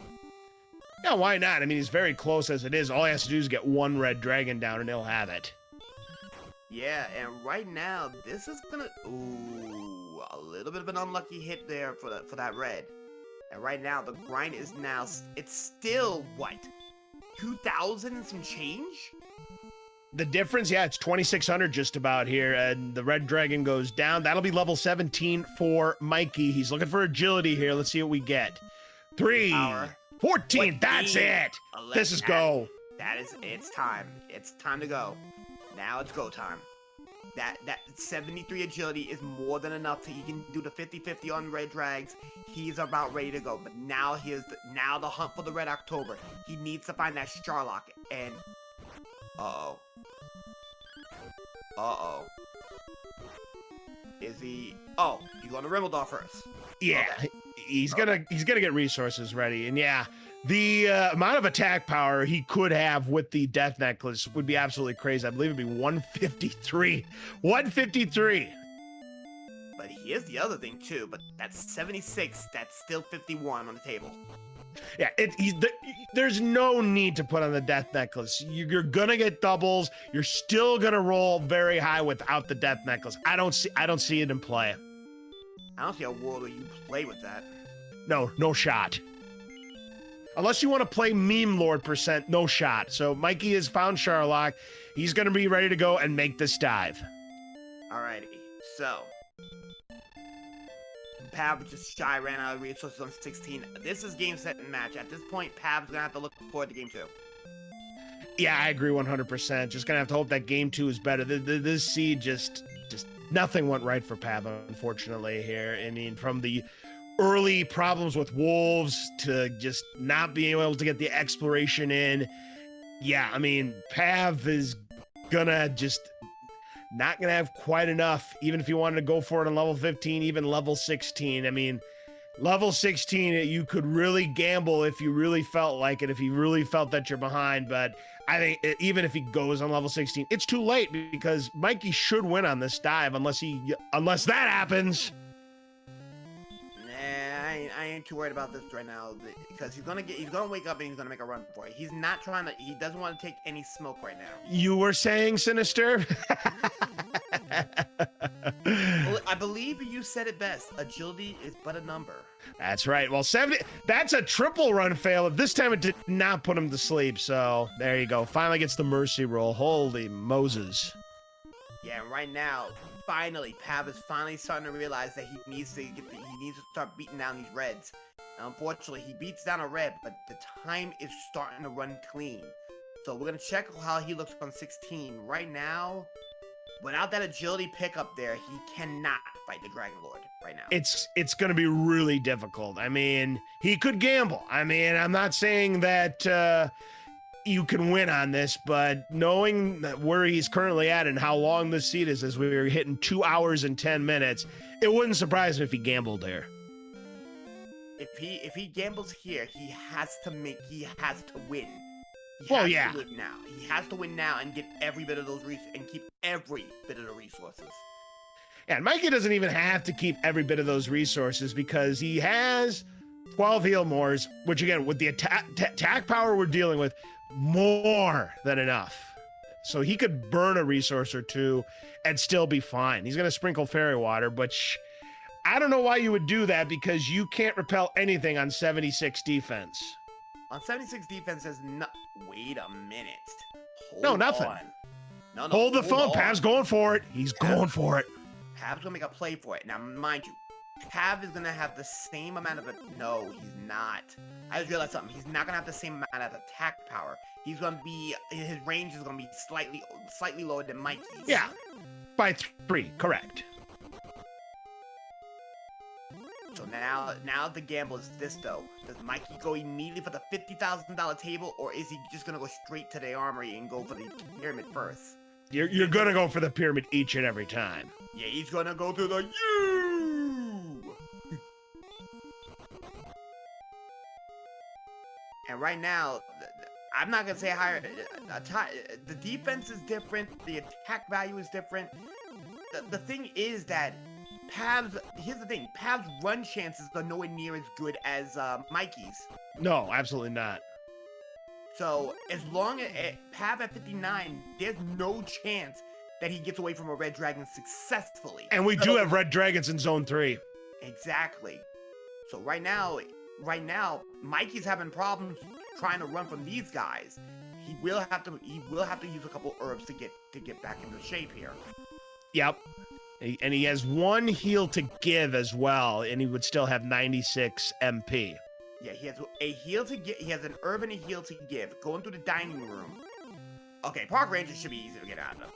Yeah, why not? I mean, he's very close as it is. All he has to do is get one red dragon down, and he'll have it. Yeah, and right now, this is gonna... Ooh, a little bit of an unlucky hit there for that red. And right now, the grind is now... It's still what? 2,000 and some change? The difference, yeah, it's 2,600 just about here, and the red dragon goes down. That'll be level 17 for Mikey. He's looking for agility here. Let's see what we get. 3, Power. 14, that's it. This is go. It's time. It's time to go. Now it's go time. That 73 agility is more than enough so he can do the 50-50 on red drags. He's about ready to go. But now now the hunt for the red October. He needs to find that Sharlock and uh-oh. Uh-oh. Is he he's going to Rimmledorf first. Yeah, okay. He's gonna get resources ready, and yeah, the amount of attack power he could have with the death necklace would be absolutely crazy. I believe it'd be 153. 153. But here's the other thing too. But that's 76. That's still 51 on the table. Yeah, there's no need to put on the death necklace. You're gonna get doubles. You're still gonna roll very high without the death necklace. I don't see it in play. I don't see a world where you play with that. No shot. Unless you want to play Meme Lord %, no shot. So Mikey has found Sharlock. He's gonna be ready to go and make this dive. Alrighty, so Pav just ran out of resources on 16. This is game, set, and match. At this point, Pav's gonna have to look forward to game 2. Yeah, I agree 100%. Just gonna have to hope that game 2 is better. This seed just nothing went right for Pav, unfortunately, here. I mean, from the early problems with wolves to just not being able to get the exploration in. Yeah, I mean, Pav is gonna just not gonna have quite enough, even if you wanted to go for it on level 15, even level 16. I mean, level 16, you could really gamble if you really felt like it, if you really felt that you're behind. But I think even if he goes on level 16, it's too late because Mikey should win on this dive unless that happens. Nah, I ain't too worried about this right now because he's gonna wake up and he's gonna make a run for it. He doesn't want to take any smoke right now. You were saying, Sinister? Well, I believe you said it best. Agility is but a number. That's right. Well, 70, that's a triple run fail. This time it did not put him to sleep. So there you go. Finally gets the mercy roll. Holy Moses. Yeah, right now, finally, Pav is finally starting to realize that he needs to start beating down these reds. Now, unfortunately, he beats down a red, but the time is starting to run clean. So we're gonna check how he looks on 16. Right now, without that agility pickup there, he cannot fight the Dragon Lord right now. It's going to be really difficult. I mean, he could gamble. I mean, I'm not saying that you can win on this, but knowing that where he's currently at and how long this seat is, as we were hitting 2 hours and 10 minutes, it wouldn't surprise me if he gambled there. If he gambles here, he has to win. He has to win now. He has to win now and get every bit of those and keep every bit of the resources. And Mikey doesn't even have to keep every bit of those resources because he has 12 heal mores, which again, with the attack power we're dealing with, more than enough. So he could burn a resource or two and still be fine. He's going to sprinkle fairy water, but I don't know why you would do that because you can't repel anything on 76 defense. On 76 defense says no. Wait a minute. No, nothing. No, hold the phone. Pav's going for it. He's going for it. Pav's gonna make a play for it. Now, mind you, Pav is gonna have the same amount of No, he's not. I just realized something. He's not gonna have the same amount of attack power. His range is gonna be slightly lower than Mikey's. Yeah, by 3, correct. So now the gamble is this though. Does Mikey go immediately for the $50,000 table, or is he just gonna go straight to the armory and go for the pyramid first? You're gonna go for the pyramid each and every time. Yeah, he's gonna go to the U. And right now, I'm not gonna say higher. The defense is different. The attack value is different. The thing is that here's the thing. Pav's run chances are nowhere near as good as Mikey's. No, absolutely not. So as long as Pav at 59, there's no chance that he gets away from a red dragon successfully. And we do have red dragons in zone 3. Exactly. So right now, Mikey's having problems trying to run from these guys, he will have to use a couple herbs to get back into shape here. Yep. And he has one heal to give as well, and he would still have 96 MP. Yeah, he has a heal to give. He has an herb and a heal to give. Going through the dining room. Okay, Park Ranger should be easy to get out of.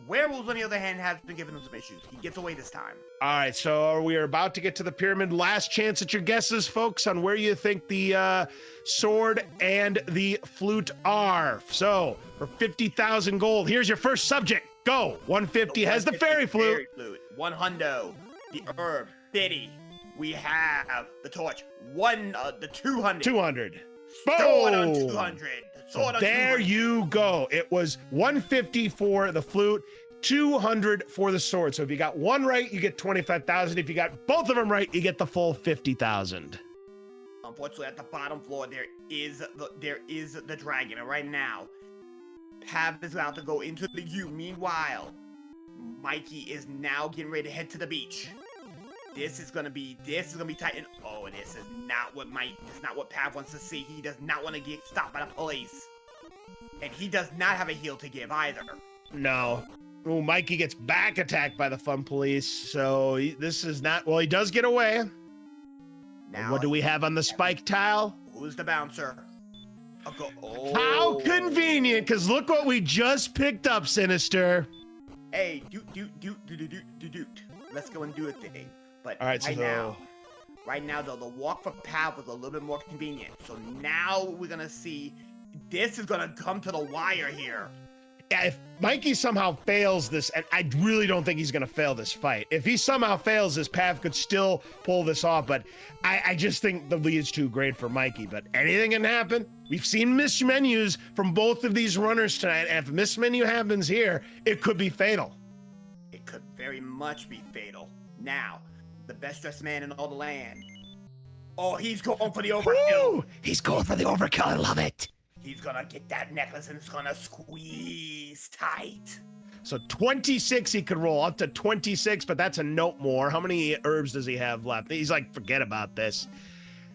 Werewolves, on the other hand, has been giving him some issues. He gets away this time. All right, so we are about to get to the pyramid. Last chance at your guesses, folks, on where you think the sword and the flute are. So, for 50,000 gold, here's your first subject. Go. 150 has the fairy flute. 100, the herb, 50. We have the torch. The 200. 200. Sword on 200. So there you go. It was 150 for the flute, 200 for the sword. So if you got one right, you get 25,000. If you got both of them right, you get the full 50,000. Unfortunately, at the bottom floor, there is the dragon. And right now, Pav is about to go into the U. Meanwhile, Mikey is now getting ready to head to the beach. This is gonna be tight. And oh, this is not what Pav wants to see. He does not want to get stopped by the police. And he does not have a heal to give either. No. Oh, Mikey gets back attacked by the fun police. So this is not, well, he does get away. Now, what do we have on the spike tile? Who's the bouncer? Oh. How convenient, because look what we just picked up, Sinister. Hey, doot. Let's go and do a thing. But all right, right now, though, the walk for Pav was a little bit more convenient. So now we're going to see, this is going to come to the wire here. Yeah, if Mikey somehow fails this, and I really don't think he's going to fail this fight. If he somehow fails this, Pav could still pull this off, but I just think the lead's too great for Mikey. But anything can happen. We've seen missed menus from both of these runners tonight, and if a missed menu happens here, it could be fatal. It could very much be fatal. Now, the best dressed man in all the land. Oh, he's going for the overkill. Woo! He's going for the overkill. I love it. He's gonna get that necklace and it's gonna squeeze tight. So 26 he could roll, up to 26, but that's a note more. How many herbs does he have left? He's like, forget about this.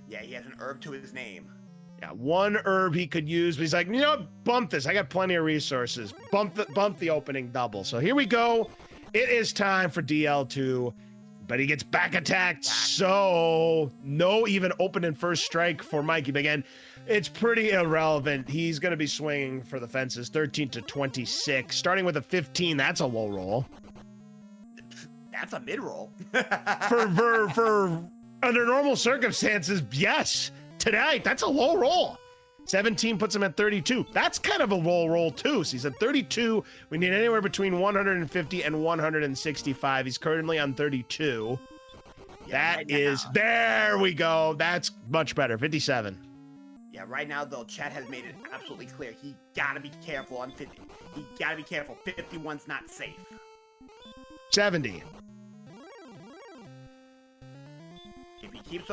Yeah, he has an herb to his name. Yeah, one herb he could use, but he's like, you know, bump this. I got plenty of resources. Bump the opening double. So here we go. It is time for DL2. But he gets back attacked, so no even open and first strike for Mikey. But again, it's pretty irrelevant. He's going to be swinging for the fences, 13 to 26. Starting with a 15, that's a low roll. That's a mid-roll. for under normal circumstances, yes. Tonight, that's a low roll. 17 puts him at 32. That's kind of a low roll too. So he's at 32. We need anywhere between 150 and 165. He's currently on 32. Yeah, there we go. That's much better. 57. Yeah, right now though, chat has made it absolutely clear. He gotta be careful on 50. He gotta be careful. 51's not safe. 70. If he keeps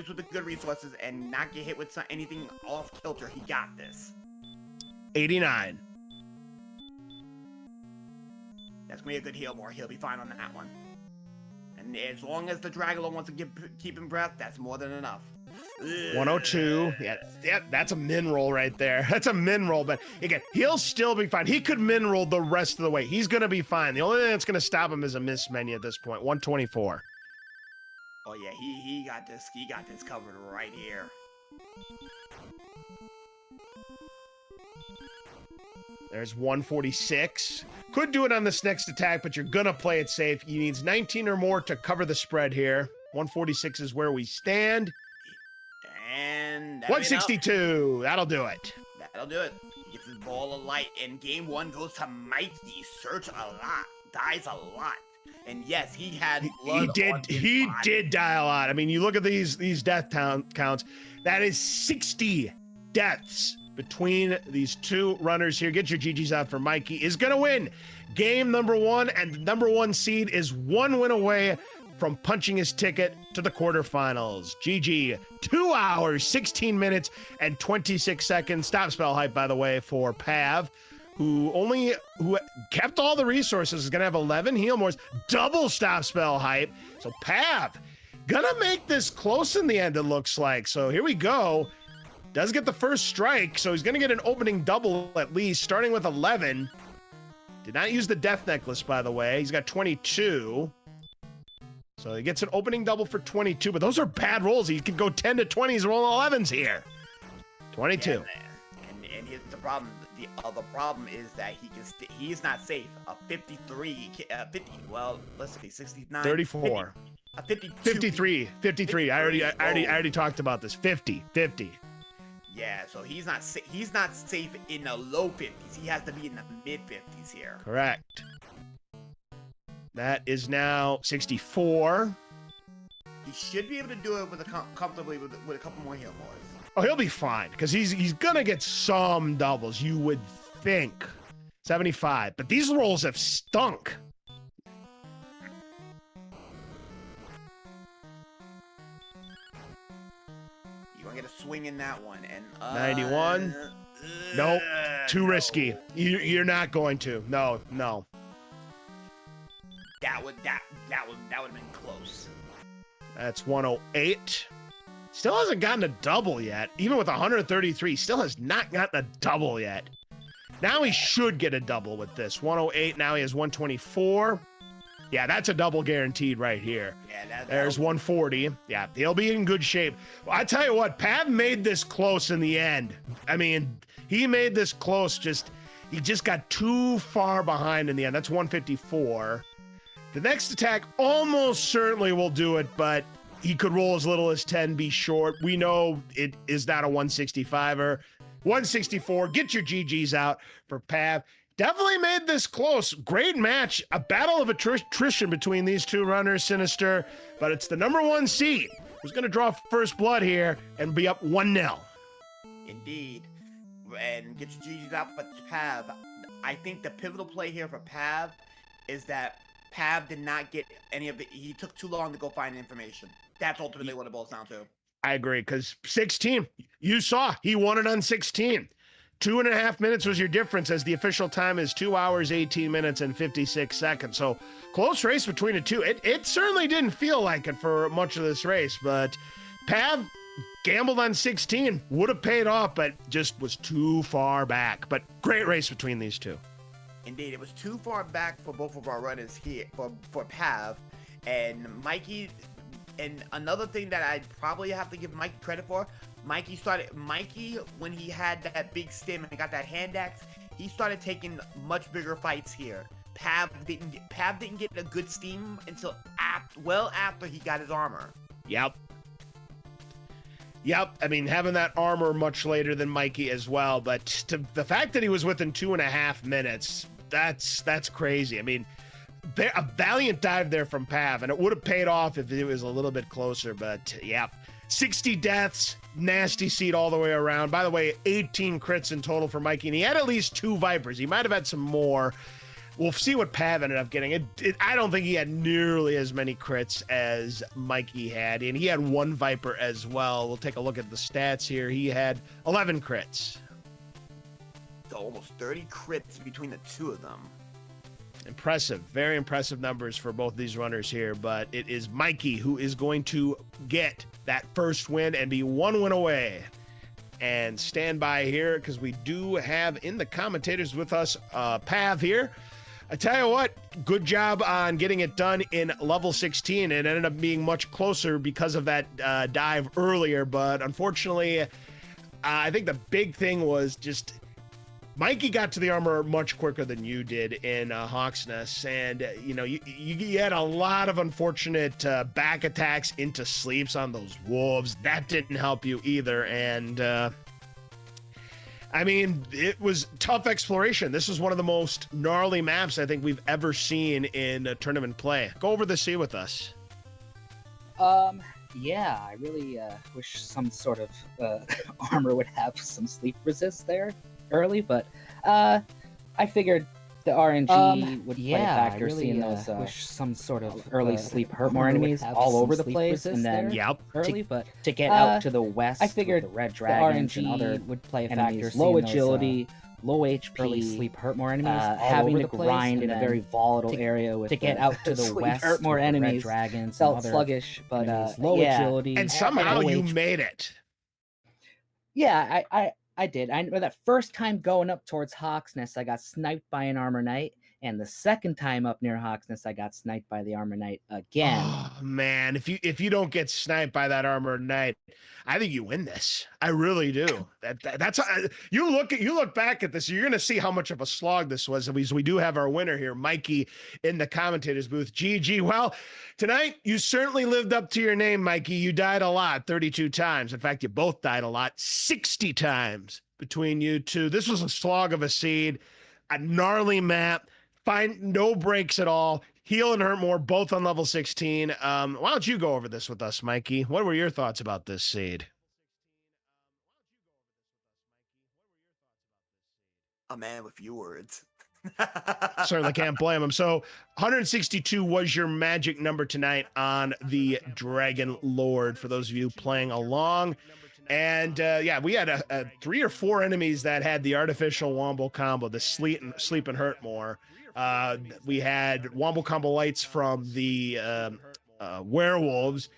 with the good resources and not get hit with anything off kilter, he got this. 89. That's gonna be a good heal more. He'll be fine on that one. And as long as the Dragula wants to keep him breath, that's more than enough. 102. Yeah, that's a min roll right there. That's a min roll, but again, he'll still be fine. He could min roll the rest of the way. He's gonna be fine. The only thing that's gonna stop him is a miss menu at this point. 124. Oh yeah, he got this. He got this covered right here. There's 146. Could do it on this next attack, but you're gonna play it safe. He needs 19 or more to cover the spread here. 146 is where we stand. And 162. That'll do it. That'll do it. He gets his ball of light, and game one goes to Mikey. Search a lot, dies a lot. And yes, he had blood. He did die a lot. I mean, you look at these death counts. That is 60 deaths between these two runners here. Get your GGs out for Mikey. Is gonna win game number one, and the number one seed is one win away from punching his ticket to the quarterfinals. GG. 2 hours, 16 minutes, and 26 seconds. Stop spell hype, by the way, for Pav, who kept all the resources, is gonna have 11 heal mores, double stop spell hype. So Pav gonna make this close in the end, it looks like. So here we go. Does get the first strike, so he's going to get an opening double at least, starting with 11. Did not use the death necklace, by the way. He's got 22. So he gets an opening double for 22, but those are bad rolls. He could go 10 to 20. He's rolling 11s here. 22. Yeah, and here's the problem. The other problem is that he is not safe. A 53, 50. Well, let's see, 69. 34. 52. 53. I already talked about this. 50. Yeah, so he's not safe in the low 50s. He has to be in the mid 50s here. Correct. That is now 64. He should be able to do it comfortably with a couple more heal moors. Oh, he'll be fine because he's gonna get some doubles, you would think. 75, but these rolls have stunk. You want to get a swing in that one and 91. Nope, too risky. You're not going to. No. That would have been close. That's 108. Still hasn't gotten a double yet. Even with 133, still has not gotten a double yet. Now he should get a double with this. 108, now he has 124. Yeah, that's a double guaranteed right here. Yeah, there's 140. Yeah, he'll be in good shape. Well, I tell you what, Pav made this close in the end. I mean, he made this close. He just got too far behind in the end. That's 154. The next attack almost certainly will do it, but he could roll as little as 10, be short. We know it is not a 165er. 164, get your GGs out for Pav. Definitely made this close. Great match. A battle of attrition between these two runners, Sinister. But it's the #1 seed who's going to draw first blood here and be up 1-0. Indeed. And get your GGs out for Pav. I think the pivotal play here for Pav is that Pav did not get any of it. He took too long to go find information. That's ultimately what it boils down to. I agree, because 16, you saw, he won it on 16. 2.5 minutes was your difference, as the official time is 2 hours, 18 minutes, and 56 seconds. So close race between the two. It certainly didn't feel like it for much of this race, but Pav gambled on 16, would have paid off, but just was too far back. But great race between these two. Indeed, it was too far back for both of our runners here, for Pav and Mikey. And another thing that I'd probably have to give Mikey credit for, Mikey, when he had that big stim and got that hand axe, he started taking much bigger fights here. Pav didn't get a good steam until after he got his armor. Yep. I mean, having that armor much later than Mikey as well, but the fact that he was within 2.5 minutes, that's crazy. I mean, a valiant dive there from Pav, and it would have paid off if it was a little bit closer, but yeah. 60 deaths, nasty seed all the way around. By the way, 18 crits in total for Mikey, and he had at least 2 Vipers. He might have had some more. We'll see what Pav ended up getting. I don't think he had nearly as many crits as Mikey had, and he had 1 Viper as well. We'll take a look at the stats here. He had 11 crits. So almost 30 crits between the two of them. Impressive, very impressive numbers for both these runners here, but it is Mikey who is going to get that first win and be 1 win away. And stand by here, because we do have in the commentators with us Pav here. I tell you what, good job on getting it done in level 16. It ended up being much closer because of that dive earlier, but unfortunately, I think the big thing was just Mikey got to the armor much quicker than you did in Hawksness, and you had a lot of unfortunate back attacks into sleeps on those wolves. That didn't help you either, and I mean, it was tough exploration. This is one of the most gnarly maps I think we've ever seen in tournament play. Go over the sea with us. Yeah, I really wish some sort of armor would have some sleep resist there early, but I figured the RNG would play a factor, seeing those wish some sort of early sleep hurt more enemies all over the place, and then early, but to get out to the west, I figured the red dragons and other would play a factor, low agility, low HP, early sleep hurt more enemies, having to grind in a very volatile area with to get out to the west, hurt more enemies, red dragons felt sluggish, but low agility, and somehow you made it. Yeah, I did. I know that first time going up towards Hawk's Nest, I got sniped by an armor knight, and the second time up near Hawk's Nest, I got sniped by the armor knight again. Oh man, if you don't get sniped by that armored knight, I think you win this. I really do. That's you look back at this, you're gonna see how much of a slog this was. We do have our winner here, Mikey, in the commentators booth. GG. Well, tonight you certainly lived up to your name, Mikey. You died a lot, 32 times. In fact, you both died a lot, 60 times between you two. This was a slog of a seed, a gnarly map. Find no breaks at all. Heal and hurt more, both on level 16. Why don't you go over this with us, Mikey? What were your thoughts about this seed? A man with few words. Certainly can't blame him. So 162 was your magic number tonight on the Dragon Lord, for those of you playing along. And yeah, we had a 3 or 4 enemies that had the artificial wombo combo, the sleep and hurt more. We had wombo combo lights from the werewolves.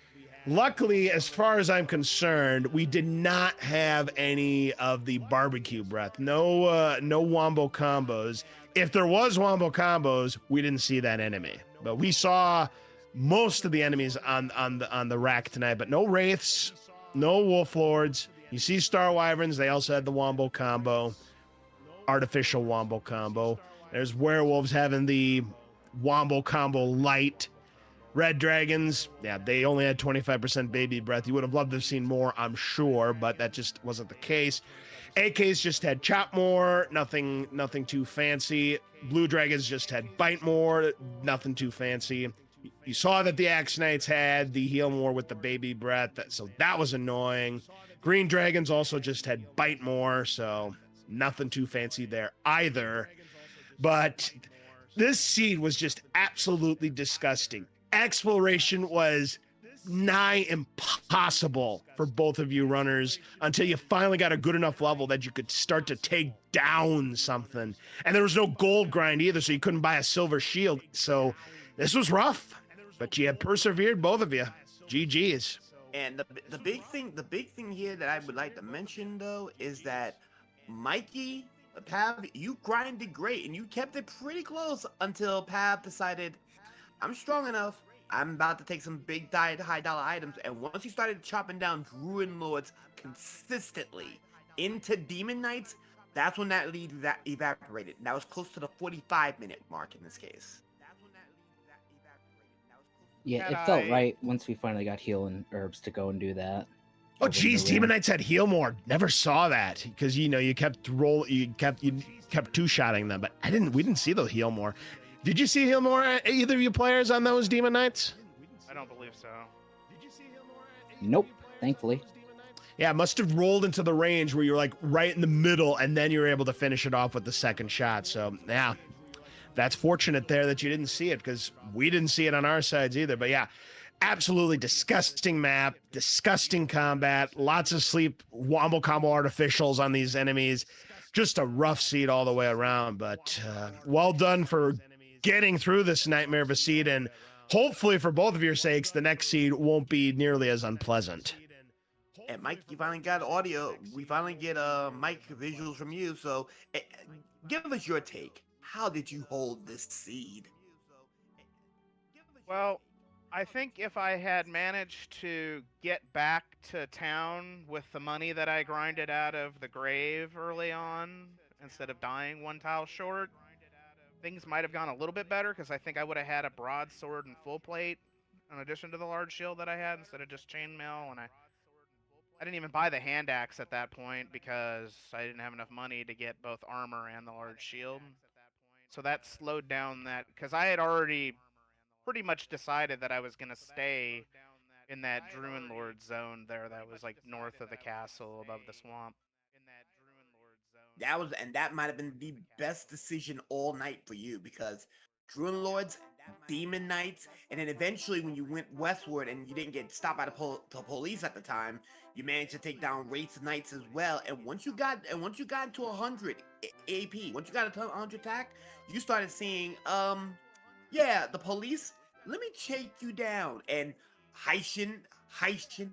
Luckily, as far as I'm concerned, we did not have any of the barbecue breath. No wombo combos. If there was wombo combos, we didn't see that enemy, but we saw most of the enemies on the rack tonight. But no wraiths, no wolf lords. You see star wyverns. They also had the wombo combo, artificial wombo combo. There's werewolves having the wombo combo light. Red dragons, yeah, they only had 25% baby breath. You would have loved to have seen more, I'm sure, but that just wasn't the case. AKs just had chop more, nothing too fancy. Blue dragons just had bite more, nothing too fancy. You saw that the Axe Knights had the heal more with the baby breath, so that was annoying. Green dragons also just had bite more, so nothing too fancy there either. But this seed was just absolutely disgusting. Exploration was nigh impossible for both of you runners until you finally got a good enough level that you could start to take down something. And there was no gold grind either, so you couldn't buy a silver shield. So this was rough, but you had persevered, both of you. GG's. And the big thing here that I would like to mention though is that Mikey, Pav, you grinded great and you kept it pretty close until Pav decided, I'm strong enough. I'm about to take some big high dollar items. And once you started chopping down Druid Lords consistently into Demon Knights, that's when that lead evaporated. That was close to the 45-minute mark in this case. Yeah, it felt right once we finally got heal and herbs to go and do that. Oh geez, Demon Knights had heal more. Never saw that because you kept two-shotting them, but we didn't see the heal more. Did you see heal more, either of you players, on those Demon Knights? I don't believe so. Nope, thankfully. Yeah, it must have rolled into the range where you're like right in the middle, and then you were able to finish it off with the second shot. So yeah, that's fortunate there that you didn't see it, because we didn't see it on our sides either. But yeah, absolutely disgusting map, disgusting combat, lots of sleep, wombo combo artificials on these enemies. Just a rough seed all the way around, but well done for getting through this nightmare of a seed, and hopefully for both of your sakes, the next seed won't be nearly as unpleasant. And Mike, you finally got audio. We finally get mic visuals from you, so give us your take. How did you hold this seed? Well, I think if I had managed to get back to town with the money that I grinded out of the grave early on, instead of dying one tile short, things might have gone a little bit better, because I think I would have had a broadsword and full plate in addition to the large shield that I had, instead of just chainmail. And I didn't even buy the hand axe at that point because I didn't have enough money to get both armor and the large shield. So that slowed down that, because I had already pretty much decided that I was going to stay in that Druid Lord zone there that was like north of the castle above the swamp. That might have been the best decision all night for you, because Druid Lords, Demon Knights, and then eventually when you went westward and you didn't get stopped by the police at the time, you managed to take down Wraiths Knights as well. And once you got into 100 AP, once you got to 100 attack, you started seeing, yeah, the police, let me take you down. And Haitian,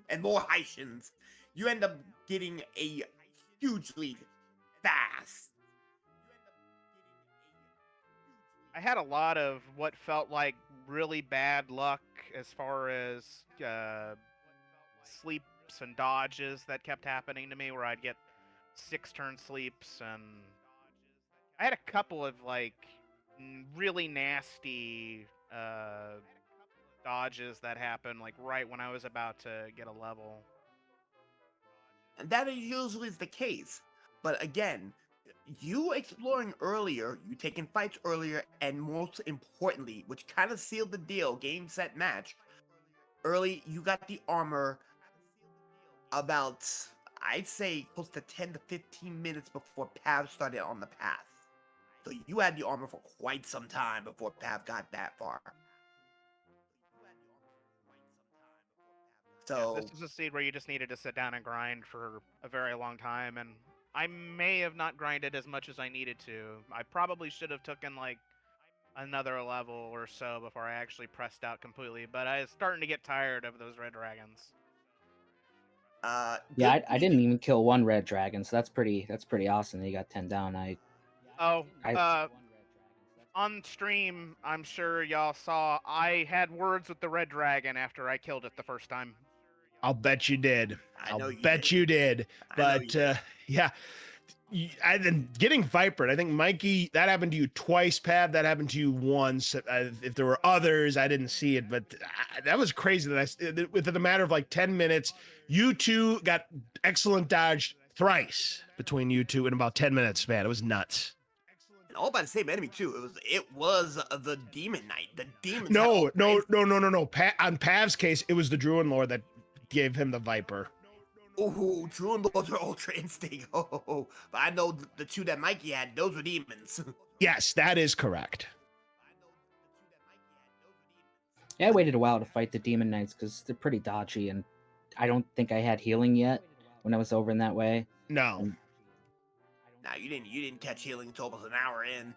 and more Haitians you end up getting a huge lead fast. I had a lot of what felt like really bad luck as far as sleeps and dodges that kept happening to me, where I'd get 6-turn sleeps, and I had a couple of like really nasty dodges that happened like right when I was about to get a level. And that usually is the case. But again, you exploring earlier, you taking fights earlier, and most importantly, which kind of sealed the deal, game, set, match, early, you got the armor about, I'd say, close to 10 to 15 minutes before Pav started on the path. So you had the armor for quite some time before Pav got that far. So yeah, this is a seed where you just needed to sit down and grind for a very long time, and I may have not grinded as much as I needed to. I probably should have taken like another level or so before I actually pressed out completely, but I was starting to get tired of those red dragons. Yeah, I didn't even kill one red dragon, so that's pretty awesome that you got 10 down. On stream, I'm sure y'all saw I had words with the red dragon after I killed it the first time. I'll bet you did. I know I'll you bet did. you did. I know But you did. yeah, I then getting vipered. I think Mikey, that happened to you twice. Pav, that happened to you once. If there were others, I didn't see it, but that was crazy. Within a matter of like 10 minutes, you two got excellent dodge thrice between you two in about 10 minutes, man. It was nuts. And all by the same enemy too. It was the Demon Knight. The demons. No. On Pav's case, it was the Druid Lord that gave him the Viper. Oh, True and Lords are Ultra Instinct. Oh, but I know the two that Mikey had, those were demons. Yes, that is correct. Yeah, I waited a while to fight the Demon Knights because they're pretty dodgy, and I don't think I had healing yet when I was over in that way. No. Now you didn't catch healing until almost an hour in.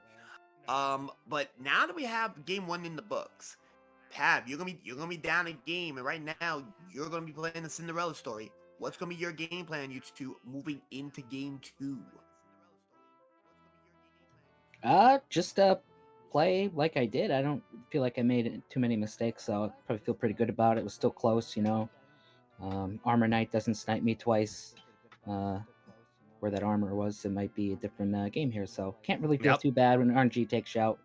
But now that we have game 1 in the books, Pav, you're gonna be down a game, and right now you're gonna be playing the Cinderella story. What's gonna be your game plan, you two, moving into game 2? Just play like I did. I don't feel like I made too many mistakes, so I probably feel pretty good about it. It was still close, you know. Armor Knight doesn't snipe me twice. Where that armor was, it might be a different game here, so can't really feel too bad when RNG takes you out.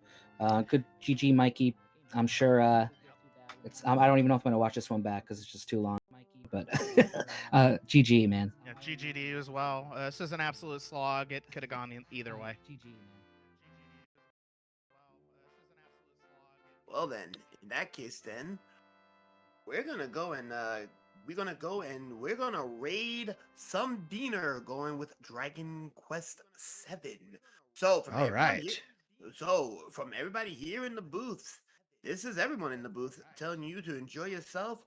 Good GG, Mikey. I'm sure I don't even know if I'm gonna watch this one back because it's just too long, Mikey. But GG, man. Yeah, GG to you as well. This is an absolute slog. It could have gone either way. GG, man. Well then, in that case, then we're gonna go and we're gonna raid some dinner going with Dragon Quest VII. So from from everybody here in the booth, this is everyone in the booth telling you to enjoy yourself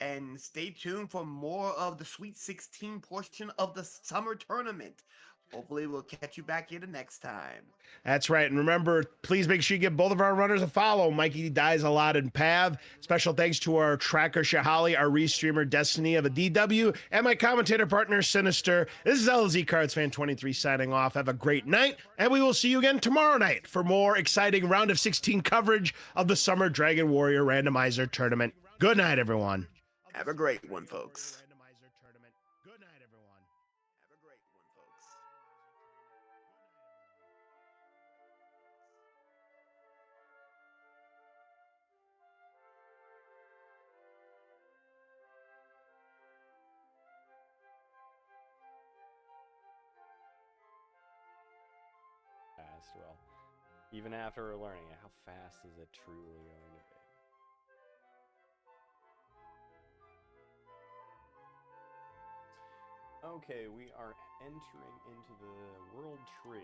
and stay tuned for more of the Sweet 16 portion of the summer tournament. Hopefully we'll catch you back here the next time. That's right. And remember, please make sure you give both of our runners a follow. Mikey Dies a Lot and Pav. Special thanks to our tracker Shahali, our restreamer Destiny of a DW, and my commentator partner Sinister. This is LZ Cards Fan 23 signing off. Have a great night, and we will see you again tomorrow night for more exciting round of 16 coverage of the Summer Dragon Warrior Randomizer Tournament. Good night, everyone. Have a great one, folks. Good night, everyone. Have a great one, folks. Fast. Well, even after learning it, how fast is it truly going to be? Okay, we are entering into the world tree.